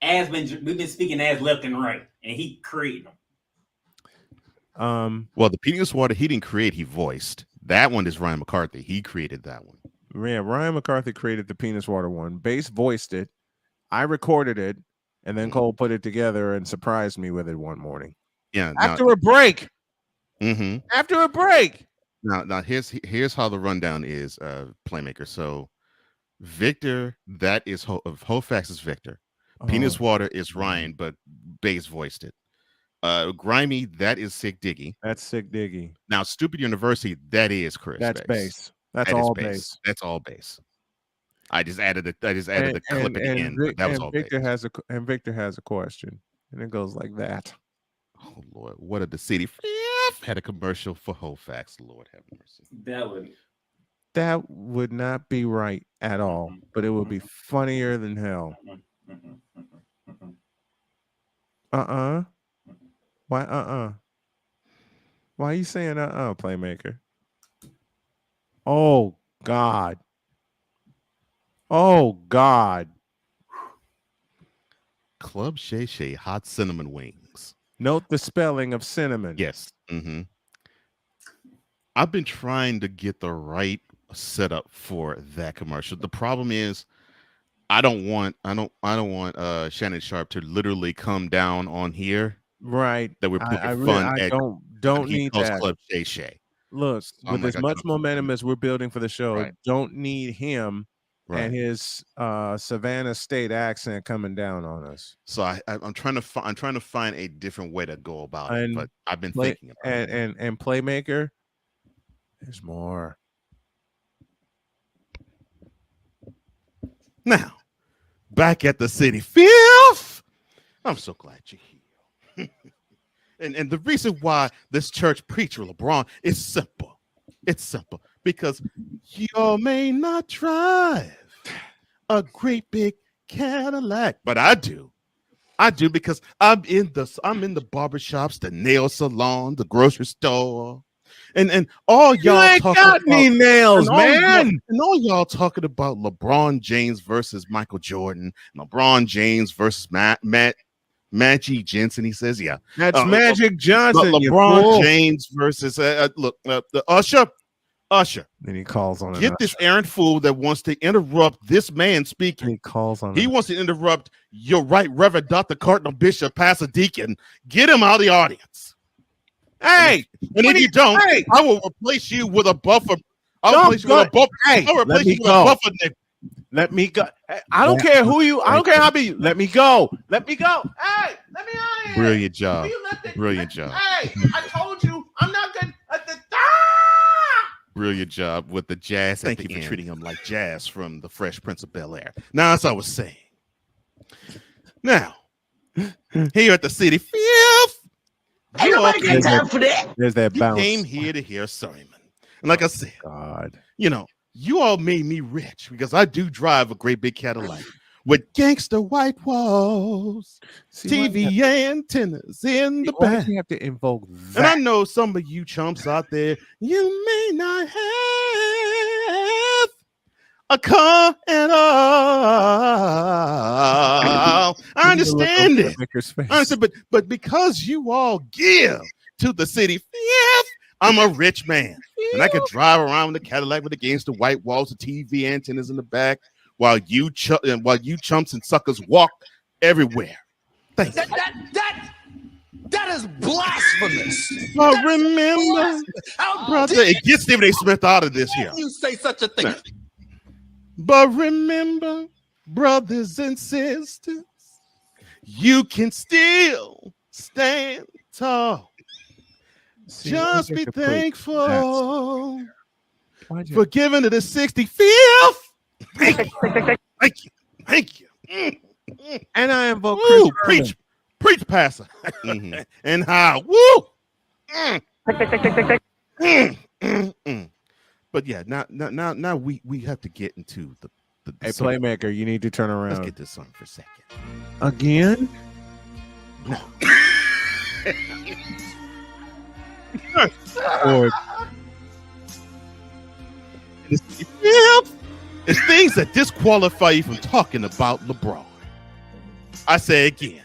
[SPEAKER 9] We've been speaking as left and right, and he created them.
[SPEAKER 7] Well, the penis water he didn't create, he voiced. That one is Ryan McCarthy. He created that one.
[SPEAKER 1] Yeah, Ryan McCarthy created the penis water one. Bass voiced it. I recorded it, and then Cole put it together and surprised me with it one morning.
[SPEAKER 7] Yeah.
[SPEAKER 1] After a break.
[SPEAKER 7] Mm-hmm.
[SPEAKER 1] After a break.
[SPEAKER 7] Now here's how the rundown is, Playmaker. So Victor, that is of Hofax is Victor. Penis water is Ryan, but Bass voiced it. Grimy, that is Sick Diggy.
[SPEAKER 1] That's Sick Diggy.
[SPEAKER 7] Now, Stupid University, that is Chris.
[SPEAKER 1] That's Bass. That's
[SPEAKER 7] That is
[SPEAKER 1] all Bass.
[SPEAKER 7] That's all Bass. I just added the clip at the end, but that was all
[SPEAKER 1] Victor
[SPEAKER 7] Bass.
[SPEAKER 1] Victor has a question, and it goes like that.
[SPEAKER 7] Oh Lord, what did the city had a commercial for Hofax? Lord have mercy.
[SPEAKER 1] That would not be right at all, but it would be funnier than hell. Why Why are you saying Playmaker? Oh God. Oh God.
[SPEAKER 7] Club Shay Shay hot cinnamon wings.
[SPEAKER 1] Note the spelling of cinnamon.
[SPEAKER 7] Yes. Mm-hmm. I've been trying to get the right setup for that commercial. The problem is I don't want Shannon Sharp to literally come down on here.
[SPEAKER 1] Right.
[SPEAKER 7] That we're poking
[SPEAKER 1] I don't need that.
[SPEAKER 7] Club Shay Shay.
[SPEAKER 1] Look, with as much momentum as we're building for the show, don't need him and his Savannah State accent coming down on us.
[SPEAKER 7] So I'm trying to find a different way to go about it, but I've been thinking about it.
[SPEAKER 1] And Playmaker, there's more.
[SPEAKER 7] Now, back at the city fifth. I'm so glad you're here. and the reason why this church preacher LeBron is simple. It's simple because you may not drive a great big Cadillac, but I do. I do because I'm in the barbershops, the nail salon, the grocery store, and all y'all
[SPEAKER 1] ain't
[SPEAKER 7] talking
[SPEAKER 1] got
[SPEAKER 7] about
[SPEAKER 1] any nails, man.
[SPEAKER 7] And all y'all talking about LeBron James versus Michael Jordan, LeBron James versus Magic Johnson. He says, yeah,
[SPEAKER 1] that's Magic Johnson.
[SPEAKER 7] LeBron James versus the Usher.
[SPEAKER 1] Then he calls on
[SPEAKER 7] get this errant fool that wants to interrupt this man speaking.
[SPEAKER 1] He calls on.
[SPEAKER 7] He wants to interrupt your right Reverend Dr. Cardinal Bishop, Pastor Deacon. Get him out of the audience.
[SPEAKER 1] Hey,
[SPEAKER 7] and if you don't, I will replace you with a buffer. I'll replace you with a buffer.
[SPEAKER 1] Hey,
[SPEAKER 7] I'll replace you with a buffer.
[SPEAKER 1] Let me go. I don't care who you. I don't care how big. Let me go. Let me go. Hey, let me out of here.
[SPEAKER 7] Brilliant job. Brilliant job.
[SPEAKER 1] Hey, I told you, I'm not good at the.
[SPEAKER 7] Brilliant job with the jazz. Thank you for treating him like Jazz from the Fresh Prince of Bel-Air. Now, as I was saying, now here at the city fifth.
[SPEAKER 3] Ain't nobody got time for that.
[SPEAKER 1] There's that bounce.
[SPEAKER 7] You came here to hear Simon. And like I said,
[SPEAKER 1] God,
[SPEAKER 7] you all made me rich because I do drive a great big Cadillac with gangster white walls, TV antennas in the back.
[SPEAKER 1] You have to invoke that.
[SPEAKER 7] And I know some of you chumps out there, you may not have a car at all. I understand it. I understand, but because you all give to the city fifth, I'm a rich man. And I can drive around with a Cadillac with against the white walls, the TV antennas in the back, while you chumps and suckers walk everywhere. Thank you.
[SPEAKER 18] That is blasphemous.
[SPEAKER 7] But remember, brother, it gets Stephen A. Smith out of this here.
[SPEAKER 18] You say such a thing.
[SPEAKER 7] Now, but remember, brothers and sisters, you can still stand tall. Just be thankful for giving to the 65th. Thank you. Thank you. Thank you.
[SPEAKER 1] And I invoke
[SPEAKER 7] preach, pastor. And how? Woo! But yeah, now we have to get into the
[SPEAKER 1] Hey,
[SPEAKER 7] song.
[SPEAKER 1] Playmaker, you need to turn around.
[SPEAKER 7] Let's get this song for a second.
[SPEAKER 1] Again?
[SPEAKER 7] No.
[SPEAKER 1] Lord.
[SPEAKER 7] It's things that disqualify you from talking about LeBron. I say again,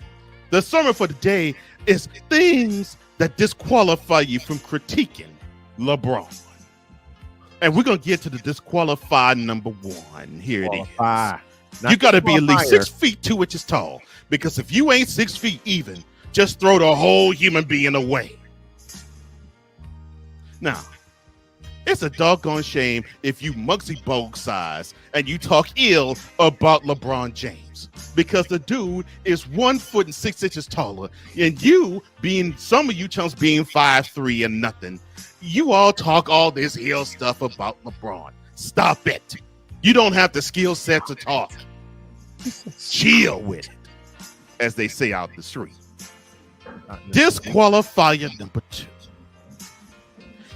[SPEAKER 7] the sermon for today is things that disqualify you from critiquing LeBron. And we're going to get to the disqualified number one. Here it is. You got to be at least 6 feet 2 inches tall, because if you ain't 6 feet even, just throw the whole human being away. Now, it's a doggone shame if you Muggsy Bogues size and you talk ill about LeBron James, because the dude is 1 foot and 6 inches taller, and you being, some of you chumps being 5'3" and nothing, you all talk all this ill stuff about LeBron. Stop it. You don't have the skill set to talk. Chill with it, as they say out the street. Disqualifier number 2.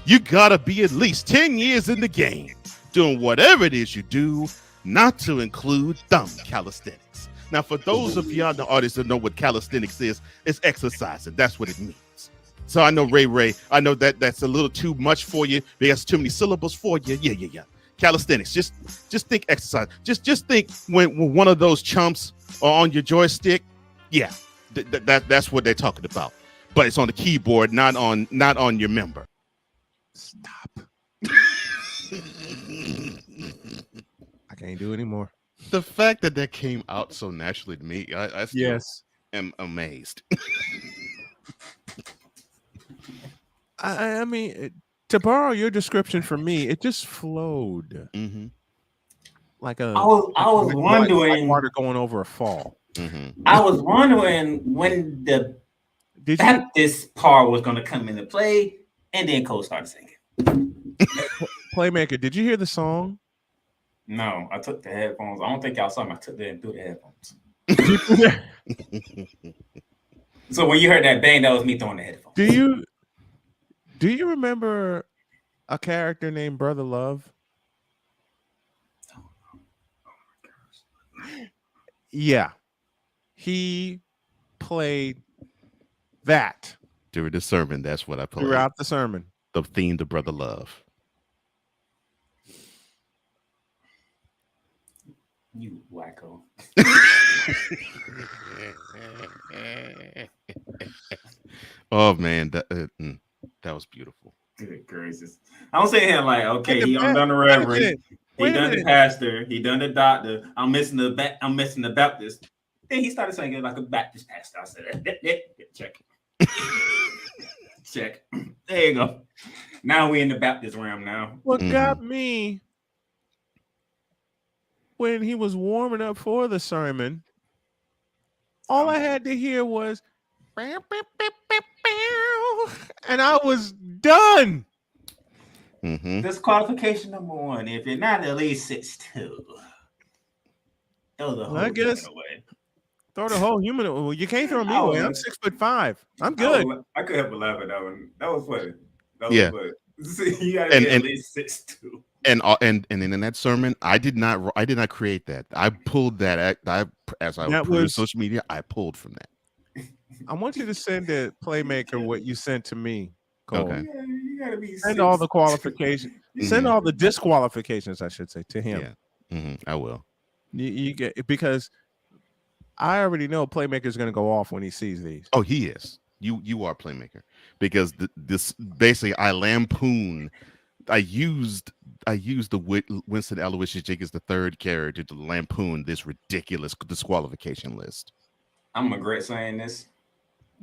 [SPEAKER 7] You gotta be at least 10 years in the game doing whatever it is you do, not to include thumb calisthenics. Now, for those of y'all in the audience that know what calisthenics is, it's exercising. That's what it means. So I know, Ray, I know that's a little too much for you. There's too many syllables for you. Yeah. Calisthenics. Just think exercise. Just think when one of those chumps are on your joystick. Yeah, that's what they're talking about. But it's on the keyboard, not on your member.
[SPEAKER 1] Stop. I can't do anymore.
[SPEAKER 7] The fact that came out so naturally to me, I still am amazed.
[SPEAKER 1] I mean, to borrow your description from me, it just flowed.
[SPEAKER 7] Mm-hmm.
[SPEAKER 1] Like a.
[SPEAKER 13] I was wondering.
[SPEAKER 1] Like water going over a fall.
[SPEAKER 7] Mm-hmm.
[SPEAKER 13] I was wondering when the Baptist part was going to come into play, and then Cole started singing.
[SPEAKER 1] Playmaker, did you hear the song?
[SPEAKER 13] No, I took the headphones. I don't think y'all saw me. I took them through the headphones. So when you heard that bang, that was me throwing the headphones.
[SPEAKER 1] Do you remember a character named Brother Love? Yeah. He played that.
[SPEAKER 7] During the sermon, that's what I played.
[SPEAKER 1] Throughout the sermon.
[SPEAKER 7] The theme to Brother Love.
[SPEAKER 13] You wacko.
[SPEAKER 7] Oh man, that was beautiful.
[SPEAKER 13] Good gracious. I'm saying him like, okay, he done the reverend, he done the pastor, he done the doctor. I'm missing the Baptist. Then he started singing like a Baptist pastor. I said, check. Check. There you go. Now we in the Baptist realm now.
[SPEAKER 1] What got me when he was warming up for the sermon, all I had to hear was and I was done.
[SPEAKER 7] Mm-hmm.
[SPEAKER 13] Disqualification number 1. If you're not at least 6'2", throw the whole
[SPEAKER 1] I guess
[SPEAKER 13] away.
[SPEAKER 1] Throw the whole human away. Well, you can't throw me away. I'm 6'5". I'm good.
[SPEAKER 13] I could have laughed at that one. That was funny.
[SPEAKER 7] Yeah.
[SPEAKER 13] You gotta be at least 6'2".
[SPEAKER 7] And in that sermon, I did not create that. I pulled that. As I was social media, I pulled from that.
[SPEAKER 1] I want you to send the Playmaker what you sent to me, Cole.
[SPEAKER 7] Okay.
[SPEAKER 13] Yeah, you gotta be
[SPEAKER 1] send all the qualifications. Send all the disqualifications, I should say, to him.
[SPEAKER 7] Yeah. Mm-hmm. I will.
[SPEAKER 1] You get, because I already know Playmaker is going to go off when he sees these.
[SPEAKER 7] Oh, he is. You are Playmaker, because this basically I lampoon. I used the Winston Aloysius Jenkins III character to lampoon this ridiculous disqualification list.
[SPEAKER 13] I'm regret saying this.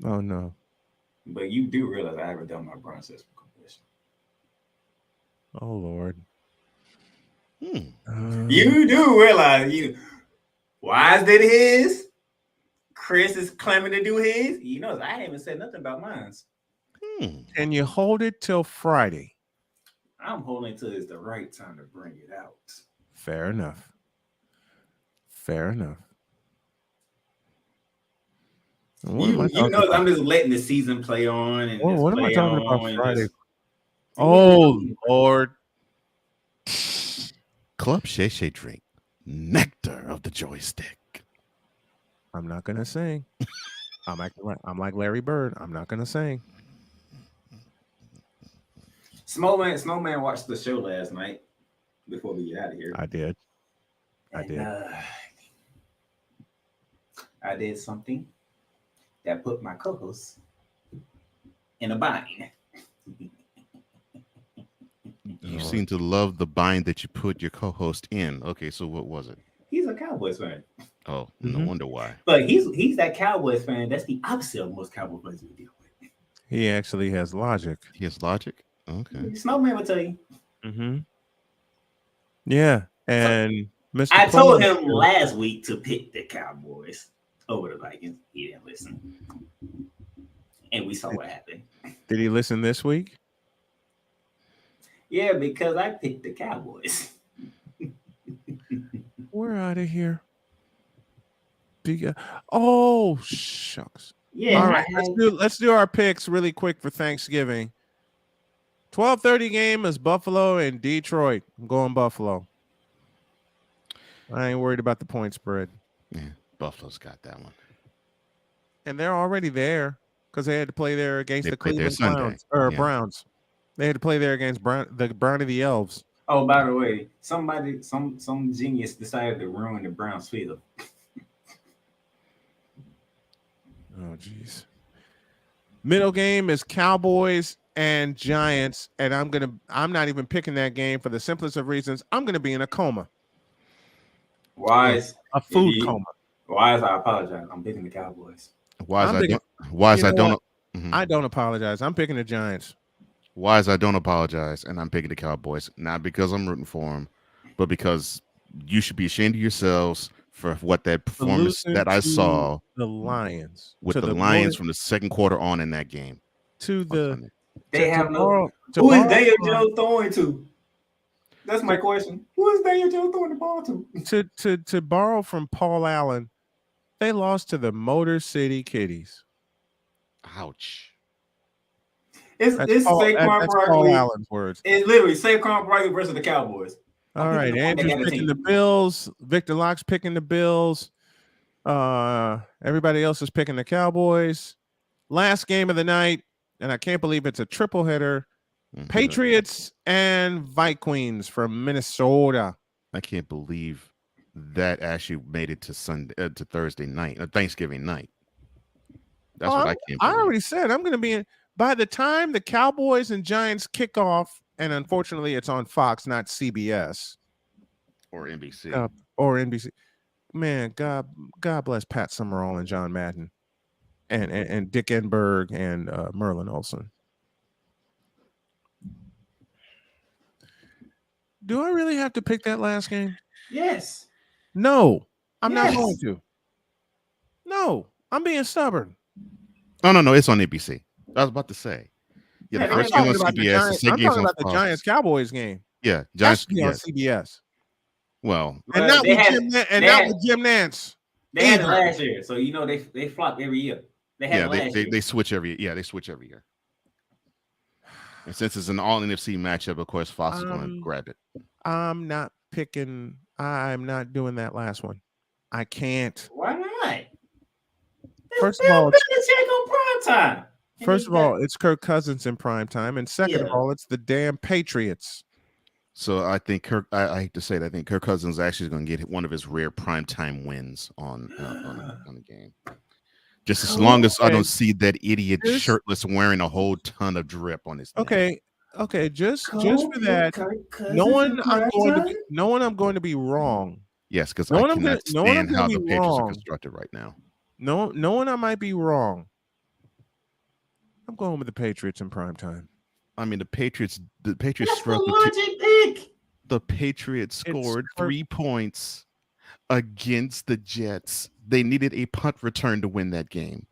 [SPEAKER 1] Oh no!
[SPEAKER 13] But you do realize I haven't done my bronze system competition.
[SPEAKER 1] Oh Lord!
[SPEAKER 13] You do realize Wise did his. Chris is claiming to do his. You know, I haven't said nothing about mine.
[SPEAKER 1] Can you hold it till Friday?
[SPEAKER 13] I'm holding till it's the right time to bring it out.
[SPEAKER 1] Fair enough. Fair enough.
[SPEAKER 13] You know, I'm just letting the season play on. And
[SPEAKER 1] what am I talking about Friday? Oh Lord.
[SPEAKER 7] Club Shay Shay drink nectar of the joystick.
[SPEAKER 1] I'm not gonna sing. I'm like Larry Bird. I'm not gonna sing.
[SPEAKER 13] Snowman watched the show last night before we get out of here.
[SPEAKER 1] I did.
[SPEAKER 13] I did something that put my co-host in a bind.
[SPEAKER 7] You seem to love the bind that you put your co-host in. Okay, so what was it?
[SPEAKER 13] He's a Cowboys fan.
[SPEAKER 7] Oh, no wonder why.
[SPEAKER 13] But he's that Cowboys fan. That's the opposite of most Cowboy fans we deal with.
[SPEAKER 1] He actually has logic.
[SPEAKER 7] He has logic? Okay.
[SPEAKER 13] Snowman will tell you.
[SPEAKER 1] Mm-hmm. Yeah, and Mr.
[SPEAKER 13] I told
[SPEAKER 1] Close-
[SPEAKER 13] him last week to pick the Cowboys over the Vikings. He didn't listen. And we saw what happened.
[SPEAKER 1] Did he listen this week?
[SPEAKER 13] Yeah, because I picked the Cowboys.
[SPEAKER 1] We're out of here. Oh shucks.
[SPEAKER 13] Yeah.
[SPEAKER 1] All right, let's do our picks really quick for Thanksgiving. 12:30 game is Buffalo and Detroit. I'm going Buffalo. I ain't worried about the point spread.
[SPEAKER 7] Yeah, Buffalo's got that one.
[SPEAKER 1] And they're already there because they had to play there against the Cleveland
[SPEAKER 7] Sunday.
[SPEAKER 1] Browns. They had to play there against the Brown of the Elves.
[SPEAKER 13] Oh, by the way, some genius decided to ruin the Browns field.
[SPEAKER 1] Oh, geez. Middle game is Cowboys and Giants, and I'm not even picking that game for the simplest of reasons. I'm gonna be in a coma.
[SPEAKER 13] Wise.
[SPEAKER 1] A food coma.
[SPEAKER 13] Wise, I apologize. I'm picking the Cowboys.
[SPEAKER 1] I don't apologize. I'm picking the Giants.
[SPEAKER 7] Wise, I don't apologize, and I'm picking the Cowboys. Not because I'm rooting for them, but because you should be ashamed of yourselves for what that performance that I saw.
[SPEAKER 1] The Lions.
[SPEAKER 7] With the Lions from the second quarter on in that game.
[SPEAKER 13] They have no. Who is Daniel Jones throwing to? That's my question. Who is Daniel Jones throwing the ball to?
[SPEAKER 1] To borrow from Paul Allen, they lost to the Motor City Kitties.
[SPEAKER 7] Ouch.
[SPEAKER 13] It's Saquon
[SPEAKER 1] Paul Allen's words.
[SPEAKER 13] It's literally Saquon Barkley versus the Cowboys.
[SPEAKER 1] All right, Andrew's picking the Bills. Victor Locke's picking the Bills. Everybody else is picking the Cowboys. Last game of the night, and I can't believe it's a triple header. Patriots and Vikings from Minnesota.
[SPEAKER 7] I can't believe that actually made it to to Thursday night, Thanksgiving night. That's what I can't believe.
[SPEAKER 1] I already said I'm going to be in. By the time the Cowboys and Giants kick off, and unfortunately it's on Fox, not CBS
[SPEAKER 7] or NBC.
[SPEAKER 1] Man, God bless Pat Summerall and John Madden, and Dick Enberg and Merlin Olsen. Do I really have to pick that last game?
[SPEAKER 13] Yes.
[SPEAKER 1] No, I'm not going to. No, I'm being stubborn.
[SPEAKER 7] No, it's on ABC. I was about to say. Yeah, the first game on CBS. The second game
[SPEAKER 1] on
[SPEAKER 7] on
[SPEAKER 1] the Giants Cowboys game.
[SPEAKER 7] Yeah,
[SPEAKER 1] Giants on CBS.
[SPEAKER 7] Well,
[SPEAKER 1] and not with Jim Nance.
[SPEAKER 13] They had it last year, so they flop every year. They had it last year.
[SPEAKER 7] They switch every year. They switch every year. And since it's an all NFC matchup, of course, Fox is going to grab it.
[SPEAKER 1] I'm not doing that last one. I can't.
[SPEAKER 13] Why not?
[SPEAKER 1] First of all,
[SPEAKER 13] First
[SPEAKER 1] of all, it's Kirk Cousins in prime time, and second of all, it's the damn Patriots.
[SPEAKER 7] So I think I hate to say that, I think Kirk Cousins actually is going to get one of his rare primetime wins on the game. Just as long as I don't see that idiot shirtless wearing a whole ton of drip on his neck.
[SPEAKER 1] Okay, just for that, knowing I'm going to be wrong.
[SPEAKER 7] Yes, because I cannot stand how the Patriots are constructed right now.
[SPEAKER 1] Knowing I might be wrong, I'm going with the Patriots in prime time.
[SPEAKER 7] I mean, the Patriots struggled. The Patriots scored 3 points against the Jets. They needed a punt return to win that game.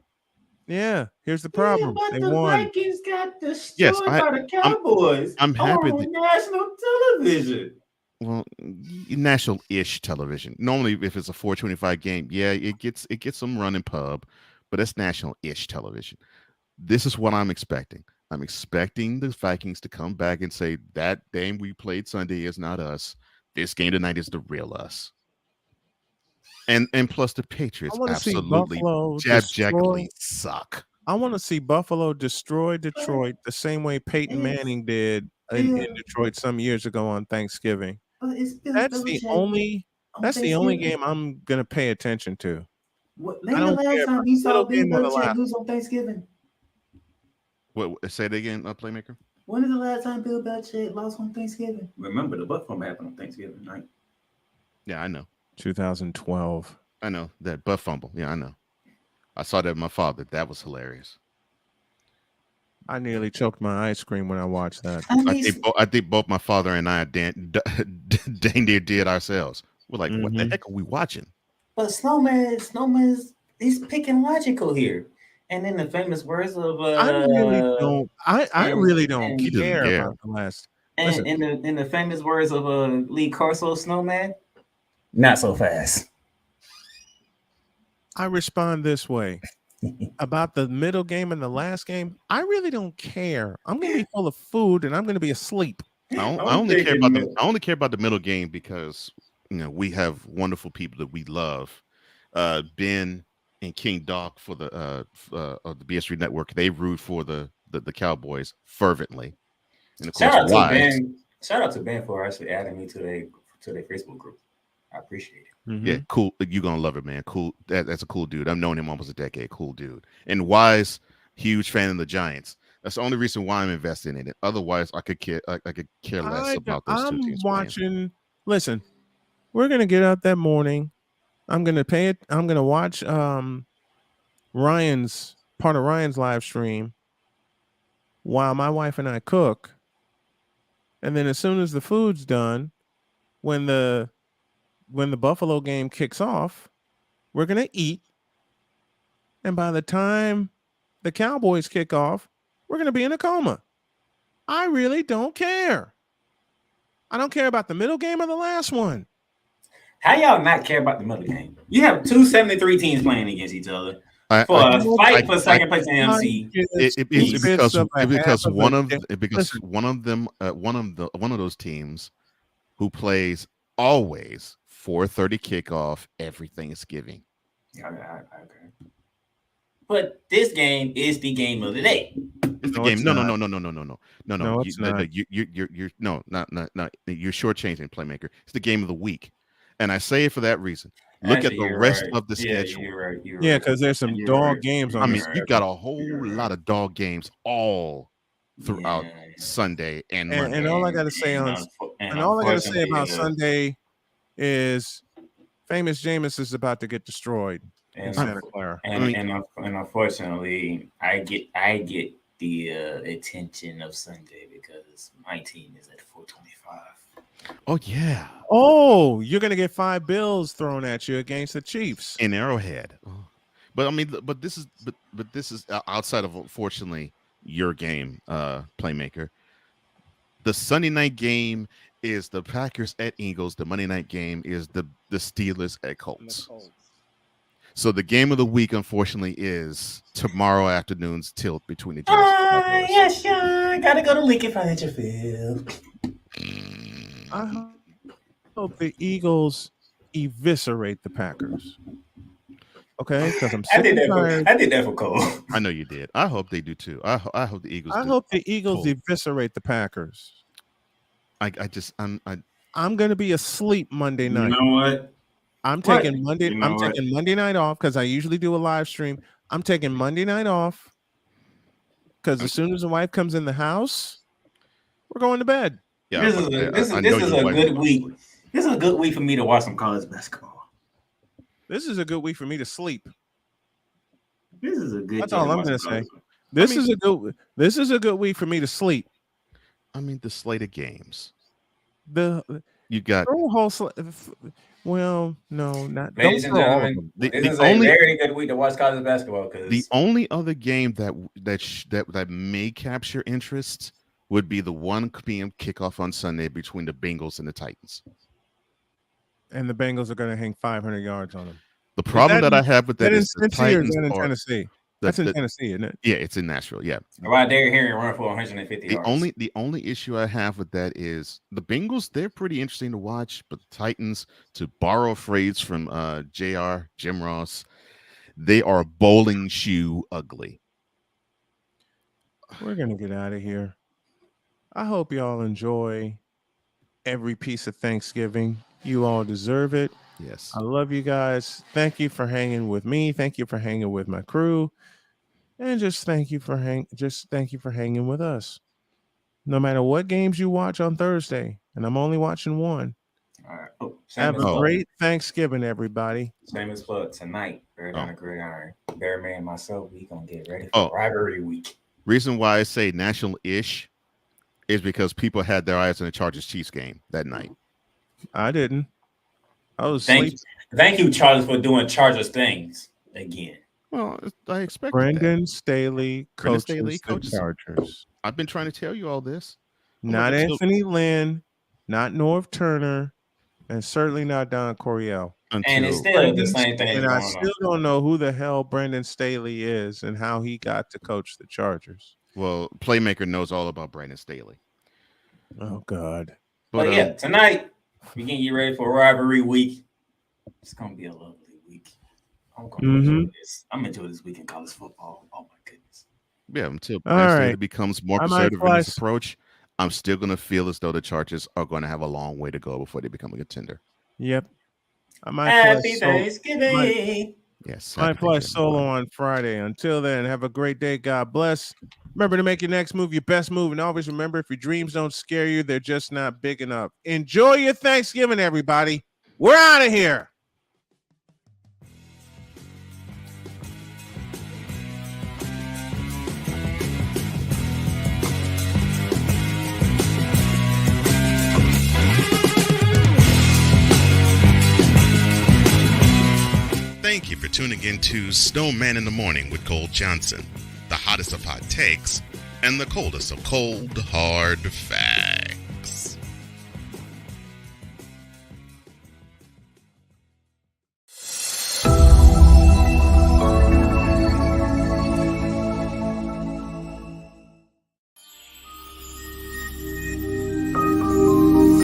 [SPEAKER 1] Yeah, here's the problem.
[SPEAKER 13] But
[SPEAKER 1] they
[SPEAKER 13] the
[SPEAKER 1] won.
[SPEAKER 13] Vikings got destroyed by the Cowboys.
[SPEAKER 7] I'm happy
[SPEAKER 13] on national television.
[SPEAKER 7] Well, national-ish television. Normally, if it's a 425 game, it gets some running pub, but it's national-ish television. This is what I'm expecting. I'm expecting the Vikings to come back and say that game we played Sunday is not us. This game tonight is the real us. And plus the Patriots
[SPEAKER 1] I want to see
[SPEAKER 7] absolutely
[SPEAKER 1] Buffalo
[SPEAKER 7] jabjackly
[SPEAKER 1] destroy.
[SPEAKER 7] suck.
[SPEAKER 1] I want to see Buffalo destroy Detroit the same way Peyton Manning did in Detroit some years ago on Thanksgiving.
[SPEAKER 13] But it's Bill
[SPEAKER 1] That's the
[SPEAKER 13] Belichick
[SPEAKER 1] only.
[SPEAKER 13] on
[SPEAKER 1] That's the only
[SPEAKER 13] Thanksgiving.
[SPEAKER 1] game I'm gonna pay attention to. I
[SPEAKER 13] Name the
[SPEAKER 1] don't care
[SPEAKER 13] last
[SPEAKER 1] about
[SPEAKER 13] time you
[SPEAKER 1] the
[SPEAKER 13] saw
[SPEAKER 1] middle
[SPEAKER 13] Bill
[SPEAKER 1] game or the
[SPEAKER 13] Belichick
[SPEAKER 1] last.
[SPEAKER 13] lose on Thanksgiving?
[SPEAKER 7] What say it again, Playmaker?
[SPEAKER 13] When is the last time Bill Belichick lost on Thanksgiving? Remember, the butt fumble happened on Thanksgiving night.
[SPEAKER 7] Yeah, I know.
[SPEAKER 1] 2012.
[SPEAKER 7] I know that butt fumble. Yeah, I know. I saw that with my father. That was hilarious.
[SPEAKER 1] I nearly choked my ice cream when I watched that.
[SPEAKER 7] I think both my father and I dang near did ourselves. We're like, what the heck are we watching?
[SPEAKER 13] But Snowman, he's picking logical here. And in the famous words of
[SPEAKER 1] I really don't. I really don't
[SPEAKER 7] He doesn't
[SPEAKER 1] care
[SPEAKER 7] care.
[SPEAKER 1] about the last.
[SPEAKER 13] And
[SPEAKER 1] Listen,
[SPEAKER 13] in the famous words of Lee Carso, Snowman, not so fast.
[SPEAKER 1] I respond this way about the middle game and the last game. I really don't care. I'm gonna be full of food and I'm gonna be asleep.
[SPEAKER 7] I only care about I only care about the middle game because we have wonderful people that we love. Ben and King Doc for the of the BS3 network. They root for the Cowboys fervently. And of course,
[SPEAKER 13] shout out to Ben for actually adding me to their Facebook group. I appreciate it.
[SPEAKER 7] Yeah, cool. You're gonna love it, man. Cool. That's a cool dude. I've known him almost a decade. Cool dude. And Wise, huge fan of the Giants. That's the only reason why I'm investing in it. Otherwise, I could care less about those two teams.
[SPEAKER 1] Watching. Listen, we're gonna get out that morning. I'm gonna watch Ryan's live stream while my wife and I cook. And then as soon as the food's done, when the Buffalo game kicks off, we're gonna eat. And by the time the Cowboys kick off, we're gonna be in a coma. I really don't care. I don't care about the middle game or the last one.
[SPEAKER 13] How y'all not care about the middle game? You have 273 teams playing against each other for a fight for second place in NFC.
[SPEAKER 7] Because one of those teams who plays always 4:30 kickoff every Thanksgiving.
[SPEAKER 13] Okay. But this game is the game of the day.
[SPEAKER 7] It's the game. No.
[SPEAKER 1] It's not.
[SPEAKER 7] You're shortchanging, Playmaker. It's the game of the week, and I say it for that reason. Look at the rest of the schedule.
[SPEAKER 13] You're right.
[SPEAKER 1] Yeah, because there's some dog games on.
[SPEAKER 7] I mean, you've got a whole lot of dog games all throughout Sunday and Monday.
[SPEAKER 1] And all I got to say about Sunday is Famous Jameis is about to get destroyed in Santa Clara.
[SPEAKER 13] And unfortunately, I get the attention of Sunday because my team is at 425.
[SPEAKER 7] Oh yeah.
[SPEAKER 1] Oh, you're gonna get $5 thrown at you against the Chiefs
[SPEAKER 7] in Arrowhead. But I mean, but this is outside of, unfortunately, your game, Playmaker. The Sunday night game is the Packers at Eagles. The Monday night game is the Steelers at Colts. So the game of the week, unfortunately, is tomorrow afternoon's tilt between the Giants and the
[SPEAKER 13] Yes, sure. Gotta go to Lincoln Financial Field.
[SPEAKER 1] I hope the Eagles eviscerate the Packers. Okay, because
[SPEAKER 13] I did that for Cole.
[SPEAKER 7] I know you did. I hope they do too. I hope the Eagles.
[SPEAKER 1] I hope the Eagles eviscerate the Packers. I'm gonna be asleep Monday night.
[SPEAKER 13] You know what?
[SPEAKER 1] I'm taking Monday night off because I usually do a live stream. I'm taking Monday night off because as soon as the wife comes in the house, we're going to bed.
[SPEAKER 7] Yeah,
[SPEAKER 13] this is a good week. This is a good week for me to watch some college basketball.
[SPEAKER 1] This is a good week for me to sleep.
[SPEAKER 13] This is a good.
[SPEAKER 1] That's all I'm going to say. This is a good week for me to sleep.
[SPEAKER 7] I mean, the slate of games.
[SPEAKER 1] You got the whole well, no, not.
[SPEAKER 13] Ladies and gentlemen, this is a very good week to watch college basketball. Because
[SPEAKER 7] the only other game that may capture interest would be the 1 p.m. kickoff on Sunday between the Bengals and the Titans.
[SPEAKER 1] And the Bengals are going to hang 500 yards on them.
[SPEAKER 7] The problem that I have with that is the Titans
[SPEAKER 1] in
[SPEAKER 7] are,
[SPEAKER 1] Tennessee. That's in Tennessee, isn't it?
[SPEAKER 7] Yeah, it's in Nashville. Yeah.
[SPEAKER 13] Why Derrick Henry run for 150 yards?
[SPEAKER 7] The only issue I have with that is the Bengals. They're pretty interesting to watch, but the Titans, to borrow a phrase from Jim Ross, they are bowling shoe ugly.
[SPEAKER 1] We're gonna get out of here. I hope y'all enjoy every piece of Thanksgiving. You all deserve it.
[SPEAKER 7] Yes.
[SPEAKER 1] I love you guys. Thank you for hanging with me. Thank you for hanging with my crew. And just thank you for hanging with us. No matter what games you watch on Thursday, and I'm only watching one.
[SPEAKER 13] All right. Oh,
[SPEAKER 1] have a great Thanksgiving, everybody.
[SPEAKER 13] Same as for tonight. Bear down the gridiron. Bear man and myself, we gonna get ready for rivalry week.
[SPEAKER 7] Reason why I say national-ish is because people had their eyes on the Chargers-Chiefs game that night.
[SPEAKER 1] I didn't. I was
[SPEAKER 13] Thank you, Chargers, for doing Chargers things again.
[SPEAKER 7] Well, I expected
[SPEAKER 1] Brendan Staley coaches the Chargers.
[SPEAKER 7] I've been trying to tell you all this.
[SPEAKER 1] Not Anthony Lynn, not Norv Turner, and certainly not Don Coryell.
[SPEAKER 13] And it's still the same thing.
[SPEAKER 1] And I still don't know who the hell Brendan Staley is and how he got to coach the Chargers.
[SPEAKER 7] Well, Playmaker knows all about Brandon Staley.
[SPEAKER 1] Oh, God.
[SPEAKER 13] But yeah, tonight, we can get ready for rivalry week. It's going to be a lovely week. I'm going to enjoy this. I'm enjoying this week in college football. Oh, my goodness.
[SPEAKER 7] Yeah, until Brandon Staley becomes more conservative in his approach, I'm still going to feel as though the Chargers are going to have a long way to go before they become a contender.
[SPEAKER 1] Yep. I might
[SPEAKER 13] Happy Thanksgiving.
[SPEAKER 7] Yes.
[SPEAKER 1] I play solo on Friday. Until then, have a great day. God bless. Remember to make your next move your best move. And always remember, if your dreams don't scare you, they're just not big enough. Enjoy your Thanksgiving, everybody. We're out of here.
[SPEAKER 7] Thank you for tuning in to Snowman in the Morning with Cole Johnson, the hottest of hot takes and the coldest of cold, hard facts.